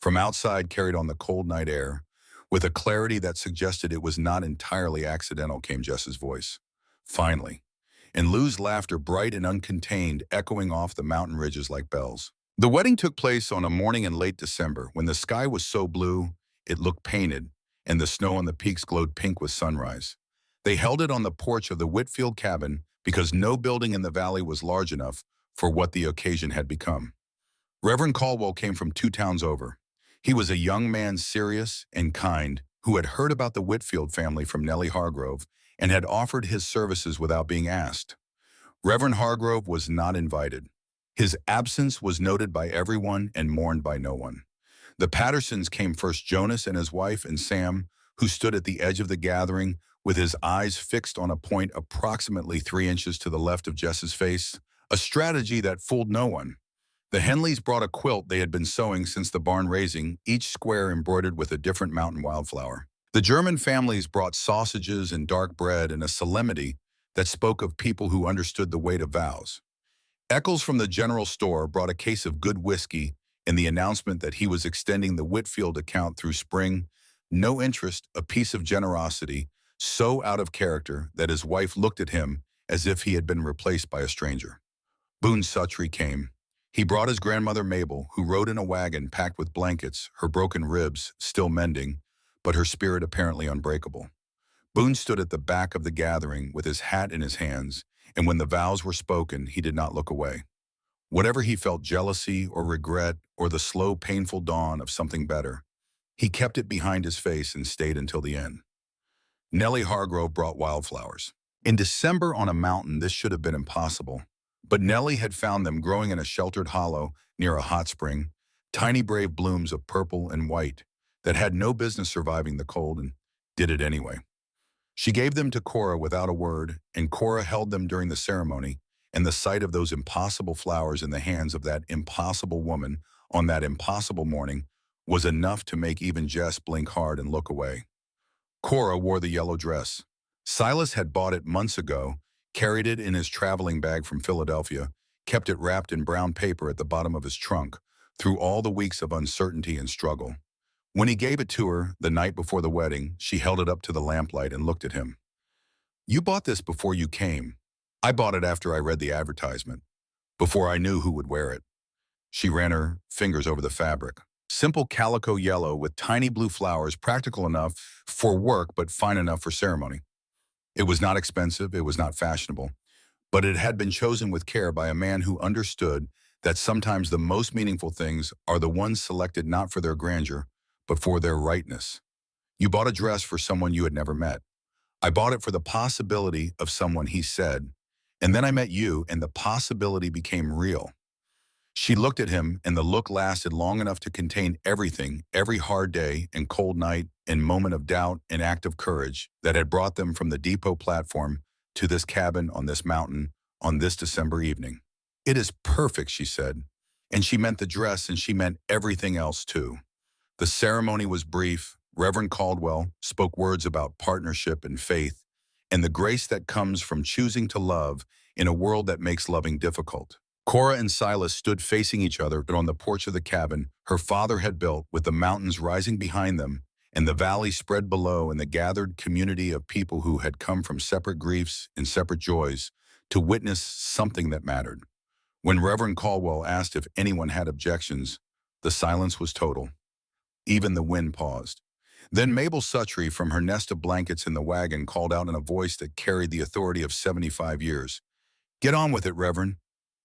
Speaker 1: From outside, carried on the cold night air, with a clarity that suggested it was not entirely accidental, came Jess's voice. Finally. And Lou's laughter, bright and uncontained, echoing off the mountain ridges like bells. The wedding took place on a morning in late December, when the sky was so blue it looked painted, and the snow on the peaks glowed pink with sunrise. They held it on the porch of the Whitfield cabin because no building in the valley was large enough for what the occasion had become. Reverend Caldwell came from 2 towns over. He was a young man, serious and kind, who had heard about the Whitfield family from Nellie Hargrove and had offered his services without being asked. Reverend Hargrove was not invited. His absence was noted by everyone and mourned by no one. The Pattersons came first, Jonas and his wife and Sam, who stood at the edge of the gathering with his eyes fixed on a point approximately 3 inches to the left of Jess's face, a strategy that fooled no one. The Henleys brought a quilt they had been sewing since the barn raising, each square embroidered with a different mountain wildflower. The German families brought sausages and dark bread and a solemnity that spoke of people who understood the weight of vows. Eccles from the general store brought a case of good whiskey and the announcement that he was extending the Whitfield account through spring, no interest, a piece of generosity, so out of character that his wife looked at him as if he had been replaced by a stranger. Boone Suttree came. He brought his grandmother Mabel, who rode in a wagon packed with blankets, her broken ribs still mending, but her spirit apparently unbreakable. Boone stood at the back of the gathering with his hat in his hands, and when the vows were spoken, he did not look away. Whatever he felt, jealousy or regret or the slow, painful dawn of something better, he kept it behind his face and stayed until the end. Nellie Hargrove brought wildflowers. In December on a mountain, this should have been impossible. But Nellie had found them growing in a sheltered hollow near a hot spring, tiny brave blooms of purple and white that had no business surviving the cold and did it anyway. She gave them to Cora without a word, and Cora held them during the ceremony, and the sight of those impossible flowers in the hands of that impossible woman on that impossible morning was enough to make even Jess blink hard and look away. Cora wore the yellow dress. Silas had bought it months ago, carried it in his traveling bag from Philadelphia, kept it wrapped in brown paper at the bottom of his trunk, through all the weeks of uncertainty and struggle. When he gave it to her the night before the wedding, she held it up to the lamplight and looked at him. "You bought this before you came. I bought it after I read the advertisement, before I knew who would wear it." She ran her fingers over the fabric. Simple calico yellow with tiny blue flowers, practical enough for work but fine enough for ceremony. It was not expensive, it was not fashionable, but it had been chosen with care by a man who understood that sometimes the most meaningful things are the ones selected not for their grandeur, but for their rightness. "You bought a dress for someone you had never met." "I bought it for the possibility of someone," he said. "And then I met you, and the possibility became real." She looked at him, and the look lasted long enough to contain everything, every hard day and cold night and moment of doubt and act of courage that had brought them from the depot platform to this cabin on this mountain on this December evening. "It is perfect," she said. And she meant the dress, and she meant everything else too. The ceremony was brief. Reverend Caldwell spoke words about partnership and faith, and the grace that comes from choosing to love in a world that makes loving difficult. Cora and Silas stood facing each other on the porch of the cabin her father had built, with the mountains rising behind them and the valley spread below, and the gathered community of people who had come from separate griefs and separate joys to witness something that mattered. When Reverend Caldwell asked if anyone had objections, the silence was total. Even the wind paused. Then Mabel Suttree, from her nest of blankets in the wagon, called out in a voice that carried the authority of 75 years. "Get on with it, Reverend.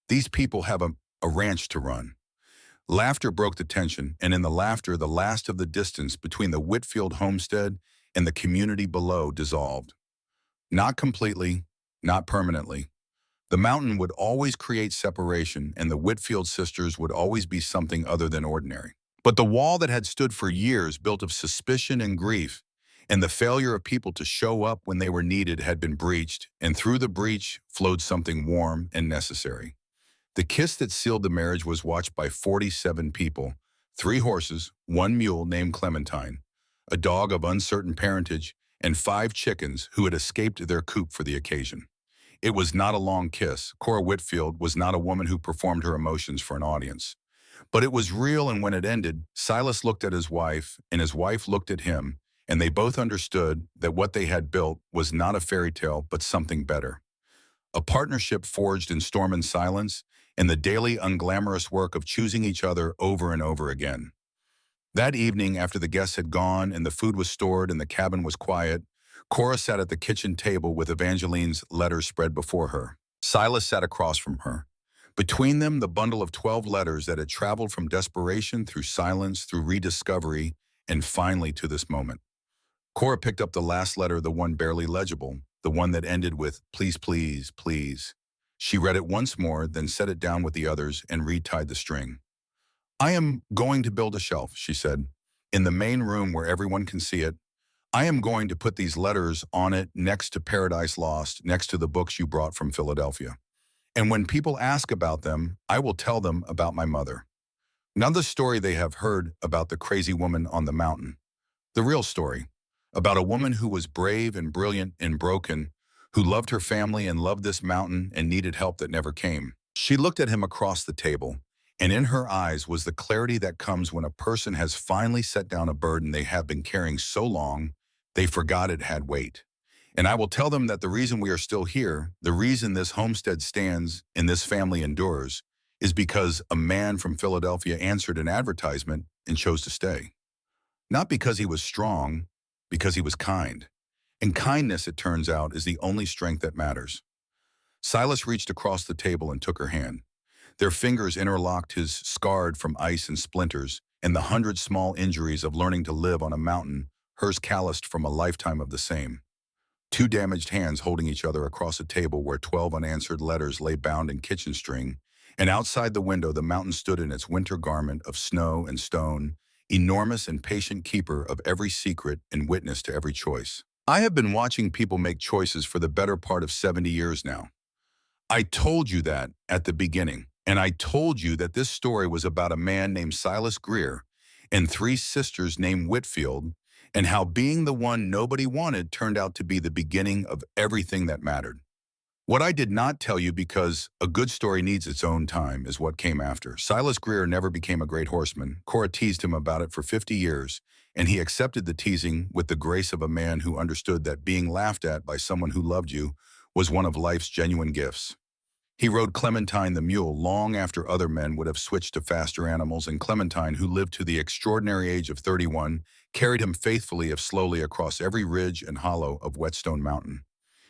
Speaker 1: These people have a ranch to run." Laughter broke the tension, and in the laughter, the last of the distance between the Whitfield homestead and the community below dissolved. Not completely, not permanently. The mountain would always create separation, and the Whitfield sisters would always be something other than ordinary. But the wall that had stood for years, built of suspicion and grief, and the failure of people to show up when they were needed, had been breached, and through the breach flowed something warm and necessary. The kiss that sealed the marriage was watched by 47 people, 3 horses, 1 mule named Clementine, a dog of uncertain parentage, and 5 chickens who had escaped their coop for the occasion. It was not a long kiss. Cora Whitfield was not a woman who performed her emotions for an audience. But it was real, and when it ended, Silas looked at his wife, and his wife looked at him, and they both understood that what they had built was not a fairy tale, but something better. A partnership forged in storm and silence, and the daily unglamorous work of choosing each other over and over again. That evening, after the guests had gone and the food was stored and the cabin was quiet, Cora sat at the kitchen table with Evangeline's letters spread before her. Silas sat across from her. Between them, the bundle of 12 letters that had traveled from desperation through silence, through rediscovery, and finally to this moment. Cora picked up the last letter, the one barely legible, the one that ended with, "Please, please, please." She read it once more, then set it down with the others and retied the string. "I am going to build a shelf," she said, "in the main room where everyone can see it. I am going to put these letters on it next to Paradise Lost, next to the books you brought from Philadelphia. And when people ask about them, I will tell them about my mother. Not the story they have heard about the crazy woman on the mountain. The real story, about a woman who was brave and brilliant and broken, who loved her family and loved this mountain and needed help that never came. She looked at him across the table, and in her eyes was the clarity that comes when a person has finally set down a burden they have been carrying so long, they forgot it had weight. And I will tell them that the reason we are still here, the reason this homestead stands and this family endures, is because a man from Philadelphia answered an advertisement and chose to stay. Not because he was strong, because he was kind. And kindness, it turns out, is the only strength that matters. Silas reached across the table and took her hand. Their fingers interlocked, his scarred from ice and splinters, and the 100 small injuries of learning to live on a mountain, hers calloused from a lifetime of the same. Two damaged hands holding each other across a table where 12 unanswered letters lay bound in kitchen string, and outside the window the mountain stood in its winter garment of snow and stone, enormous and patient keeper of every secret and witness to every choice. I have been watching people make choices for the better part of 70 years now. I told you that at the beginning, and I told you that this story was about a man named Silas Greer and three sisters named Whitfield, and how being the one nobody wanted turned out to be the beginning of everything that mattered. What I did not tell you, because a good story needs its own time, is what came after. Silas Greer never became a great horseman. Cora teased him about it for 50 years, and he accepted the teasing with the grace of a man who understood that being laughed at by someone who loved you was one of life's genuine gifts. He rode Clementine the mule long after other men would have switched to faster animals, and Clementine, who lived to the extraordinary age of 31, carried him faithfully if slowly across every ridge and hollow of Whetstone Mountain.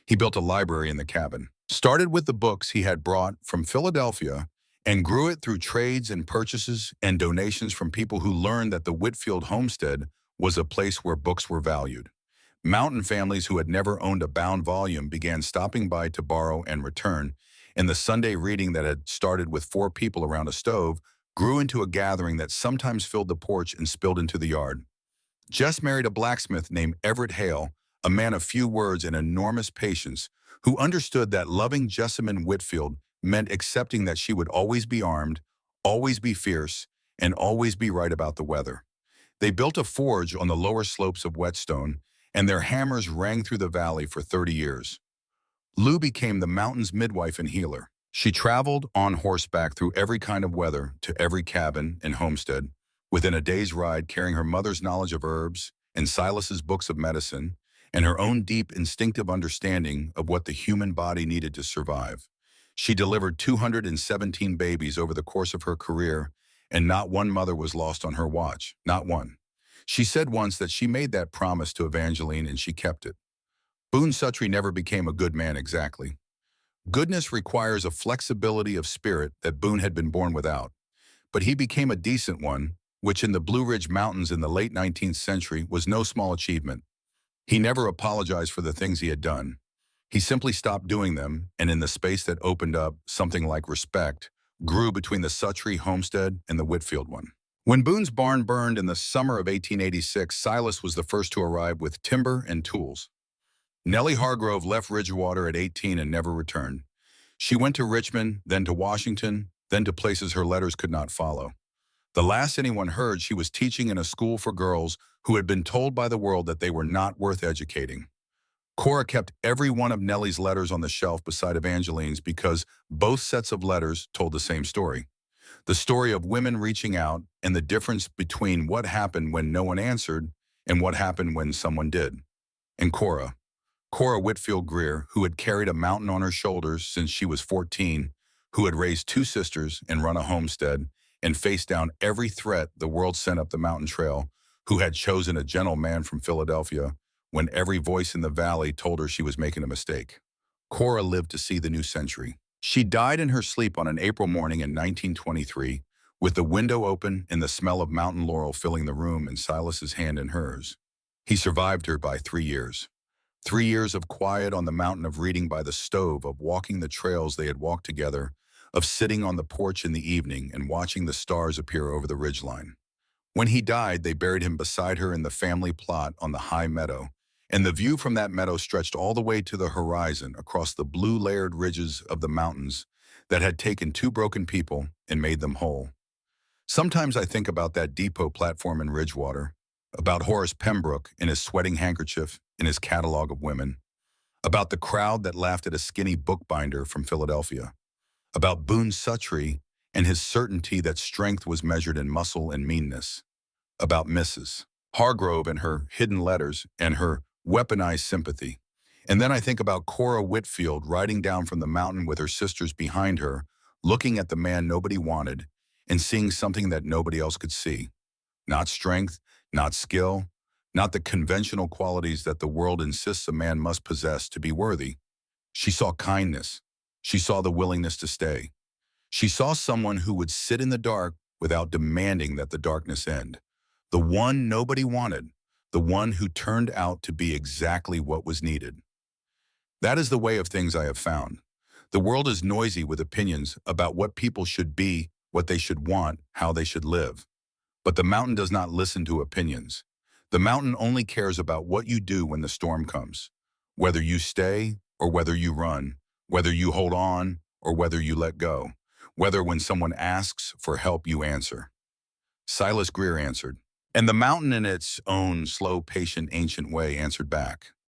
Speaker 1: He built a library in the cabin, started with the books he had brought from Philadelphia, and grew it through trades and purchases and donations from people who learned that the Whitfield homestead was a place where books were valued. Mountain families who had never owned a bound volume began stopping by to borrow and return, and the Sunday reading that had started with 4 people around a stove grew into a gathering that sometimes filled the porch and spilled into the yard. Jess married a blacksmith named Everett Hale, a man of few words and enormous patience, who understood that loving Jessamine Whitfield meant accepting that she would always be armed, always be fierce, and always be right about the weather. They built a forge on the lower slopes of Whetstone, and their hammers rang through the valley for 30 years. Lou became the mountain's midwife and healer. She traveled on horseback through every kind of weather to every cabin and homestead, within a day's ride, carrying her mother's knowledge of herbs and Silas's books of medicine, and her own deep instinctive understanding of what the human body needed to survive. She delivered 217 babies over the course of her career, and not one mother was lost on her watch, not one. She said once that she made that promise to Evangeline and she kept it. Boone Suttree never became a good man exactly. Goodness requires a flexibility of spirit that Boone had been born without. But he became a decent one, which in the Blue Ridge Mountains in the late 19th century was no small achievement. He never apologized for the things he had done. He simply stopped doing them, and in the space that opened up, something like respect grew between the Suttree homestead and the Whitfield one. When Boone's barn burned in the summer of 1886, Silas was the first to arrive with timber and tools. Nellie Hargrove left Ridgewater at 18 and never returned. She went to Richmond, then to Washington, then to places her letters could not follow. The last anyone heard, she was teaching in a school for girls who had been told by the world that they were not worth educating. Cora kept every one of Nellie's letters on the shelf beside Evangeline's because both sets of letters told the same story. The story of women reaching out and the difference between what happened when no one answered and what happened when someone did. And Cora Whitfield Greer, who had carried a mountain on her shoulders since she was 14, who had raised 2 sisters and run a homestead, and faced down every threat the world sent up the mountain trail, who had chosen a gentle man from Philadelphia when every voice in the valley told her she was making a mistake. Cora lived to see the new century. She died in her sleep on an April morning in 1923, with the window open and the smell of mountain laurel filling the room and Silas's hand in hers. He survived her by 3 years. 3 years of quiet on the mountain, of reading by the stove, of walking the trails they had walked together, of sitting on the porch in the evening and watching the stars appear over the ridgeline. When he died, they buried him beside her in the family plot on the high meadow, and the view from that meadow stretched all the way to the horizon across the blue layered ridges of the mountains that had taken two broken people and made them whole. Sometimes I think about that depot platform in Ridgewater, about Horace Pembroke and his sweating handkerchief in his catalog of women, about the crowd that laughed at a skinny bookbinder from Philadelphia, about Boone Suttree and his certainty that strength was measured in muscle and meanness, about Mrs. Hargrove and her hidden letters and her weaponized sympathy. And then I think about Cora Whitfield riding down from the mountain with her sisters behind her, looking at the man nobody wanted and seeing something that nobody else could see. Not strength, not skill, not the conventional qualities that the world insists a man must possess to be worthy. She saw kindness. She saw the willingness to stay. She saw someone who would sit in the dark without demanding that the darkness end. The one nobody wanted, the one who turned out to be exactly what was needed. That is the way of things I have found. The world is noisy with opinions about what people should be, what they should want, how they should live. But the mountain does not listen to opinions. The mountain only cares about what you do when the storm comes. Whether you stay or whether you run, whether you hold on or whether you let go, whether when someone asks for help you answer. Silas Greer answered, and the mountain in its own slow, patient, ancient way answered back.